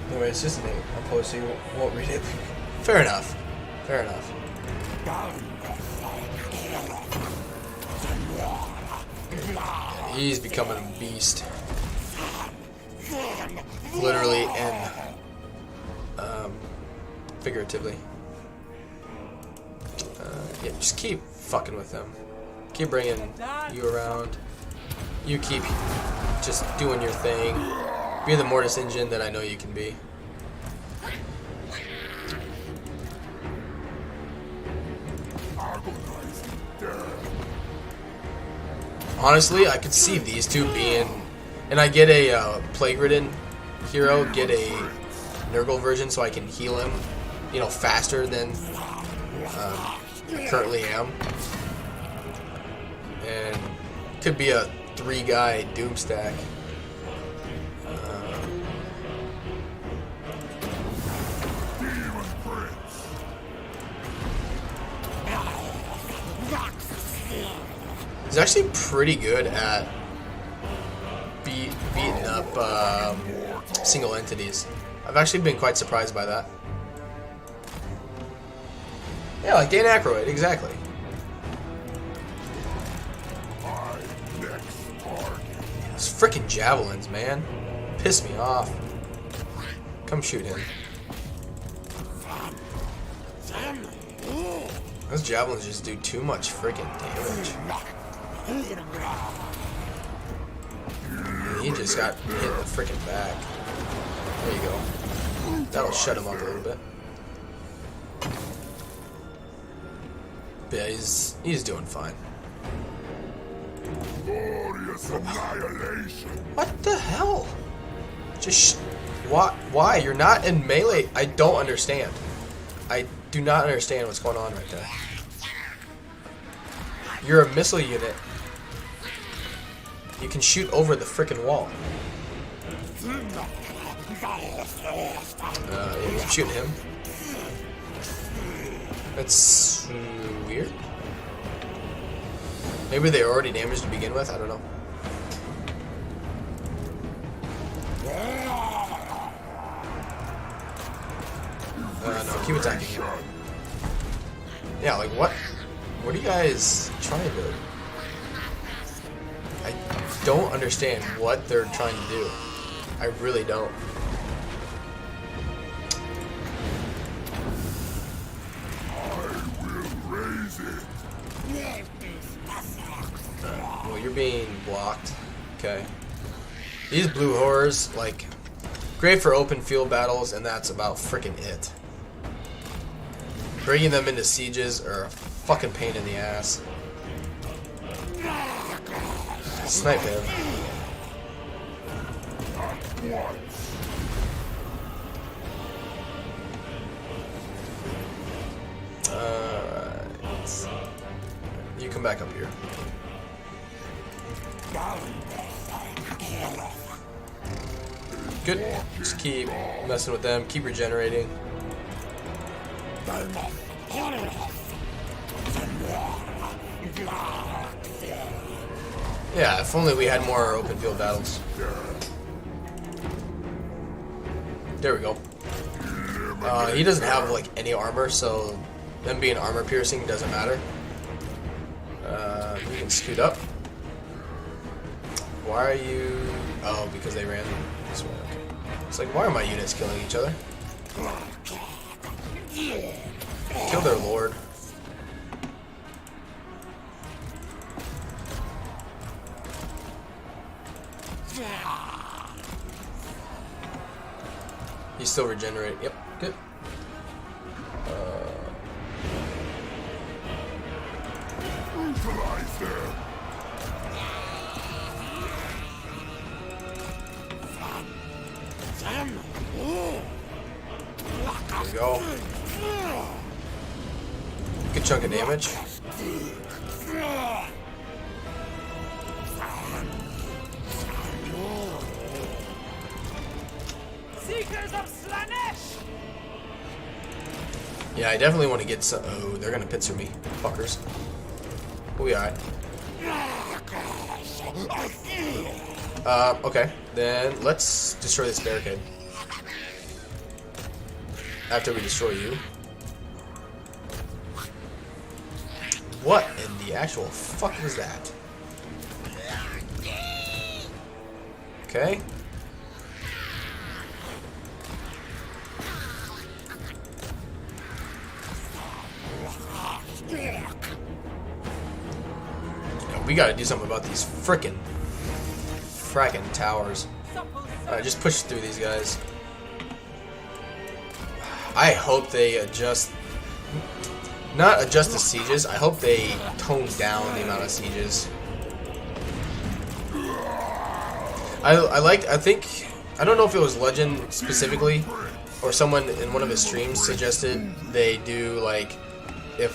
Anyway, it's just a name. I'll post so you won't read it. Fair enough. Fair enough. He's becoming a beast. Literally and figuratively. Yeah, just keep fucking with them. Keep bringing you around. You keep just doing your thing. Be the Mortis engine that I know you can be. Honestly, I could see these two being, and I get a plague-ridden hero, get a Nurgle version so I can heal him, you know, faster than I currently am. And could be a 3-guy Doom stack. He's actually pretty good at beating up single entities. I've actually been quite surprised by that. Yeah, like Dan Aykroyd, exactly. Those frickin' javelins, man. Piss me off. Come shoot him. Those javelins just do too much freaking damage. He just got hit in the freaking back. There you go. That'll shut him up a little bit. But yeah, he's doing fine. Glorious annihilation. What the hell? Just why? You're not in melee. I don't understand. I do not understand what's going on right there. You're a missile unit. You can shoot over the freaking wall. Yeah, shooting him. That's weird. Maybe they were already damaged to begin with. I don't know. No, keep attacking him. Yeah, like what? What are you guys trying to do? I don't understand what they're trying to do. I really don't. Well, you're being blocked. Okay. These blue horrors, like, great for open field battles, and that's about freaking it. Bringing them into sieges are a fucking pain in the ass. Snipe him. You come back up here. Good. Just keep messing with them. Keep regenerating. Yeah, if only we had more open field battles. There we go. He doesn't have like any armor, so them being armor piercing doesn't matter. You can scoot up. Why are you... Oh, because they ran this way. Okay. It's like, why are my units killing each other? Kill their lord. He's still regenerating. Yep, good. There we go. Good chunk of damage. Seekers of Slanesh! Yeah, I definitely want to get some. Oh, they're gonna pincer me, fuckers. We'll be alright. Okay. Then let's destroy this barricade. After we destroy you. What in the actual fuck was that? Okay. We gotta do something about these frickin' towers. Alright, just push through these guys. I hope they adjust... Not adjust the sieges, I hope they tone down the amount of sieges. I think... I don't know if it was Legend specifically, or someone in one of his streams suggested they do, like, if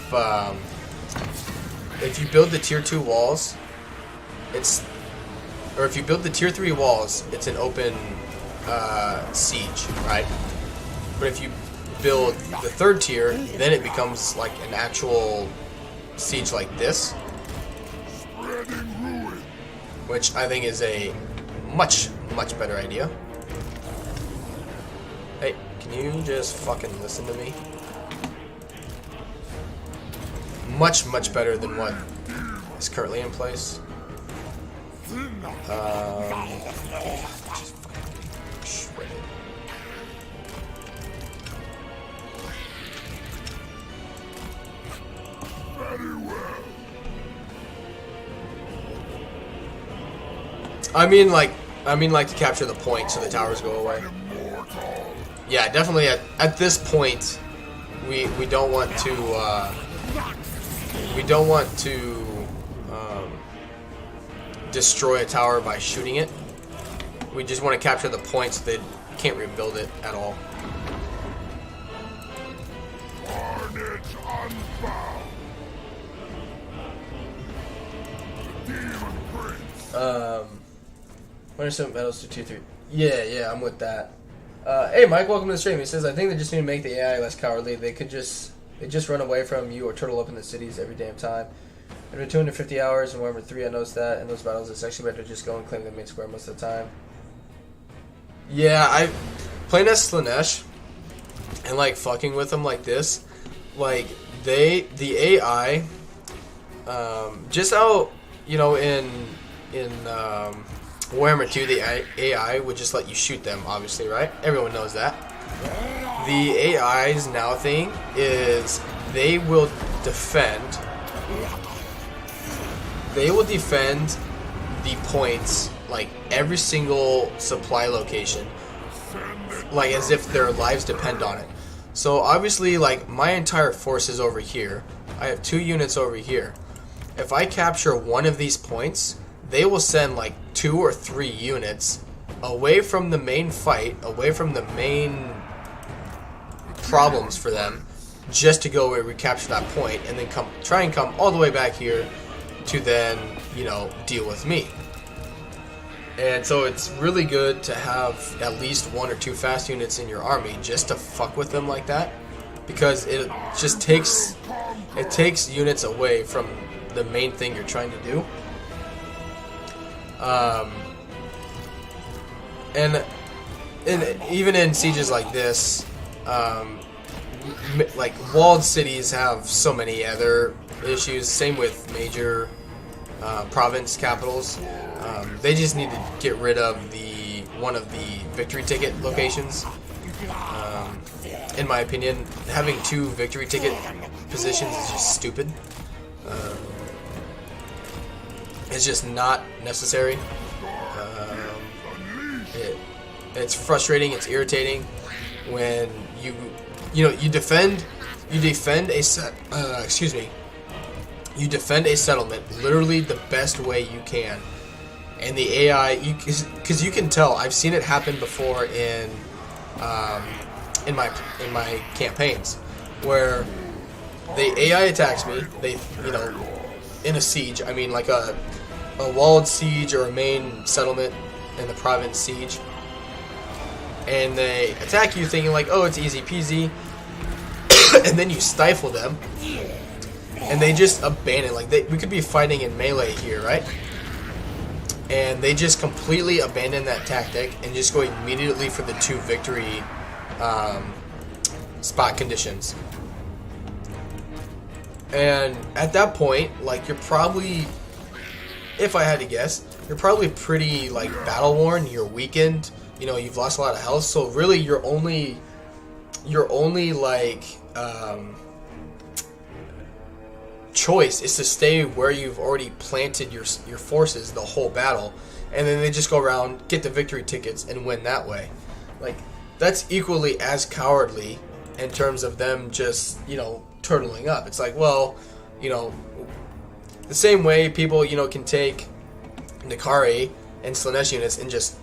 you build the tier 2 walls, or if you build the tier 3 walls, it's an open siege, right? But if you build the 3rd tier, then it becomes like an actual siege like this, which I think is a much better idea. Hey, can you just fucking listen to me? Much better than what is currently in place. Just fucking shredded. I mean like to capture the point so the towers go away. Yeah, definitely at this point we don't want to destroy a tower by shooting it. We just want to capture the points. They can't rebuild it at all. Carnage unbound. Demon Prince. What are some medals to 2-3? Yeah, I'm with that. Hey Mike, welcome to the stream. He says, I think they just need to make the AI less cowardly. They just run away from you or turtle up in the cities every damn time. Every 250 hours and Warhammer 3, I noticed that in those battles it's actually better to just go and claim the main square most of the time. Yeah, I playing as Slanesh and like fucking with them like this, like the AI, just how, you know, in Warhammer 2 the AI would just let you shoot them, obviously, right? Everyone knows that. The AI's now thing is they will defend the points, like every single supply location, like as if their lives depend on it. So obviously, like, my entire force is over here. I have 2 units over here. If I capture one of these points, they will send like 2 or 3 units away from the main fight, away from the main problems for them, just to go and recapture that point, and then try and come all the way back here to then, you know, deal with me. And so it's really good to have at least 1 or 2 fast units in your army just to fuck with them like that, because it just takes units away from the main thing you're trying to do. And even in sieges like this, like walled cities have so many other issues. Same with major province capitals. They just need to get rid of one of the victory ticket locations. In my opinion, having 2 victory ticket positions is just stupid. It's just not necessary. It's frustrating. It's irritating when you defend a settlement literally the best way you can, and the AI, because you can tell. I've seen it happen before in my campaigns where the AI attacks me. They, in a siege, I mean like a walled siege or a main settlement in the province siege, and they attack you thinking like, oh, it's easy peasy, and then you stifle them, and they just abandon. Like, we could be fighting in melee here, right? And they just completely abandon that tactic and just go immediately for the 2 victory spot conditions. And at that point, like, you're probably, if I had to guess, you're probably pretty, like, battle worn. You're weakened. You've lost a lot of health. So really, your only like choice is to stay where you've already planted your forces the whole battle, and then they just go around, get the victory tickets, and win that way. Like, that's equally as cowardly in terms of them just turtling up. It's like, well, the same way people can take Nikari and Slanesh units and just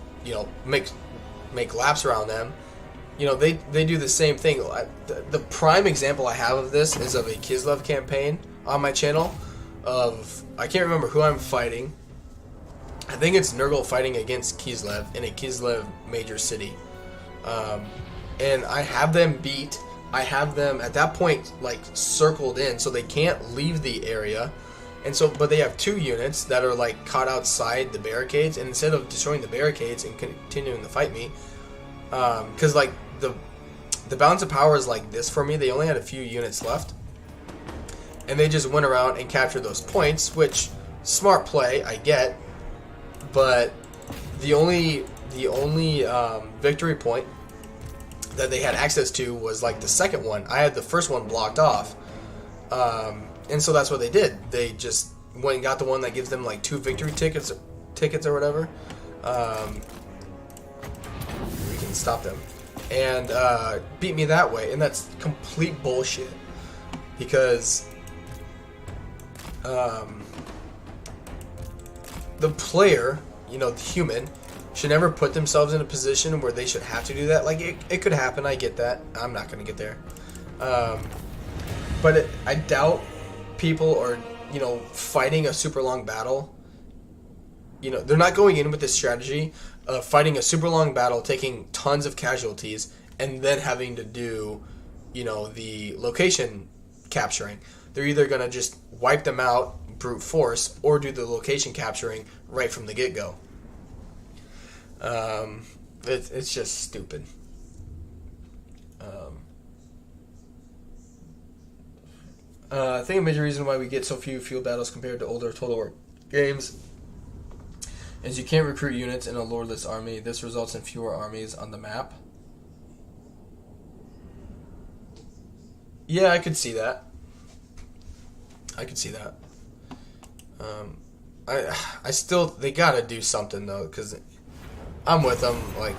make laps around them. They do the same thing. The prime example I have of this is of a Kislev campaign on my channel. I can't remember who I'm fighting. I think it's Nurgle fighting against Kislev in a Kislev major city. And I have them beat. I have them at that point like circled in, so they can't leave the area. And so, but they have 2 units that are like caught outside the barricades, and instead of destroying the barricades and continuing to fight me, because like the balance of power is like this for me. They only had a few units left, and they just went around and captured those points, which, smart play, I get, but the only victory point that they had access to was like the second one. I had the first one blocked off. And so that's what they did. They just went and got the one that gives them like 2 victory tickets or whatever. We can stop them. And beat me that way. And that's complete bullshit. Because the player, you know, the human, should never put themselves in a position where they should have to do that. Like, it could happen, I get that. I'm not going to get there. But I doubt people are, you know, fighting a super long battle. You know, they're not going in with this strategy of fighting a super long battle, taking tons of casualties, and then having to do, you know, the location capturing. They're either going to just wipe them out, brute force, or do the location capturing right from the get-go. It's just stupid. I think a major reason why we get so few field battles compared to older Total War games is you can't recruit units in a lordless army. This results in fewer armies on the map. Yeah, I could see that. I still, they gotta do something though, because I'm with them. Like,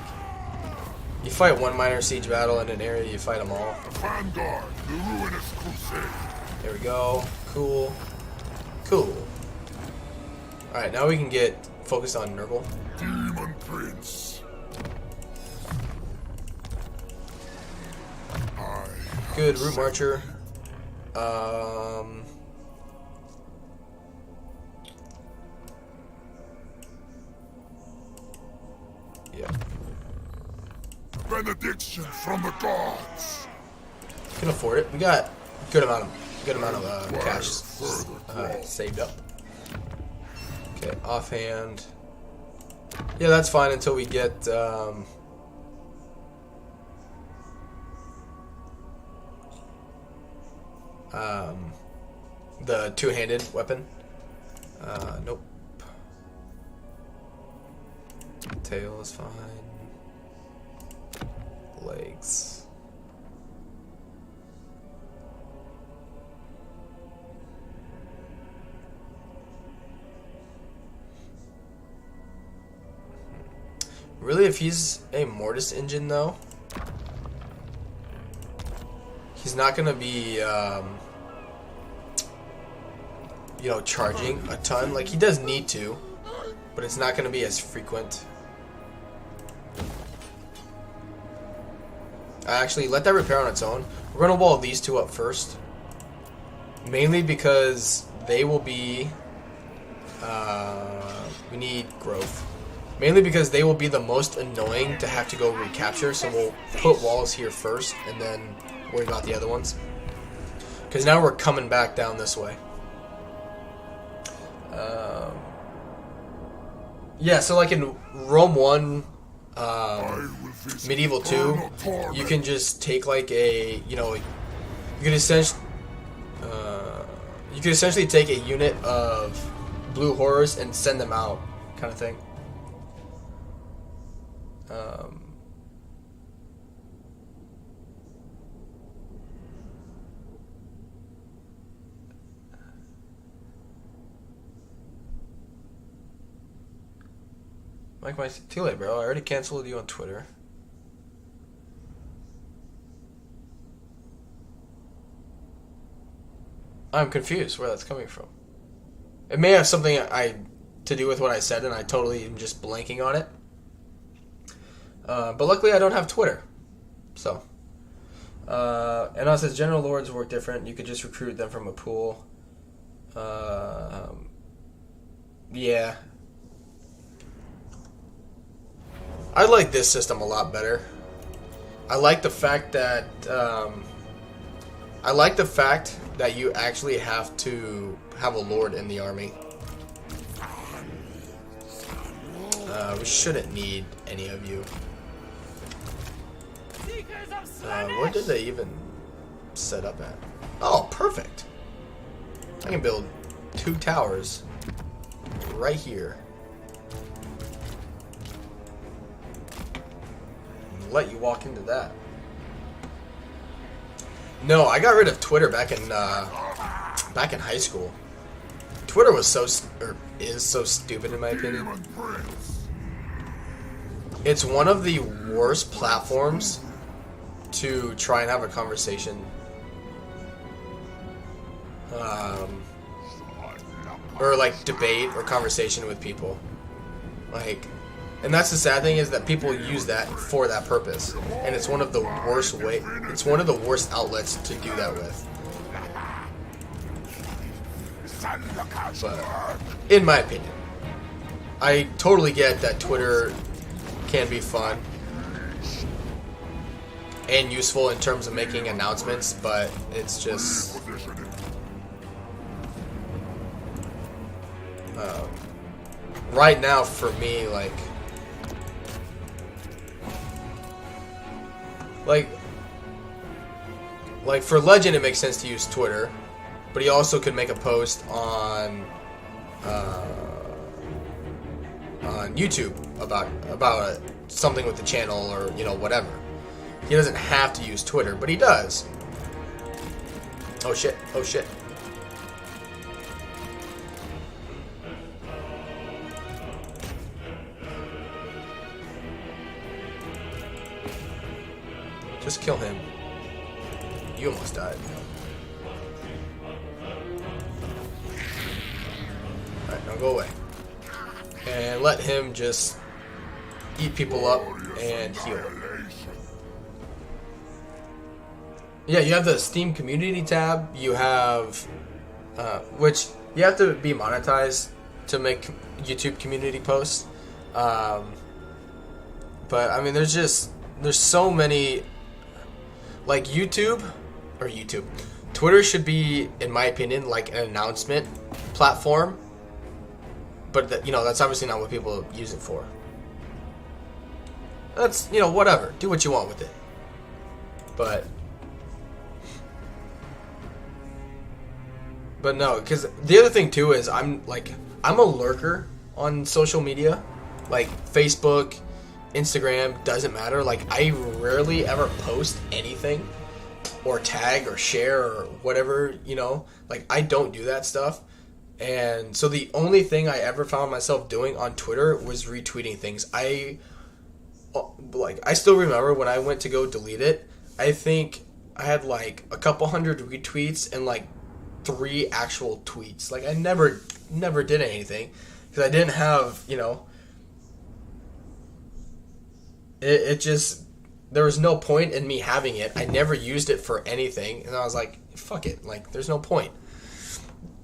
you fight one minor siege battle in an area, you fight them all. Vanguard, the ruinous crusade. There we go. Cool. Alright, now we can get focused on Nurgle. Demon Prince. Good, Root Marcher. Yeah. Benediction from the gods. Can afford it. We got good amount of cash saved up. Okay, offhand. Yeah, that's fine until we get the two-handed weapon. Nope. Tail is fine. Legs. Really, if he's a Mortis engine, though, he's not going to be, you know, charging a ton. Like, he does need to, but it's not going to be as frequent. Actually, let that repair on its own. We're going to wall these two up first. Mainly because they will be... we need growth. Mainly because they will be the most annoying to have to go recapture, so we'll put walls here first and then worry about the other ones. Because now we're coming back down this way. Yeah, so like in Rome 1, Medieval 2, you can just take like a, you know, you can essentially take a unit of blue horrors and send them out, kind of thing. Mike, too late, bro. I already canceled you on Twitter. I'm confused where that's coming from. It may have something to do with what I said, and I totally am just blanking on it. But luckily, I don't have Twitter. So. And also, says General Lords work different. You could just recruit them from a pool. Yeah. I like this system a lot better. I like the fact that you actually have to have a lord in the army. We shouldn't need any of you. Where did they even set up at? Oh, perfect. I can build 2 towers right here. Let you walk into that. No, I got rid of Twitter back in back in high school. Twitter was is so stupid in my opinion. Demon Prince. It's one of the worst platforms to try and have a conversation. Or like debate or conversation with people. Like, and that's the sad thing is that people use that for that purpose. And it's one of the worst it's one of the worst outlets to do that with. But, in my opinion, I totally get that Twitter can be fun and useful in terms of making announcements, but it's just right now for me, like for Legend, it makes sense to use Twitter, but he also could make a post on YouTube about something with the channel or whatever. He doesn't have to use Twitter, but he does. Oh shit! Oh shit! Just kill him. You almost died. Alright, now go away. And let him just eat people up and heal. Yeah, you have the Steam community tab. You have, which you have to be monetized to make YouTube community posts. But I mean, there's so many. Like Twitter should be, in my opinion, like an announcement platform. But that's obviously not what people use it for. That's whatever. Do what you want with it. But no, because the other thing too is I'm a lurker on social media, like Facebook, Instagram, doesn't matter. Like, I rarely ever post anything or tag or share or whatever, like I don't do that stuff. And so the only thing I ever found myself doing on Twitter was retweeting things. I still remember when I went to go delete it, I think I had like a couple hundred retweets and like 3 actual tweets. Like, I never did anything because I didn't have, it just, there was no point in me having it. I never used it for anything, and I was like, fuck it, like, there's no point.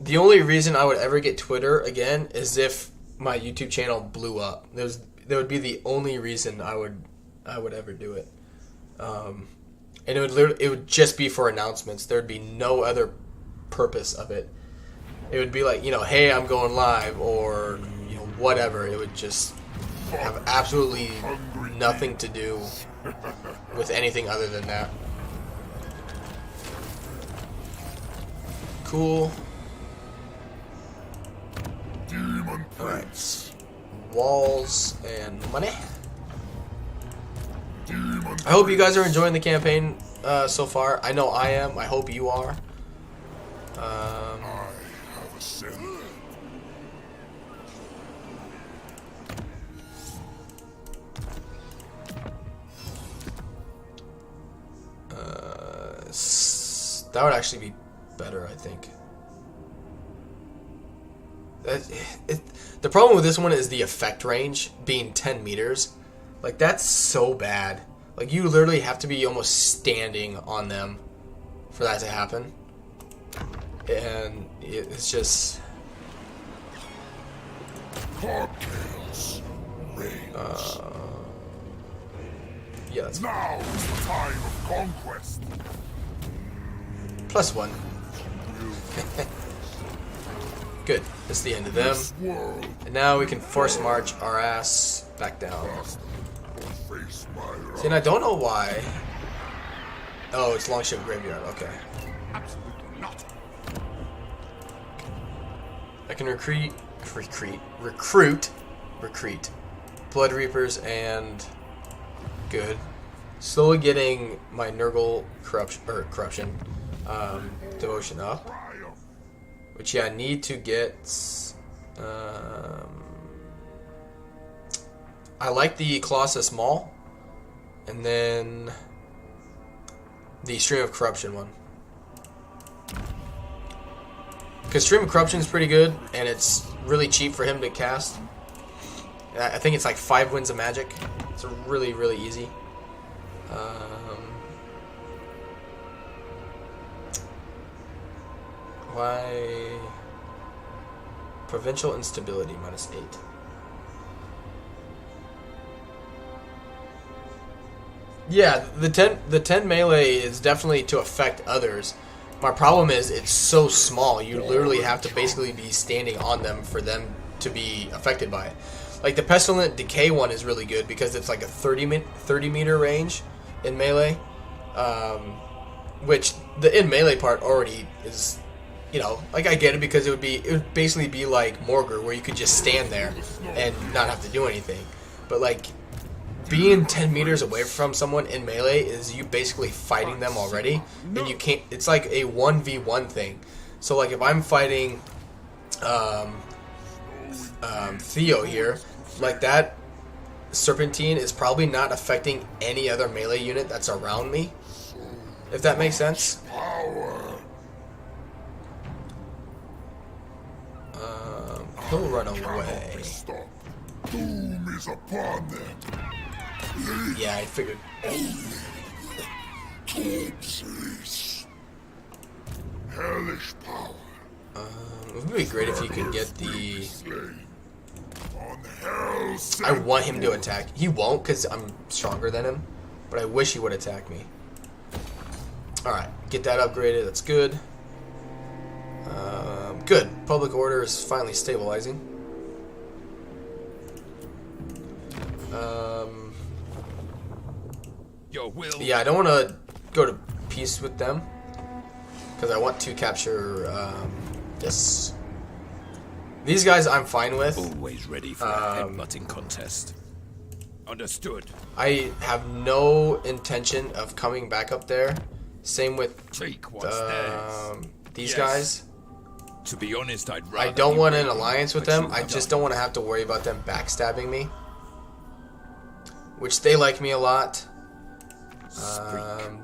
The only reason I would ever get Twitter again is if my YouTube channel blew up. That would be the only reason I would ever do it. And it would just be for announcements. There would be no other purpose of it. It would be like, hey, I'm going live, or whatever. It would just have absolutely nothing to do with anything other than that. Cool. Demon Prince. Walls and money. Demon I hope you guys are enjoying the campaign so far. I know I am. I hope you are. I have ascended. That would actually be better, I think. The problem with this one is the effect range being 10 meters. Like, that's so bad. Like, you literally have to be almost standing on them for that to happen. And it's just... Cocktails. Range. Yeah, that's Now is the time of conquest. +1. Good. That's the end of them. This world And now we can force march our ass back down. must face my wrath. See, and I don't know why. Oh, it's Longship Graveyard. Okay. Absolutely not. I can recruit Blood Reapers and good. Slowly getting my Nurgle corruption devotion up. Which, yeah, I need to get... I like the Colossus Maul. And then the Stream of Corruption one. Because Stream of Corruption is pretty good, and it's really cheap for him to cast. I think it's like 5 wins of magic. It's really, really easy. Why? Provincial instability, -8. Yeah, the 10 melee is definitely to affect others. My problem is it's so small. You literally have to basically be standing on them for them to be affected by it. Like the Pestilent Decay one is really good because it's like a 30 meter range in melee, which the in melee part already is, you know, like I get it because it would basically be like Morgr where you could just stand there and not have to do anything. But like being 10 meters away from someone in melee is you basically fighting them already, and you can't. It's like a 1v1 thing. So like if I'm fighting Theo here, like that Serpentine is probably not affecting any other melee unit that's around me, if that makes sense. He'll run away. Doom is upon them. Yeah, I figured. Hellish power. It would be great if you could get the... On hell's I want him to attack. He won't because I'm stronger than him, but I wish he would attack me. Alright, get that upgraded. That's good. Good. Public order is finally stabilizing. Your will. Yeah, I don't want to go to peace with them because I want to capture this. These guys I'm fine with. Always ready for a headbutting contest. Understood. I have no intention of coming back up there. Same with Take what's theirs. these Yes. guys. To be honest, I'd rather. I don't be want an raiding, alliance with but them. you I have just done. don't want to have to worry about them backstabbing me. Which they like me a lot.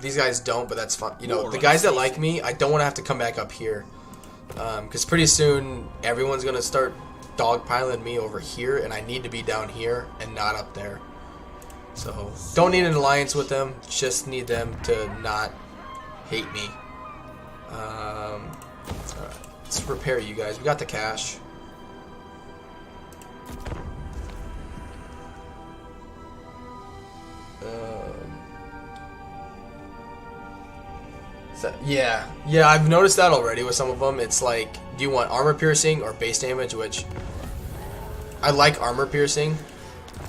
These guys don't, but that's fine. You know, the guys that like me, I don't want to have to come back up here. Because pretty soon, everyone's going to start dogpiling me over here, and I need to be down here and not up there. So, don't need an alliance with them. Just need them to not hate me. Alright, let's repair you guys. We got the cash. So, yeah, I've noticed that already with some of them. It's like, do you want armor piercing or base damage? Which I like armor piercing.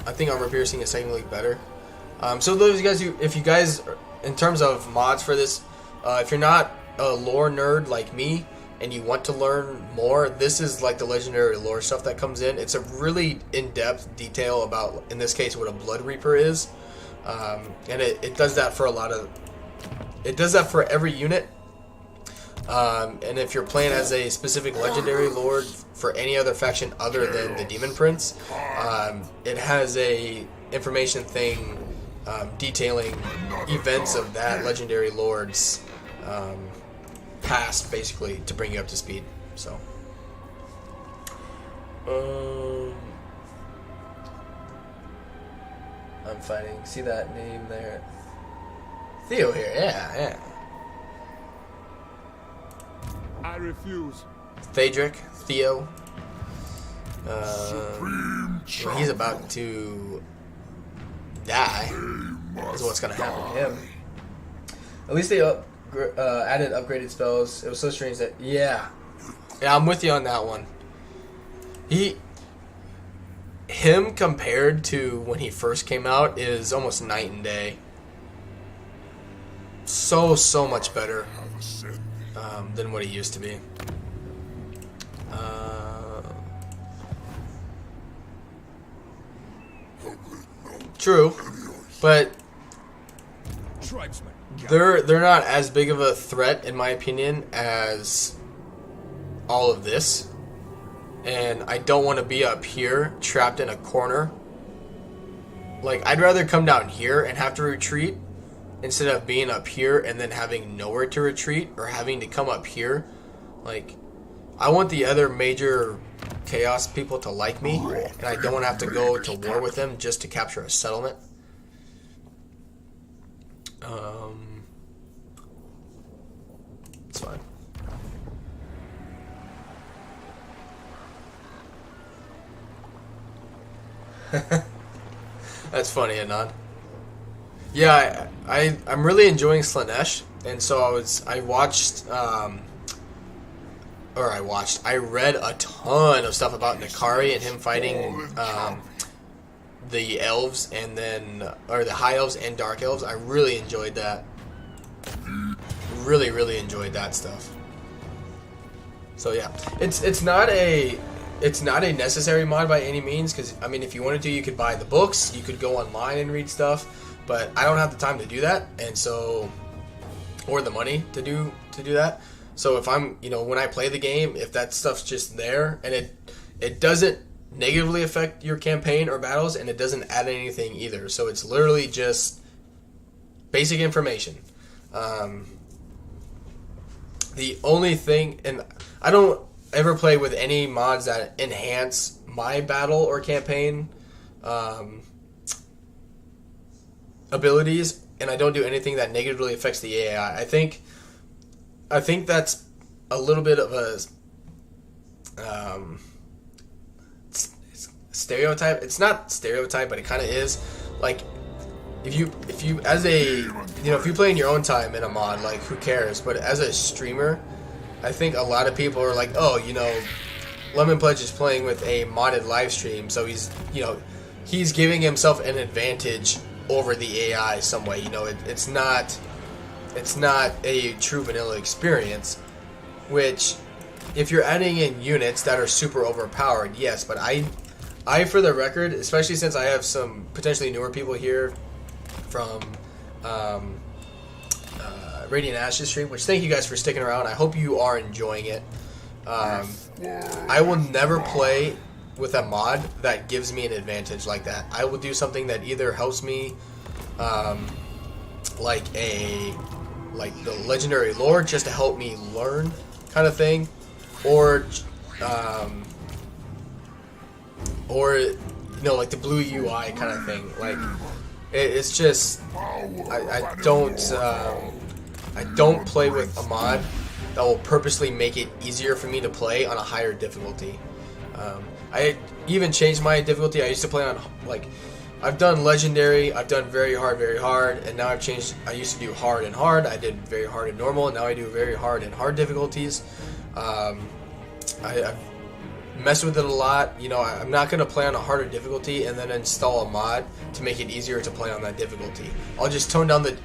I think armor piercing is technically better. So those of you guys who, if you guys, in terms of mods for this, if you're not a lore nerd like me and you want to learn more, this is like the legendary lore stuff that comes in. It's a really in-depth detail about, in this case, what a Blood Reaper is, and it does that for a lot of. It does that for every unit, and if you're playing as a specific legendary lord for any other faction other than the Demon Prince, it has a information thing detailing events of that legendary lord's past, basically, to bring you up to speed. So, I'm fighting. See that name there? Theo here, yeah. I refuse. Theo. Supreme Well, he's about to die. Is what's gonna happen to him. At least they added upgraded spells. It was so strange that yeah, I'm with you on that one. Him compared to when he first came out is almost night and day. So much better than what he used to be. True, but Tribesmen. they're not as big of a threat, in my opinion, as all of this, and I don't want to be up here trapped in a corner. Like, I'd rather come down here and have to retreat instead of being up here and then having nowhere to retreat or having to come up here. Like, I want the other major chaos people to like me, and I don't want to have to go to war with them just to capture a settlement. It's fine. That's funny, Anon. Yeah, I'm really enjoying Slaanesh, and so I read a ton of stuff about Nakari and him fighting the elves and or the high elves and dark elves. I really enjoyed that. Really enjoyed that stuff. So yeah, it's not a necessary mod by any means, because I mean, if you wanted to, you could buy the books, you could go online and read stuff, but I don't have the time to do that, and so, or the money to do that. So if I'm, when I play the game, if that stuff's just there and it doesn't negatively affect your campaign or battles, and it doesn't add anything either. So it's literally just basic information. The only thing, and I don't ever play with any mods that enhance my battle or campaign abilities, and I don't do anything that negatively affects the AI. I think that's a little bit of a stereotype. It's not stereotype, but it kind of is. Like, if you play in your own time in a mod, like, who cares? But as a streamer, I think a lot of people are like, oh, Lemon Pledge is playing with a modded live stream, so he's giving himself an advantage over the AI some way. It's not a true vanilla experience, which, if you're adding in units that are super overpowered, yes, but I for the record, especially since I have some potentially newer people here from Radiant Ashes stream, which thank you guys for sticking around. I hope you are enjoying it. I will never play with a mod that gives me an advantage like that. I will do something that either helps me, like the legendary lore, just to help me learn, kind of thing, or like the blue UI kind of thing. Like, it's just I don't play with a mod that will purposely make it easier for me to play on a higher difficulty. I even changed my difficulty. I used to play on, I've done legendary, I've done very hard, and now I've changed. I used to do hard and hard. I did very hard and normal, and now I do very hard and hard difficulties. I've messed with it a lot. I'm not going to play on a harder difficulty and then install a mod to make it easier to play on that difficulty. I'll just tone down the,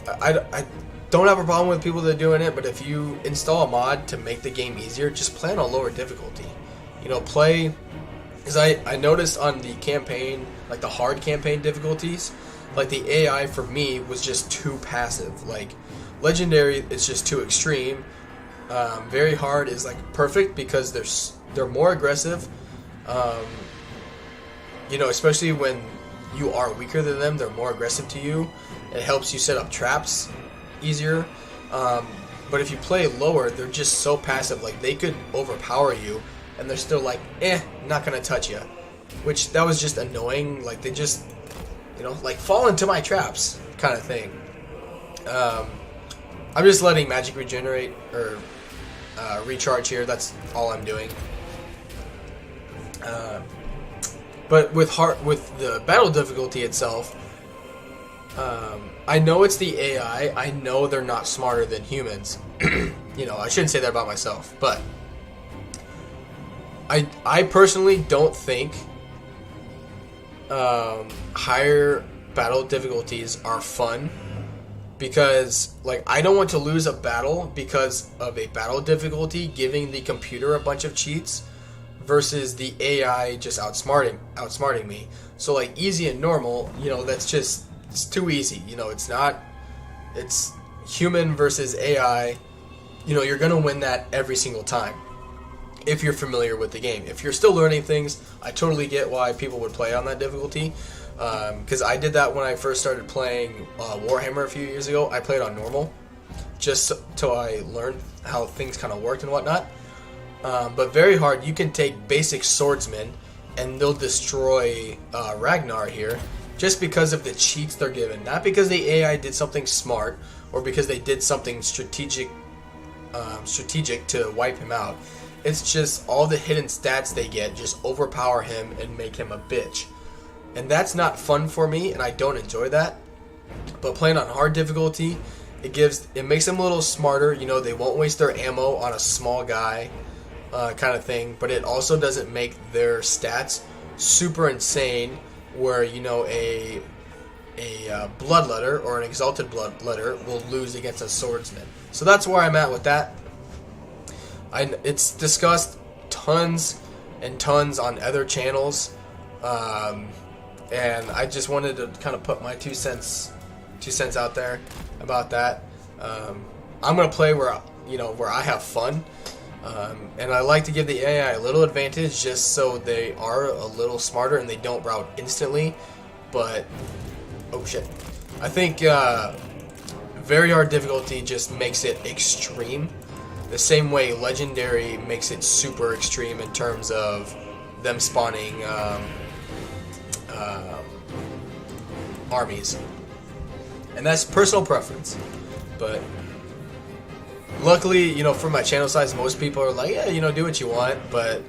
I don't have a problem with people that are doing it, but if you install a mod to make the game easier, just play on a lower difficulty. Play, because I noticed on the campaign, like the hard campaign difficulties, like the AI for me was just too passive. Like, legendary, it's just too extreme. Very hard is perfect because they're more aggressive. Especially when you are weaker than them, they're more aggressive to you. It helps you set up traps easier. But if you play lower, they're just so passive. Like, they could overpower you, and they're still not gonna touch you. Which, that was just annoying. Like, they just, fall into my traps kind of thing. I'm just letting magic regenerate or recharge here. That's all I'm doing. But with the battle difficulty itself, I know it's the AI. I know they're not smarter than humans. I shouldn't say that about myself, but I personally don't think higher battle difficulties are fun, because I don't want to lose a battle because of a battle difficulty giving the computer a bunch of cheats versus the AI just outsmarting me. So easy and normal, it's too easy. It's human versus AI, you know, you're going to win that every single time if you're familiar with the game. If you're still learning things, I totally get why people would play on that difficulty, because I did that when I first started playing Warhammer a few years ago. I played on normal just till I learned how things kind of worked and whatnot. But very hard, you can take basic swordsmen and they'll destroy Ragnar here just because of the cheats they're given. Not because the AI did something smart or because they did something strategic to wipe him out. It's just all the hidden stats they get just overpower him and make him a bitch. And that's not fun for me, and I don't enjoy that. But playing on hard difficulty, it makes them a little smarter. You know, they won't waste their ammo on a small guy, kind of thing. But it also doesn't make their stats super insane, where, you know, a bloodletter or an exalted bloodletter will lose against a swordsman. So that's where I'm at with that. It's discussed tons and tons on other channels, and I just wanted to kind of put my two cents out there about that. I'm gonna play where I have fun, and I like to give the AI a little advantage just so they are a little smarter and they don't route instantly. But oh shit, I think very hard difficulty just makes it extreme. The same way Legendary makes it super extreme in terms of them spawning armies. And that's personal preference. But luckily, you know, for my channel size, most people are like, yeah, you know, do what you want. But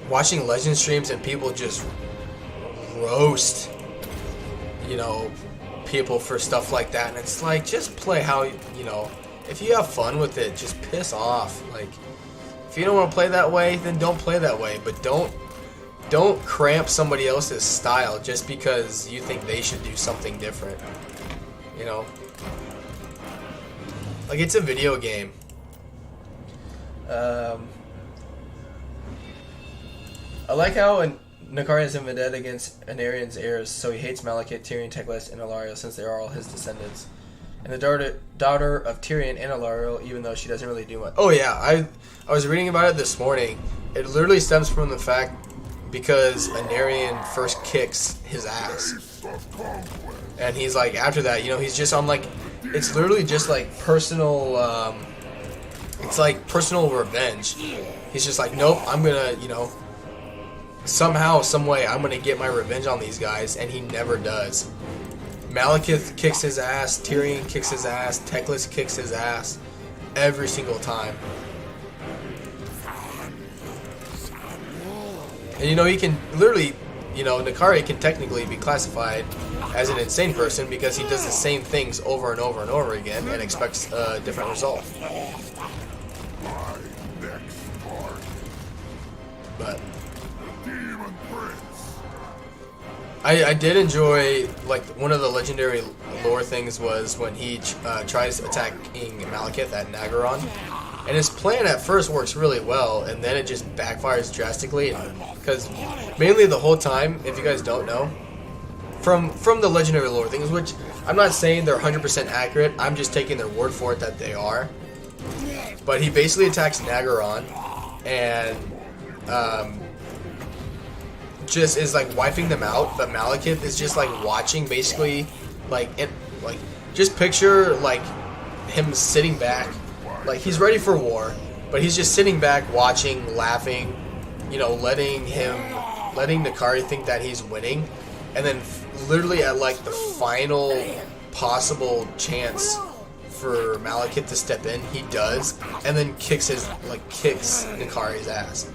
watching Legend streams and people just roast, you know, people for stuff like that. And it's like, just play how, you know, if you have fun with it, just piss off. Like, if you don't want to play that way, then don't play that way. But don't cramp somebody else's style just because you think they should do something different. You know? Like, it's a video game. I like how Nakari is in vendetta against Anarian's heirs, so he hates Malekith, Tyrion, Teclis, and Ilario since they are all his descendants. And the daughter of Tyrion and Ilario, even though she doesn't really do much. Oh yeah, I was reading about it this morning. It literally stems from the fact because Anarian first kicks his ass, and he's like, after that, you know, he's just on like, it's literally just like personal. It's like personal revenge. He's just like, nope, I'm gonna, you know, somehow, some way, I'm gonna get my revenge on these guys, and he never does. Malekith kicks his ass, Tyrion kicks his ass, Teclis kicks his ass every single time. And you know, he can literally, you know, Nakari can technically be classified as an insane person because he does the same things over and over and over again and expects a different result. But I did enjoy, like, one of the legendary lore things was when he tries attacking Malekith at Nagaron, and his plan at first works really well, and then it just backfires drastically, because mainly the whole time, if you guys don't know, from the legendary lore things, which I'm not saying they're 100% accurate, I'm just taking their word for it that they are, but he basically attacks Nagaron, and just is like wiping them out, but Malekith is just like watching, basically, like just picture like him sitting back, like he's ready for war, but he's just sitting back watching, laughing, you know, letting Nakari think that he's winning, and then literally at like the final possible chance for Malekith to step in, he does, and then kicks Nakari's ass.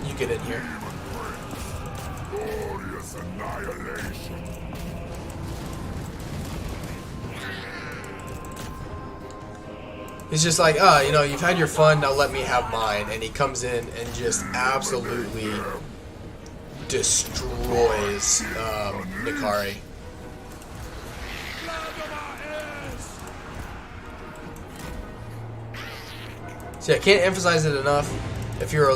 You get in here. Glorious annihilation. He's just like, you know, you've had your fun, now let me have mine. And he comes in and just absolutely destroys Nakari. See, I can't emphasize it enough. If you're a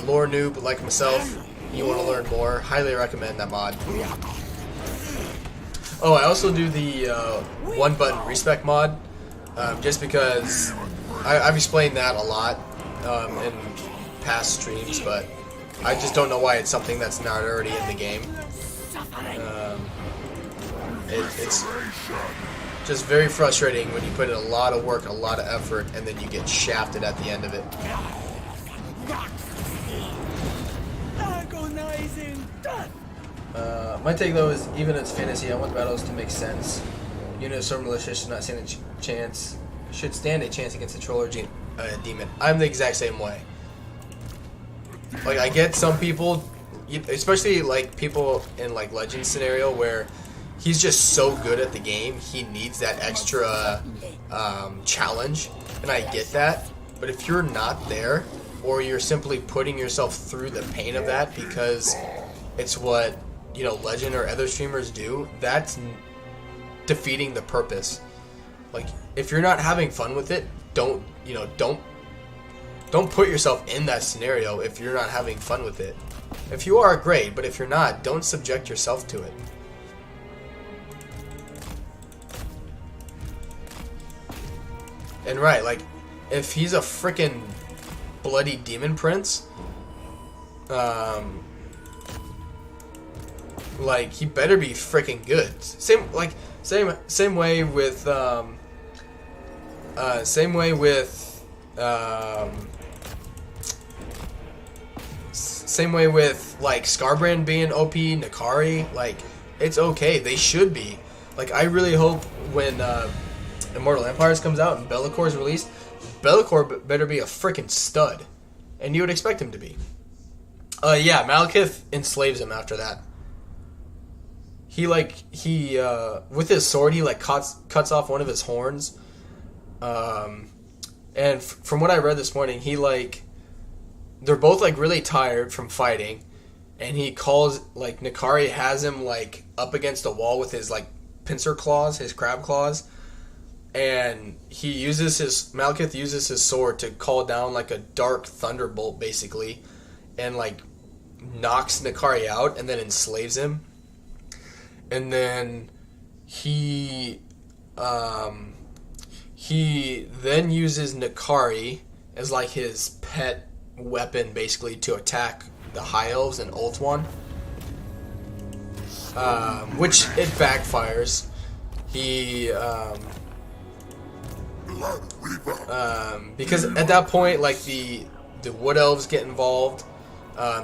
lore noob like myself, you want to learn more, highly recommend that mod. Oh, I also do the one-button Respec mod, just because I've explained that a lot in past streams, but I just don't know why it's something that's not already in the game. It's just very frustrating when you put in a lot of work, a lot of effort, and then you get shafted at the end of it. My take though is, even if it's fantasy, I want battles to make sense. Unit of Storm Militia should not stand a chance. Should stand a chance against a troll or demon. I'm the exact same way. Like, I get some people, especially like people in like Legends scenario where he's just so good at the game, he needs that extra challenge, and I get that. But if you're not there, or you're simply putting yourself through the pain of that because it's what, you know, Legend or other streamers do, that's defeating the purpose. Like, if you're not having fun with it, don't put yourself in that scenario if you're not having fun with it. If you are, great, but if you're not, don't subject yourself to it. And right, like, if he's a frickin' bloody demon prince, like, he better be frickin' good. Same way with same way with like Scarbrand being OP, Nakari, like, it's okay. They should be. Like, I really hope when Immortal Empires comes out and Be'lakor is released, Be'lakor better be a frickin' stud, and you would expect him to be. Yeah, Malekith enslaves him after that. He with his sword, he like cuts off one of his horns. And from what I read this morning, they're both like really tired from fighting, and he calls, like, Nakari has him like up against a wall with his like pincer claws, his crab claws, and Malekith uses his sword to call down like a dark thunderbolt basically, and like knocks Nakari out and then enslaves him. And then he then uses Nakari as like his pet weapon basically to attack the High Elves and Ultuan, which it backfires. Because at that point, like, the Wood Elves get involved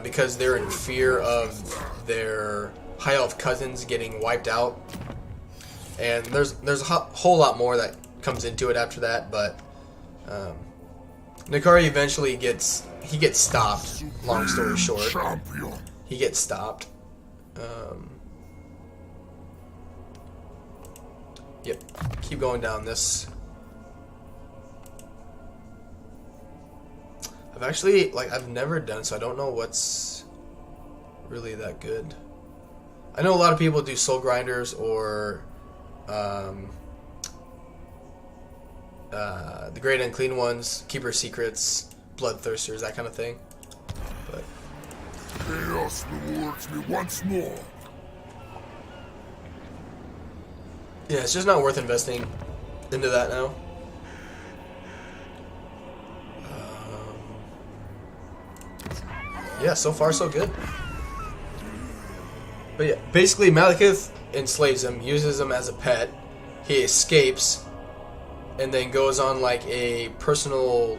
because they're in fear of their High Elf cousins getting wiped out, and there's a whole lot more that comes into it after that. But Nakari eventually gets stopped. Long story short, he gets stopped. Yep, keep going down this. I've never done, so I don't know what's really that good. I know a lot of people do soul grinders or the great unclean ones, keeper secrets, bloodthirsters, that kind of thing. But Chaos rewards me once more. yeah, it's just not worth investing into that now. Yeah, so far so good. But yeah, basically Malekith enslaves him, uses him as a pet. He escapes, and then goes on like a personal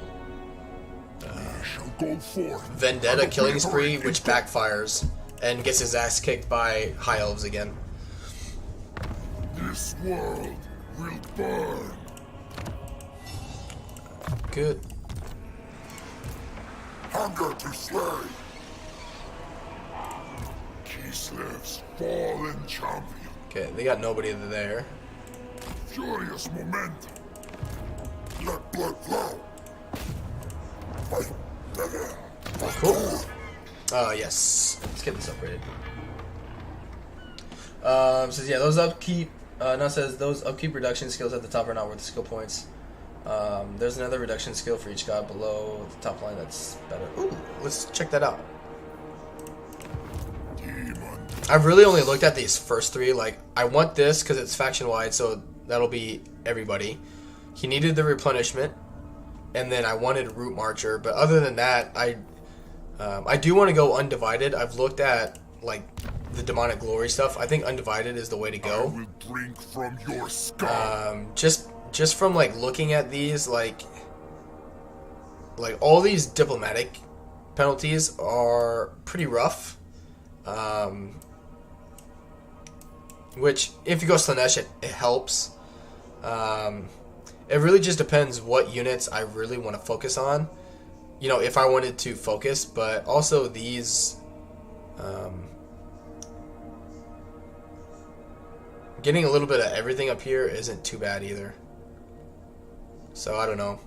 vendetta killing spree, which backfires and gets his ass kicked by High Elves again. This world will burn. Good. Hunger to slay. Kislev's fallen champion. Okay, they got nobody there. Furious momentum. Let blood flow. Fight. Cool. Yes. Let's get this upgraded. Says, yeah, those upkeep. Now says those upkeep reduction skills at the top are not worth the skill points. There's another reduction skill for each god below the top line that's better. Ooh, let's check that out. Demon I've really only looked at these first three. Like, I want this because it's faction wide, so that'll be everybody. He needed the replenishment, and then I wanted Root Marcher. But other than that, I do want to go undivided. I've looked at like the demonic glory stuff. I think undivided is the way to go. I will drink from your skull. Just from like looking at these, like all these diplomatic penalties are pretty rough. Which, if you go Slanesh, it helps. It really just depends what units I really want to focus on. You know, if I wanted to focus, but also these... getting a little bit of everything up here isn't too bad either. So, I don't know.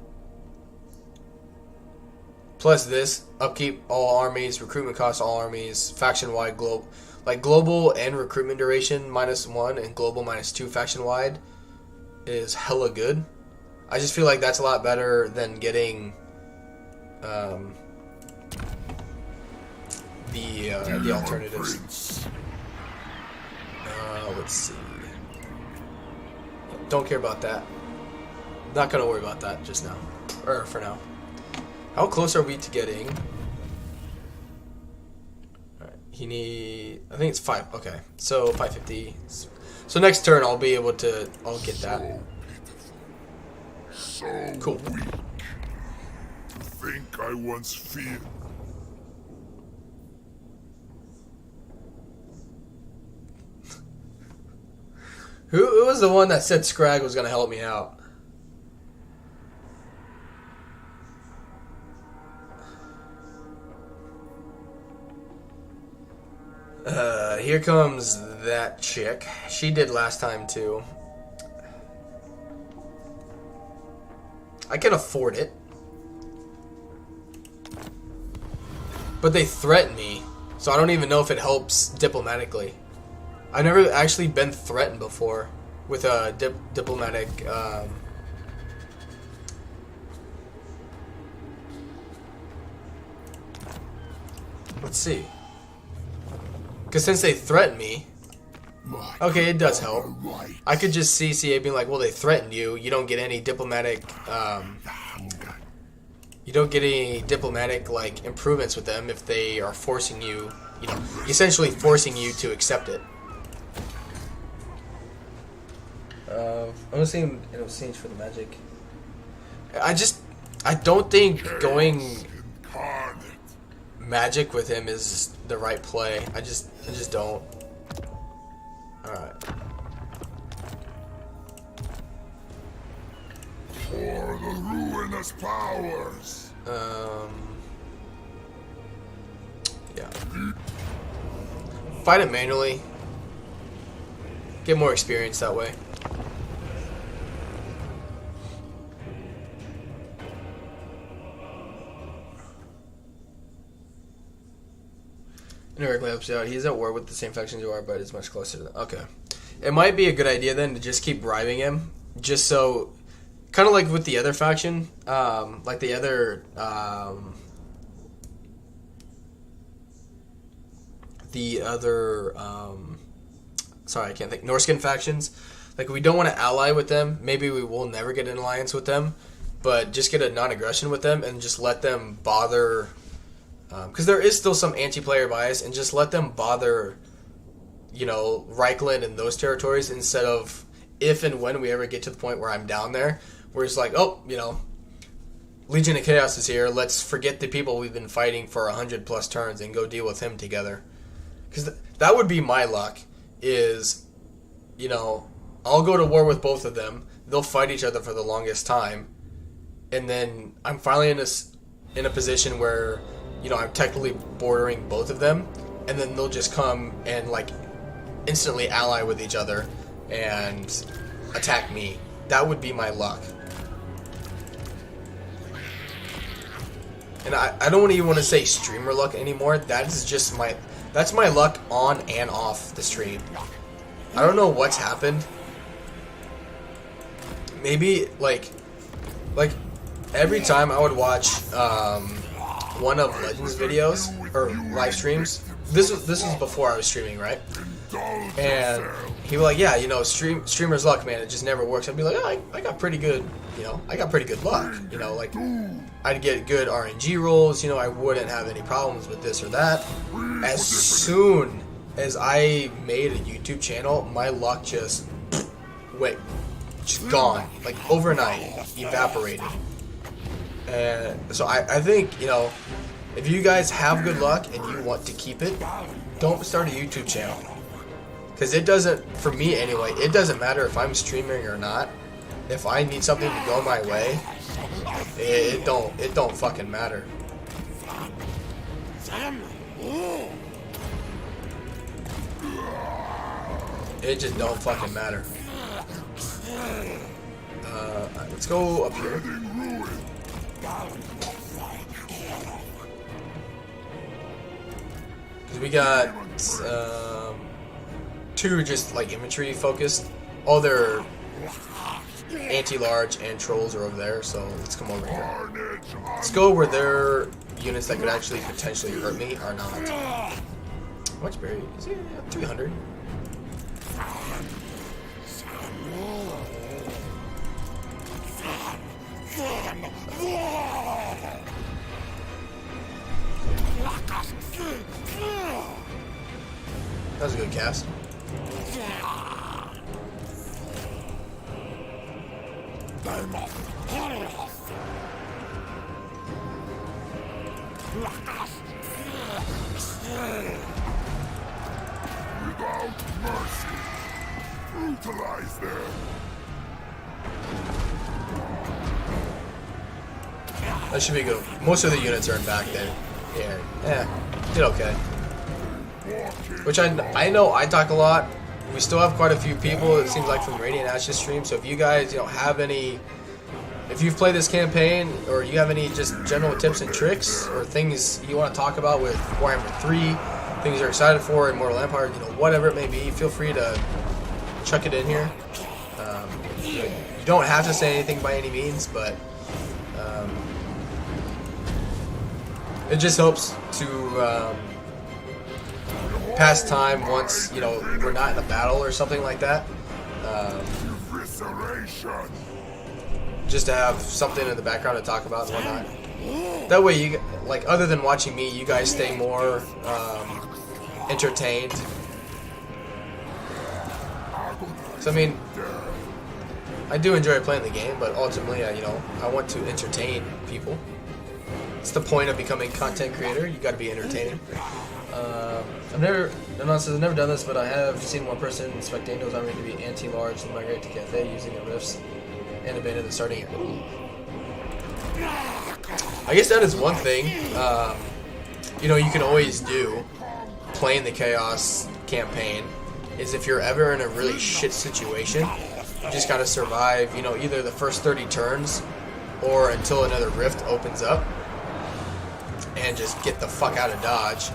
Plus this, upkeep all armies, recruitment cost all armies, faction-wide global and recruitment duration -1 and global -2 faction-wide is hella good. I just feel like that's a lot better than getting the alternatives. Let's see. Don't care about that. Not gonna worry about that just now, or for now. How close are we to getting? Alright, I think it's 5. Okay, so 550. So next turn I'll get that. So cool. Weak. To think I once feared. Who was the one that said Scrag was gonna help me out? Here comes that chick. She did last time too. I can afford it. But they threaten me, so I don't even know if it helps diplomatically. I've never actually been threatened before with a diplomatic... Let's see. Because since they threaten me... Okay, it does help. I could just see CA being like, well, they threatened you. You don't get any diplomatic... you don't get any diplomatic, like, improvements with them if they are forcing you... You know, essentially forcing you to accept it. I'm gonna see him in exchange for the magic. I don't think going magic with him is the right play. I just don't. Alright. For the ruinous powers. Yeah. Fight it manually. Get more experience that way. Numerically helps you out. He's at war with the same factions you are, but it's much closer to them. Okay. It might be a good idea then to just keep bribing him. Just so... Kind of like with the other faction. Like the other... sorry, I can't think. Norskin factions. Like, we don't want to ally with them. Maybe we will never get an alliance with them. But just get a non-aggression with them and just let them bother... Because there is still some anti-player bias, and just let them bother, you know, Reichland and those territories instead of if and when we ever get to the point where I'm down there, where it's like, oh, you know, Legion of Chaos is here. Let's forget the people we've been fighting for 100+ turns and go deal with him together. Because that would be my luck. Is, you know, I'll go to war with both of them. They'll fight each other for the longest time, and then I'm finally in a position where, you know, I'm technically bordering both of them, and then they'll just come and, like, instantly ally with each other and attack me. That would be my luck. And I don't even want to say streamer luck anymore. That is just that's my luck on and off the stream. I don't know what's happened. Maybe, like every time I would watch, one of Legends videos or live streams, this was before I was streaming, right? And he was like, yeah, you know, streamer's luck, man. It just never works. I'd be like, oh, I got pretty good, you know, I got pretty good luck. You know, like I'd get good RNG rolls. You know, I wouldn't have any problems with this or that. As soon as I made a YouTube channel, my luck just went, just gone, like overnight, evaporated. And so I think, you know, if you guys have good luck and you want to keep it, don't start a YouTube channel. Because it doesn't, for me anyway, it doesn't matter if I'm streaming or not. If I need something to go my way, it don't fucking matter. It just don't fucking matter. Alright, let's go up here. Because we got two just like infantry focused. All their anti-large and trolls are over there, so let's come over here. Let's go where their units that could actually potentially hurt me are not. How much berry is it? 300. That was a good cast. Without mercy, brutalize them. That should be good. Most of the units are in back there. Yeah, did okay. Which I know I talk a lot. We still have quite a few people, it seems like, from Radiant Ashes stream. So if you guys, you know, have any, if you've played this campaign, or you have any just general tips and tricks, or things you want to talk about with Warhammer 3, things you're excited for, Immortal Empire, you know, whatever it may be, feel free to chuck it in here. You don't have to say anything by any means, but it just helps to pass time once, you know, we're not in a battle or something like that. Just to have something in the background to talk about and whatnot. That way, you, like, other than watching me, you guys stay more entertained. So I mean, I do enjoy playing the game, but ultimately, you know, I want to entertain people. It's the point of becoming a content creator. You got to be entertaining. I've never done this, but I have seen one person inspect Daniel's army to be anti-large and migrate to Cathay using a rifts and abandon the starting it. I guess that is one thing, you know, you can always do playing the Chaos campaign, is if you're ever in a really shit situation, you just gotta survive, you know, either the first 30 turns or until another rift opens up, and just get the fuck out of Dodge.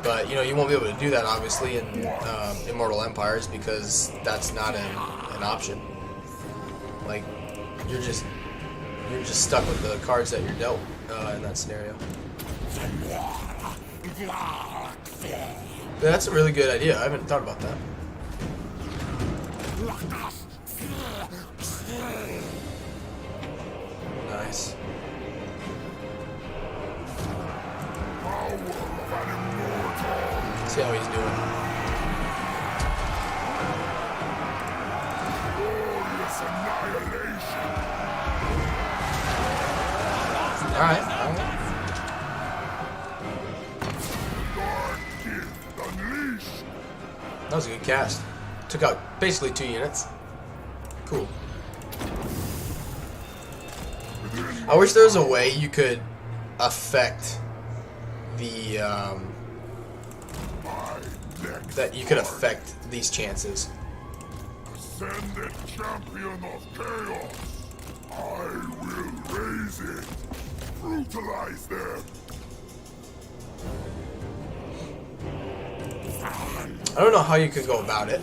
But, you know, you won't be able to do that, obviously, in Immortal Empires, because that's not an option. Like, you're just stuck with the cards that you're dealt in that scenario. But that's a really good idea. I haven't thought about that. Nice. See how he's doing. Alright. That was a good cast. Took out basically 2 units. Cool. I wish there was a way you could affect the that you could affect these chances. Ascended champion of chaos, I will raise it. Brutalize them. I don't know how you could go about it.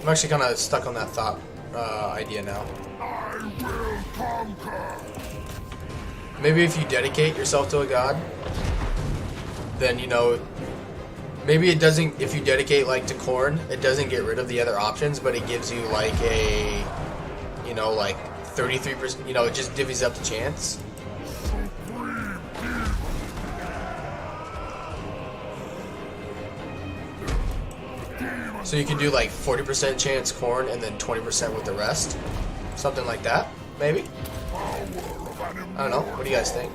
I'm actually kind of stuck on that thought idea now. I will conquer. Maybe if you dedicate yourself to a god, then, you know, maybe it doesn't, if you dedicate like to corn, it doesn't get rid of the other options, but it gives you like a, you know, like 33%, you know, it just divvies up the chance. So you can do like 40% chance corn and then 20% with the rest. Something like that, maybe? I don't know. What do you guys think?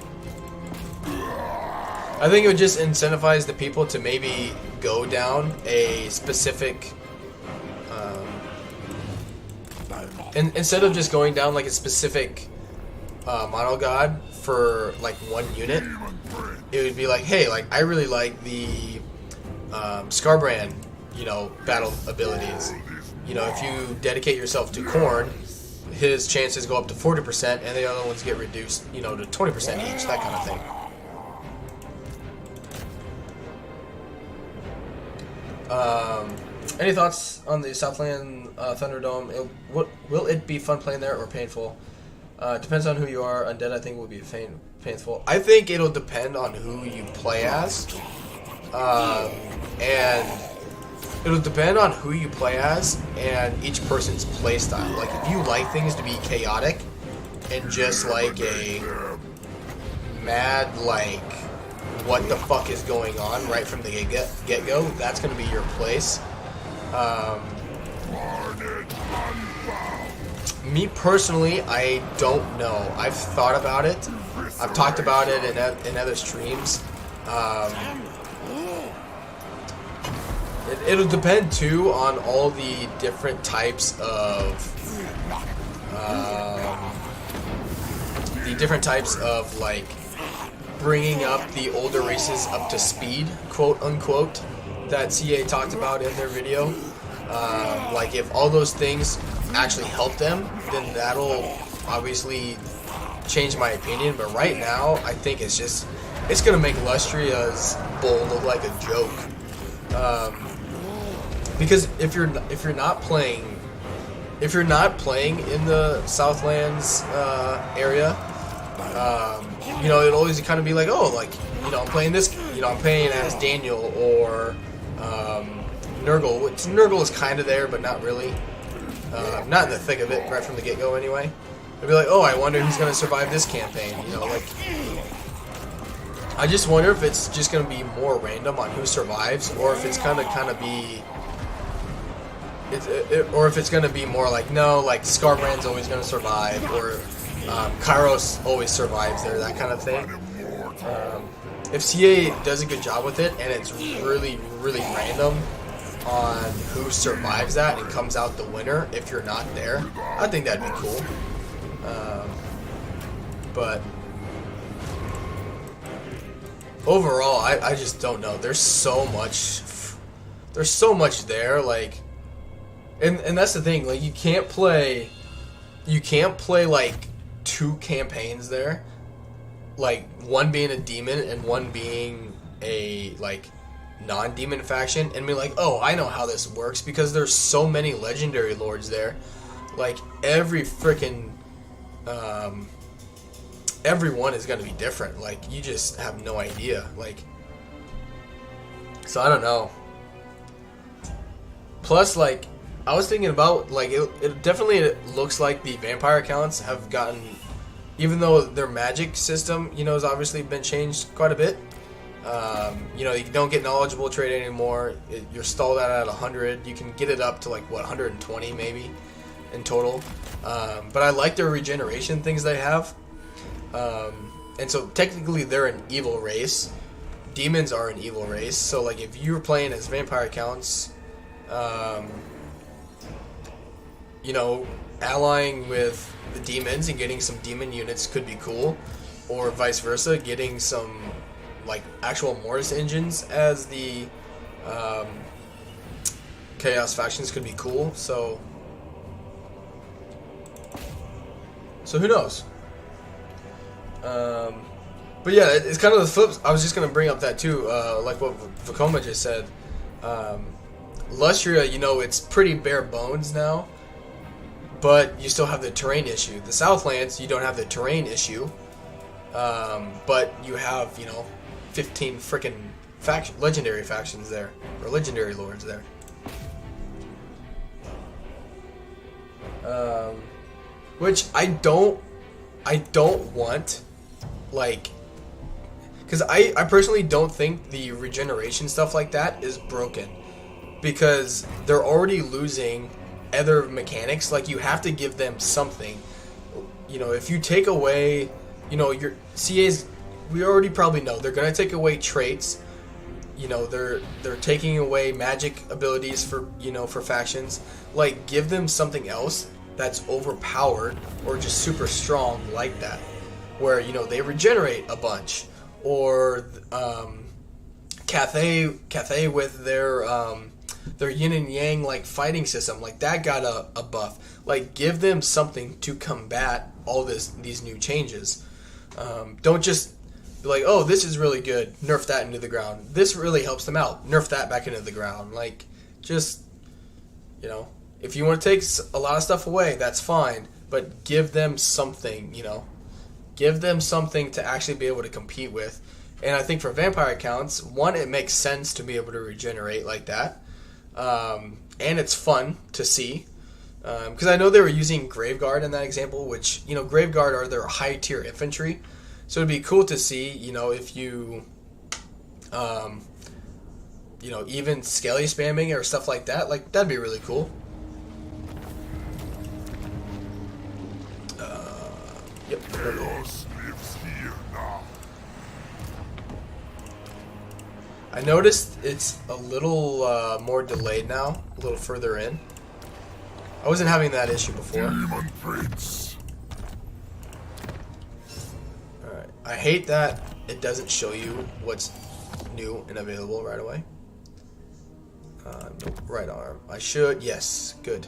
I think it would just incentivize the people to maybe go down a specific... instead of just going down like a specific mono god for like one unit, it would be like, hey, like I really like the Scarbrand, you know, battle abilities. You know, if you dedicate yourself to corn, his chances go up to 40%, and the other ones get reduced, you know, to 20% each, that kind of thing. Any thoughts on the Southland Thunderdome? Will it be fun playing there or painful? Depends on who you are. Undead, I think, will be painful. I think it'll depend on who you play as. And it'll depend on who you play as and each person's play style. Like, if you like things to be chaotic and just like a mad, like, what the fuck is going on right from the get-go, that's going to be your place. Me personally, I don't know. I've thought about it. I've talked about it in other streams. It'll depend too on all the different types of like bringing up the older races up to speed, quote unquote, that CA talked about in their video. Like if all those things actually help them, then that'll obviously change my opinion. But right now, I think it's gonna make Lustria's bowl look like a joke. Because if you're not playing in the Southlands area, you know, it'll always kind of be like, oh, like, you know, I'm playing this, you know, I'm playing as Daniel or Nurgle. Which Nurgle is kind of there, but not really. Not in the thick of it, right from the get-go anyway. It'll be like, oh, I wonder who's going to survive this campaign, you know, like... I just wonder if it's just going to be more random on who survives, or if it's going to kind of be... or if it's going to be more like, no, like, Scarbrand's always going to survive, or Kairos always survives there, that kind of thing. If CA does a good job with it, and it's really, really random on who survives that and comes out the winner if you're not there, I think that'd be cool. But overall, I just don't know. There's so much there, like, and that's the thing, like, you can't play like 2 campaigns there, like one being a demon and one being a like non-demon faction, and be like, oh, I know how this works, because there's so many legendary lords there. Like, every freaking everyone is going to be different. Like, you just have no idea. Like, so I don't know. Plus, like, I was thinking about, like, it definitely looks like the vampire accounts have gotten, even though their magic system, you know, has obviously been changed quite a bit. You know, you don't get knowledgeable trade anymore. You're stalled at 100. You can get it up to, like, what, 120 maybe in total. But I like their regeneration things they have. And so technically they're an evil race. Demons are an evil race. So, like, if you were playing as vampire accounts, you know, allying with the demons and getting some demon units could be cool. Or vice versa, getting some, like, actual Mortis engines as the Chaos factions could be cool. So who knows? But yeah, it's kind of the flip. I was just going to bring up that too, like what Vekoma just said. Lustria, you know, it's pretty bare bones now, but you still have the terrain issue. The Southlands, you don't have the terrain issue, but you have, you know, 15 freaking legendary factions there, or legendary lords there. Which I don't want, like, because I personally don't think the regeneration stuff like that is broken, because they're already losing other mechanics. Like, you have to give them something. You know, if you take away, you know, your CA's, we already probably know they're gonna take away traits. You know, they're taking away magic abilities for, you know, for factions. Like, give them something else that's overpowered or just super strong like that, where, you know, they regenerate a bunch, or Cathay with their yin and yang like fighting system, like that got a buff. Like, give them something to combat all these new changes. Don't just be like, oh, this is really good, nerf that into the ground. This really helps them out, nerf that back into the ground. Like, just, you know, if you want to take a lot of stuff away, that's fine, but give them something, you know. Give them something to actually be able to compete with. And I think for vampire accounts, one, it makes sense to be able to regenerate like that. And it's fun to see. Because I know they were using Graveguard in that example, which, you know, Graveguard are their high tier infantry. So it'd be cool to see, you know, if you, you know, even Skelly spamming or stuff like that. Like, that'd be really cool. Yep. Chaos lives here now. I noticed it's a little more delayed now, a little further in. I wasn't having that issue before. Demon Prince. Alright. I hate that it doesn't show you what's new and available right away. Nope, right arm. I should, yes, good.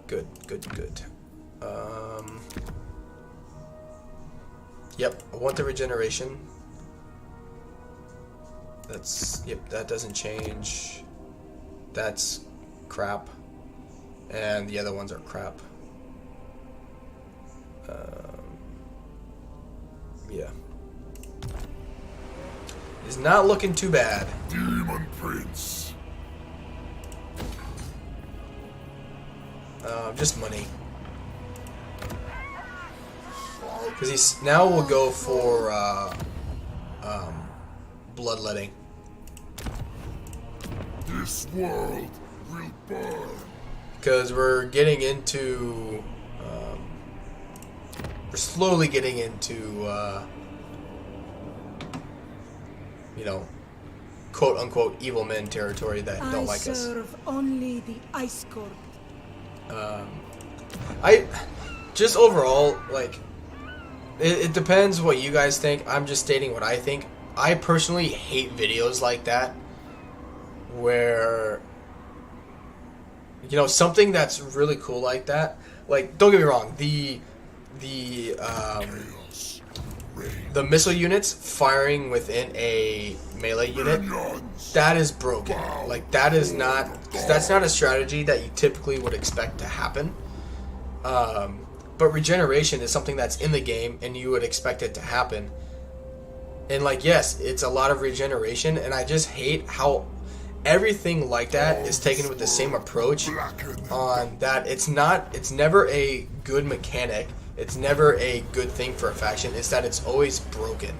Good. Yep, I want the regeneration. Yep, that doesn't change. That's crap. And the other ones are crap. Yeah. It's not looking too bad. Demon Prince. Just money. Because he's now we'll go for bloodletting. This world will burn. Because we're getting into, we're slowly getting into, you know, quote unquote evil men territory that don't like us. I serve only the Ice Court. I just overall, like, it depends what you guys think. I'm just stating what I think. I personally hate videos like that, where, you know, something that's really cool like that. Like, don't get me wrong, the missile units firing within a melee unit, that is broken. Like, that's not a strategy that you typically would expect to happen. But regeneration is something that's in the game and you would expect it to happen. And, like, yes, it's a lot of regeneration, and I just hate how everything like that is taken with the same approach on that. It's never a good mechanic. It's never a good thing for a faction. It's that it's always broken.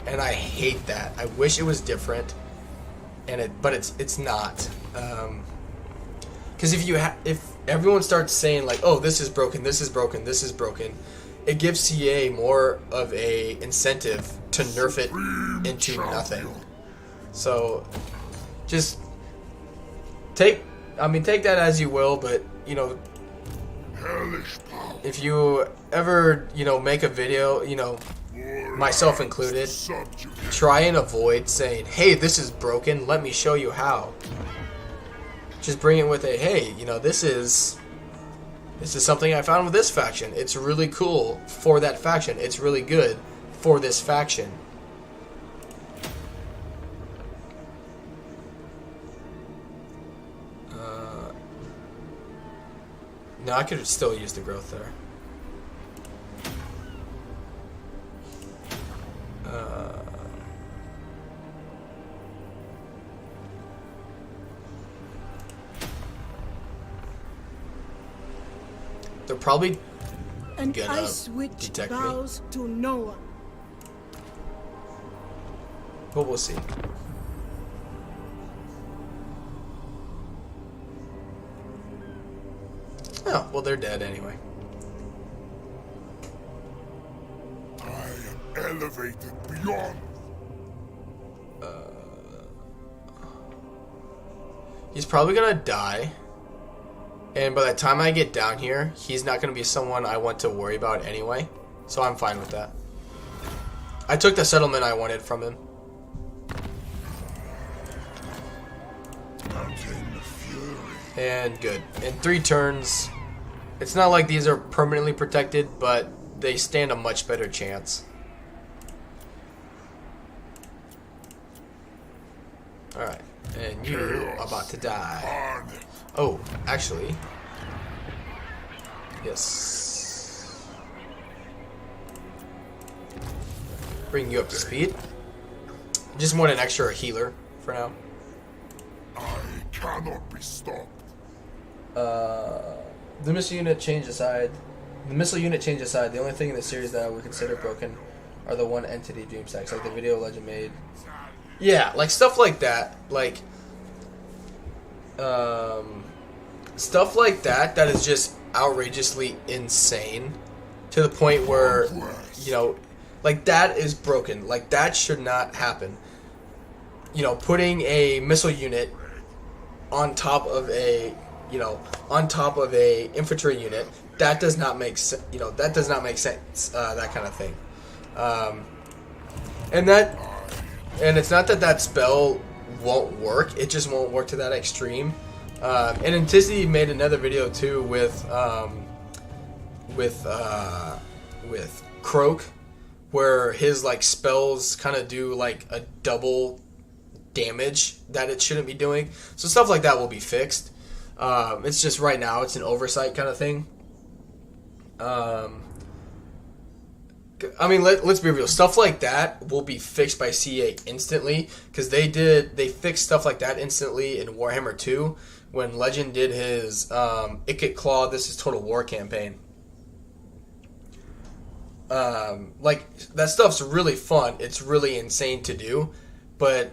And I hate that. I wish it was different, but it's not. Because if everyone starts saying, like, oh, this is broken, this is broken, this is broken, it gives CA more of a incentive to nerf it into nothing. So just take that as you will, but, you know, if you ever, you know, make a video, you know, myself included, try and avoid saying, hey, this is broken, let me show you how. Just bring it with a, hey, you know, this is something I found with this faction. It's really cool for that faction. It's really good for this faction. No, I could still use the growth there. They're probably An gonna ice witch detect me. bows to no one. But we'll see. Oh, well, they're dead anyway. I am elevated beyond. He's probably gonna die. And by the time I get down here, he's not gonna be someone I want to worry about anyway. So I'm fine with that. I took the settlement I wanted from him. And good. In 3 turns, it's not like these are permanently protected, but they stand a much better chance. Alright. And you are about to die. Oh, actually. Yes. Bring you up to speed. Just want an extra healer for now. I cannot be stopped. The missile unit change aside. The only thing in the series that I would consider broken are the one entity dream stacks, like the video Legend made. Yeah, like stuff like that. Like stuff like that is just outrageously insane to the point where, you know, like that is broken. Like that should not happen. You know, putting a missile unit on top of a, you know, on top of a infantry unit, that does not make sense. You know, that does not make sense. That kind of thing. And it's not that that spell won't work. It just won't work to that extreme. And Anticity made another video too with Croak, where his like spells kind of do like a double damage that it shouldn't be doing. So stuff like that will be fixed. It's just right now it's an oversight kind of thing. I mean, let's be real. Stuff like that will be fixed by CA instantly, because they fixed stuff like that instantly in Warhammer 2 when Legend did his Ikit Claw. This is Total War campaign. Like that stuff's really fun. It's really insane to do, but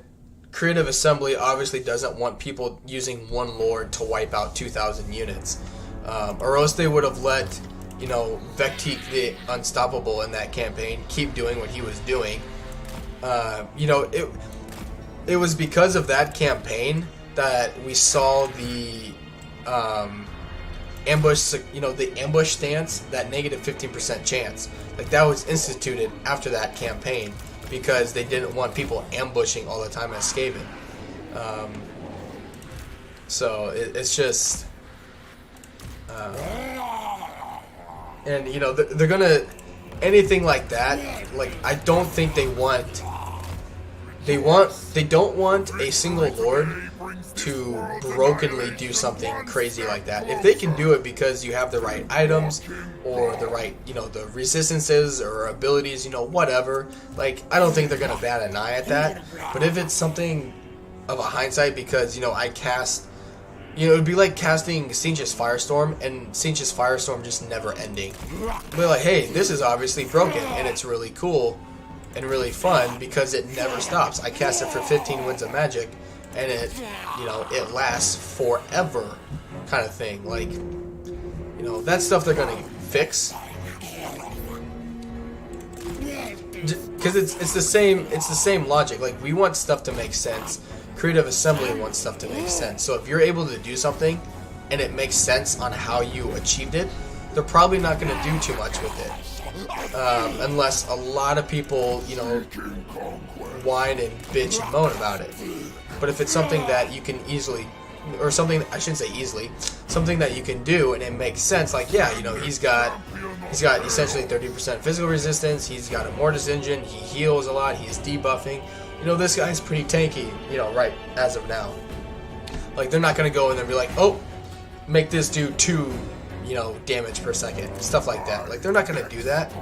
Creative Assembly obviously doesn't want people using one lord to wipe out 2,000 units, or else they would have let, you know, Vecteek the Unstoppable in that campaign keep doing what he was doing. You know, it was because of that campaign that we saw the ambush, you know, the ambush stance, that negative 15% chance. Like that was instituted after that campaign because they didn't want people ambushing all the time as Skaven. So it's just. And you know they're gonna anything like that. Like I don't think they don't want a single lord to brokenly do something crazy like that. If they can do it because you have the right items or the right, you know, the resistances or abilities, you know, whatever. Like I don't think they're gonna bat an eye at that. But if it's something of a hindsight because, you know, I cast. You know, it would be like casting Sinch's Firestorm and Sinch's Firestorm just never ending. Be like, hey, this is obviously broken, and it's really cool and really fun because it never stops. I cast it for 15 winds of magic, and it, you know, it lasts forever, kind of thing. Like, you know, that stuff they're gonna fix because it's the same logic. Like, we want stuff to make sense. Creative Assembly wants stuff to make sense. So if you're able to do something and it makes sense on how you achieved it, they're probably not going to do too much with it. Unless a lot of people, you know, whine and bitch and moan about it. But if it's something that you can easily, or something, I shouldn't say easily, something that you can do and it makes sense, like, yeah, you know, he's got essentially 30% physical resistance, he's got a Mortis engine, he heals a lot, he's debuffing. You know, this guy's pretty tanky, you know, right as of now. Like, they're not going to go in there and be like, oh, make this do 2, you know, damage per second. Stuff like that. Like, they're not going to do that.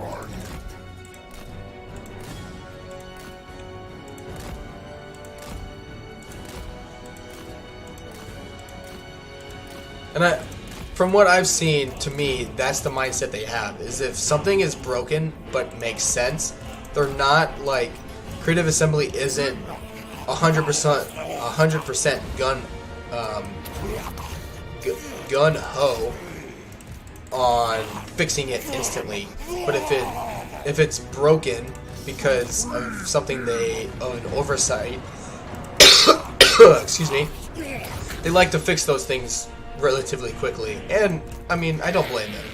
And from what I've seen, to me, that's the mindset they have. Is if something is broken but makes sense, they're not like creative assembly isn't 100% gun ho on fixing it instantly. But if it's broken because of something of an oversight, excuse me, they like to fix those things relatively quickly. And I mean, I don't blame them.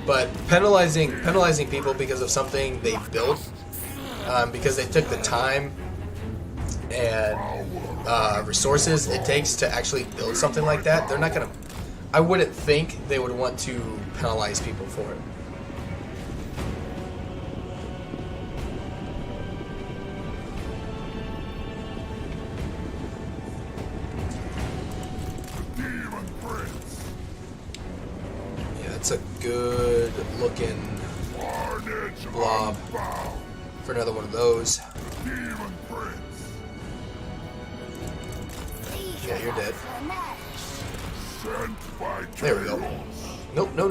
But penalizing people because of something they built, because they took the time and resources it takes to actually build something like that, they're not gonna. I wouldn't think they would want to penalize people for it. That's a good looking blob for another one of those. Yeah, you're dead. There we go. Nope, no.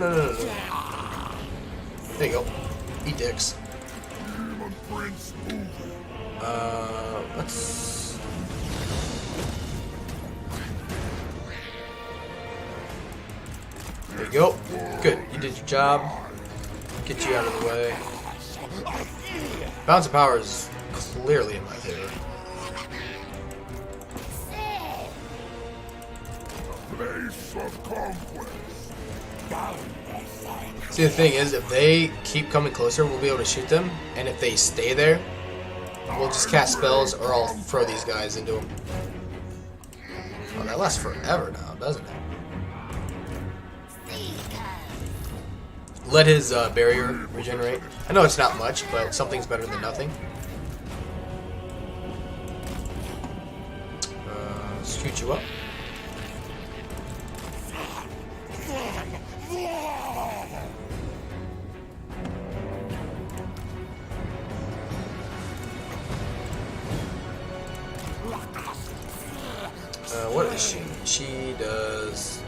There you go. Eat dicks. Let's... There you go. Good. You did your job. Get you out of the way. Balance of power is clearly in my favor. See, the thing is, if they keep coming closer, we'll be able to shoot them. And if they stay there, we'll just cast spells or I'll throw these guys into them. Oh, that lasts forever now, doesn't it? Let his barrier regenerate. I know it's not much, but something's better than nothing. Let's shoot you up. What is she? She does...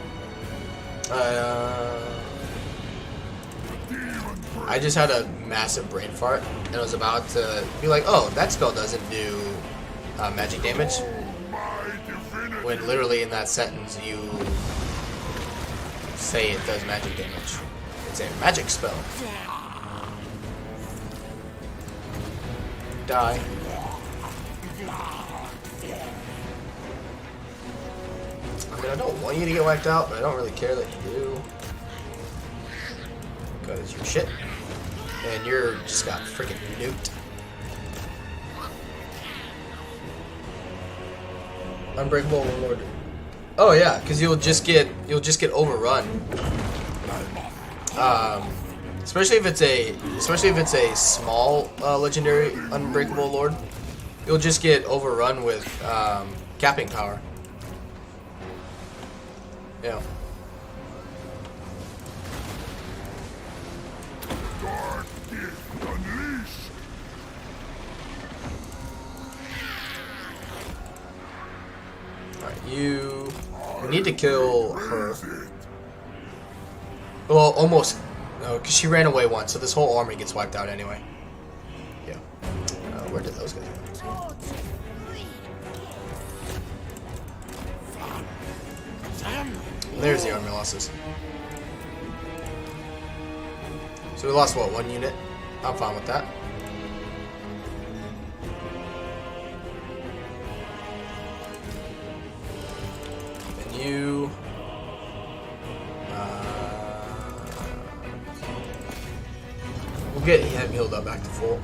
I just had a massive brain fart, and I was about to be like, oh, that spell doesn't do magic damage. When literally in that sentence you say it does magic damage. It's a magic spell. Die. I mean, I don't want you to get wiped out, but I don't really care that you do. Because you're shit. And you're just got freaking nuked. Unbreakable Lord. Oh yeah, because you'll just get overrun. Especially if it's a small legendary Unbreakable Lord, you'll just get overrun with capping power. Yeah. We need to kill her. Well, almost. No, because she ran away once, so this whole army gets wiped out anyway. Yeah. Where did those guys go? There's the army losses. So we lost, what, 1 unit? I'm fine with that. You we'll get him healed up back to full.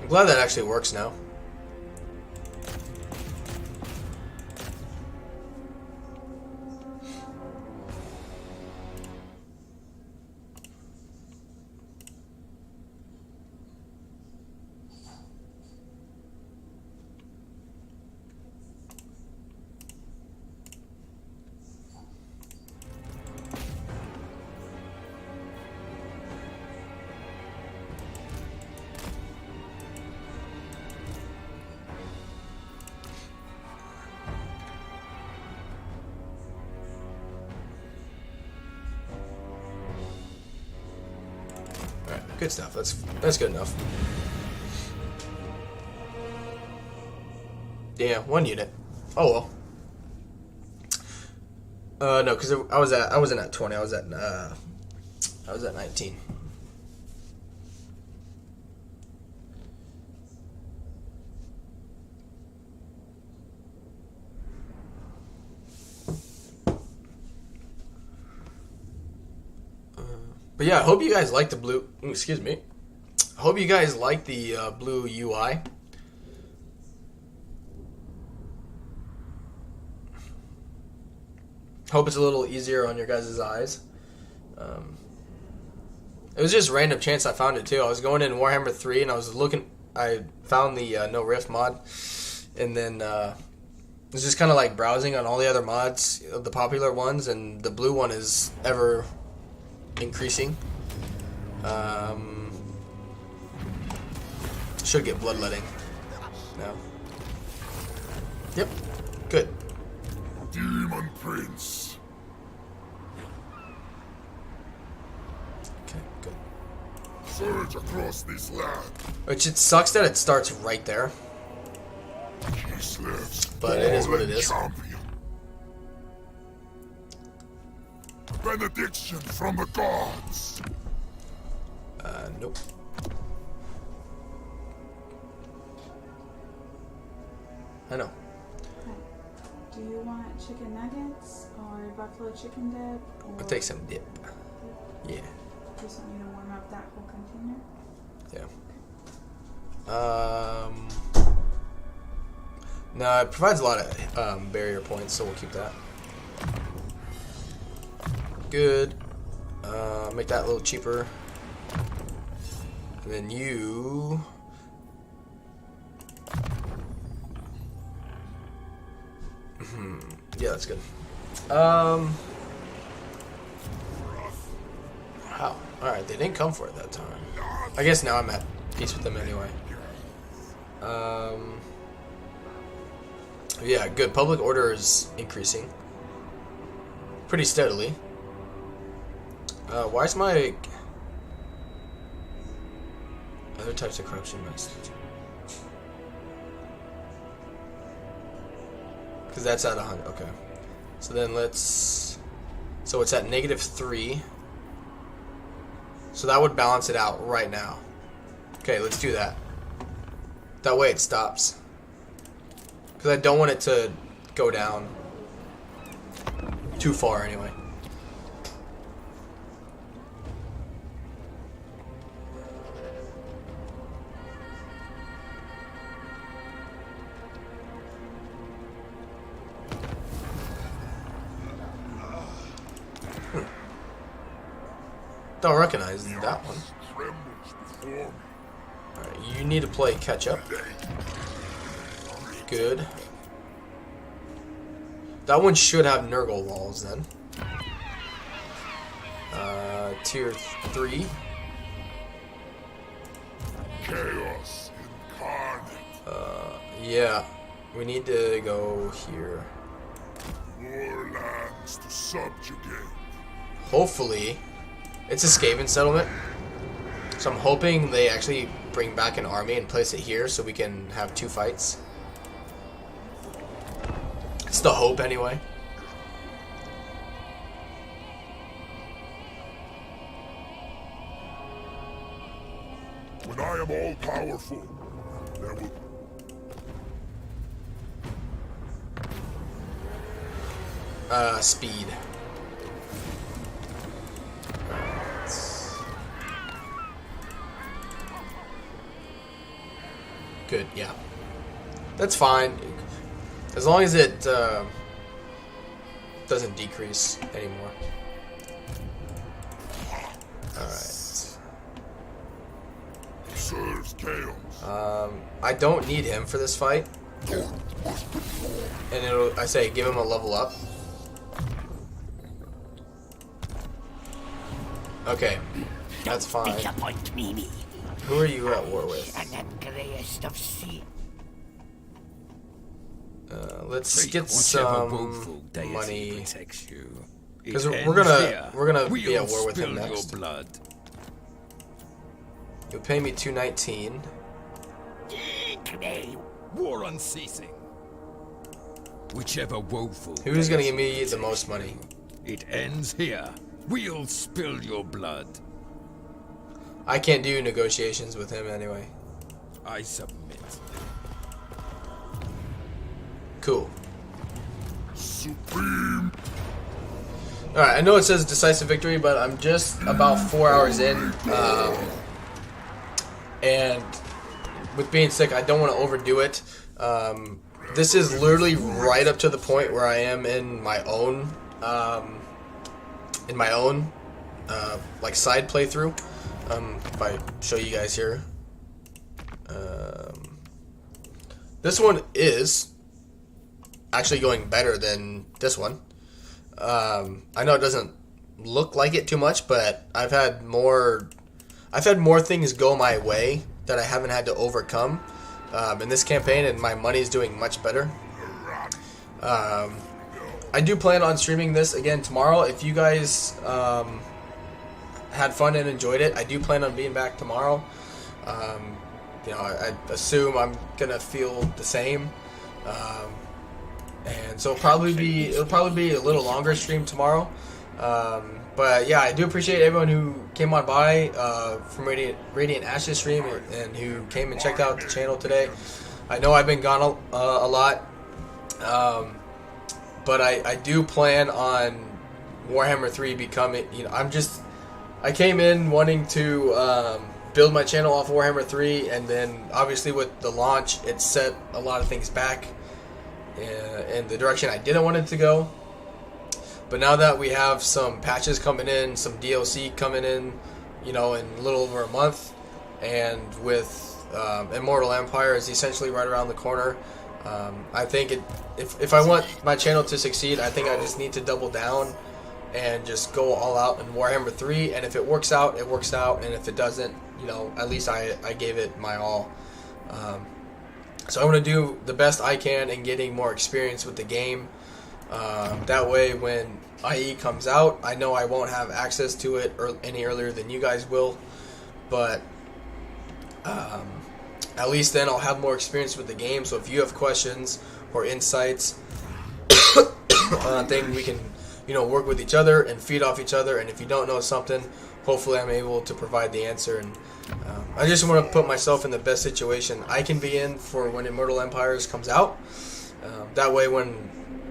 I'm glad that actually works now. good stuff. That's good enough. Yeah, 1 unit. Oh well. No, because I wasn't at 20. I was at 19. But yeah, I hope you guys like the blue. Excuse me. I hope you guys like the blue UI. Hope it's a little easier on your guys' eyes. It was just random chance I found it too. I was going in Warhammer 3 and I was looking. I found the No Rift mod, and then was just kind of like browsing on all the other mods, the popular ones, and the blue one is ever increasing. Should get bloodletting now. Yep, good. Demon Prince. Okay, good. Surge across this land. Which it sucks that it starts right there, Kislev's but it is what it is. champion. Benediction from the gods. Nope. I know. Do you want chicken nuggets or buffalo chicken dip? Or I'll take some dip. Yeah. just want you to warm up that whole container? Yeah. No, it provides a lot of barrier points, so we'll keep that. Good. Make that a little cheaper. And then you... yeah, that's good. Wow. Alright, they didn't come for it that time. I guess now I'm at peace with them anyway. Yeah, good. Public order is increasing pretty steadily. Why is my other types of corruption message? Because that's at 100. Okay. So then let's. So it's at -3. So that would balance it out right now. Okay, let's do that. That way it stops. Because I don't want it to go down too far anyway. Don't recognize that one. Alright, you need to play catch up. Good. That one should have Nurgle walls then. Tier 3. Chaos incarnate. Yeah. We need to go here. More lands to subjugate. Hopefully. It's a Skaven settlement. So I'm hoping they actually bring back an army and place it here so we can have 2 fights. It's the hope anyway. When I am all powerful, there will Speed. Good, yeah. That's fine. As long as it doesn't decrease anymore. Alright. serves chaos. I don't need him for this fight. And I say give him a level up. Okay, that's fine. Disappoint me. Who are you at war with? Let's get some money because we're gonna be at war with him next. Blood. You'll pay me 219. War unceasing. Whichever woeful. Who's gonna give me the most money? It ends here. We'll spill your blood. I can't do negotiations with him anyway. I submit. Cool. Supreme. Alright, I know it says decisive victory, but I'm just about 4 hours in. And with being sick, I don't want to overdo it. This is literally right up to the point where I am in my own, like side playthrough. If I show you guys here, this one is actually going better than this one. I know it doesn't look like it too much, but I've had more things go my way that I haven't had to overcome in this campaign, and my money's doing much better. I do plan on streaming this again tomorrow. If you guys had fun and enjoyed it, I do plan on being back tomorrow. You know, I assume I'm gonna feel the same. And so it'll probably be a little longer stream tomorrow. But yeah, I do appreciate everyone who came on by from Radiant Ashes stream and who came and checked out the channel today. I know I've been gone a lot, but I do plan on Warhammer 3 becoming. You know, I came in wanting to build my channel off Warhammer 3, and then obviously with the launch, it set a lot of things back in the direction I didn't want it to go. But now that we have some patches coming in, some DLC coming in, you know, in a little over a month, and with Immortal Empire is essentially right around the corner, I think if I want my channel to succeed, I think I just need to double down and just go all out in Warhammer 3. And if it works out, it works out, and if it doesn't, you know, at least I gave it my all. So I want to do the best I can in getting more experience with the game. That way, when IE comes out, I know I won't have access to it any earlier than you guys will. But at least then I'll have more experience with the game. So if you have questions or insights, then we can, you know, work with each other and feed off each other. And if you don't know something, hopefully I'm able to provide the answer. And I just want to put myself in the best situation I can be in for when Immortal Empires comes out. That way, when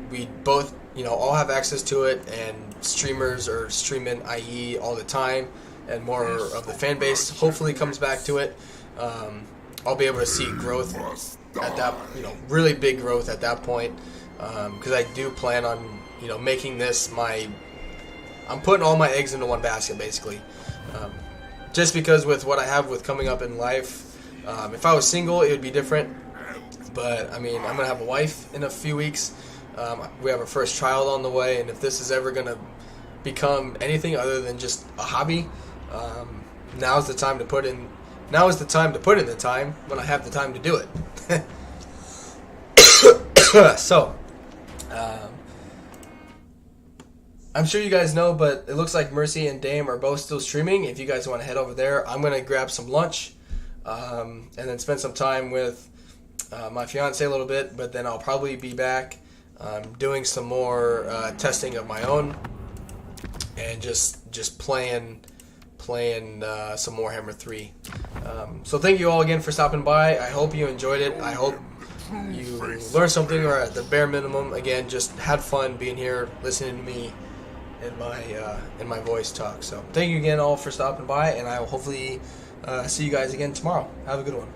we both, you know, all have access to it, and streamers are streaming IE all the time, and more of the fan base hopefully comes back to it, I'll be able to see growth at that, you know, really big growth at that point, because I do plan on, you know, making this I'm putting all my eggs into one basket, basically. Just because with what I have with coming up in life, if I was single, it would be different. But, I mean, I'm going to have a wife in a few weeks. We have our first child on the way, and if this is ever going to become anything other than just a hobby, now is the time to put in the time when I have the time to do it. So, I'm sure you guys know, but it looks like Mercy and Dame are both still streaming. If you guys want to head over there, I'm going to grab some lunch and then spend some time with my fiance a little bit, but then I'll probably be back doing some more testing of my own and just playing some Warhammer 3. So thank you all again for stopping by. I hope you enjoyed it. I hope you learned something, or at the bare minimum, again, just had fun being here, listening to me in my voice talk. So thank you again all for stopping by, and I will hopefully see you guys again tomorrow. Have a good one.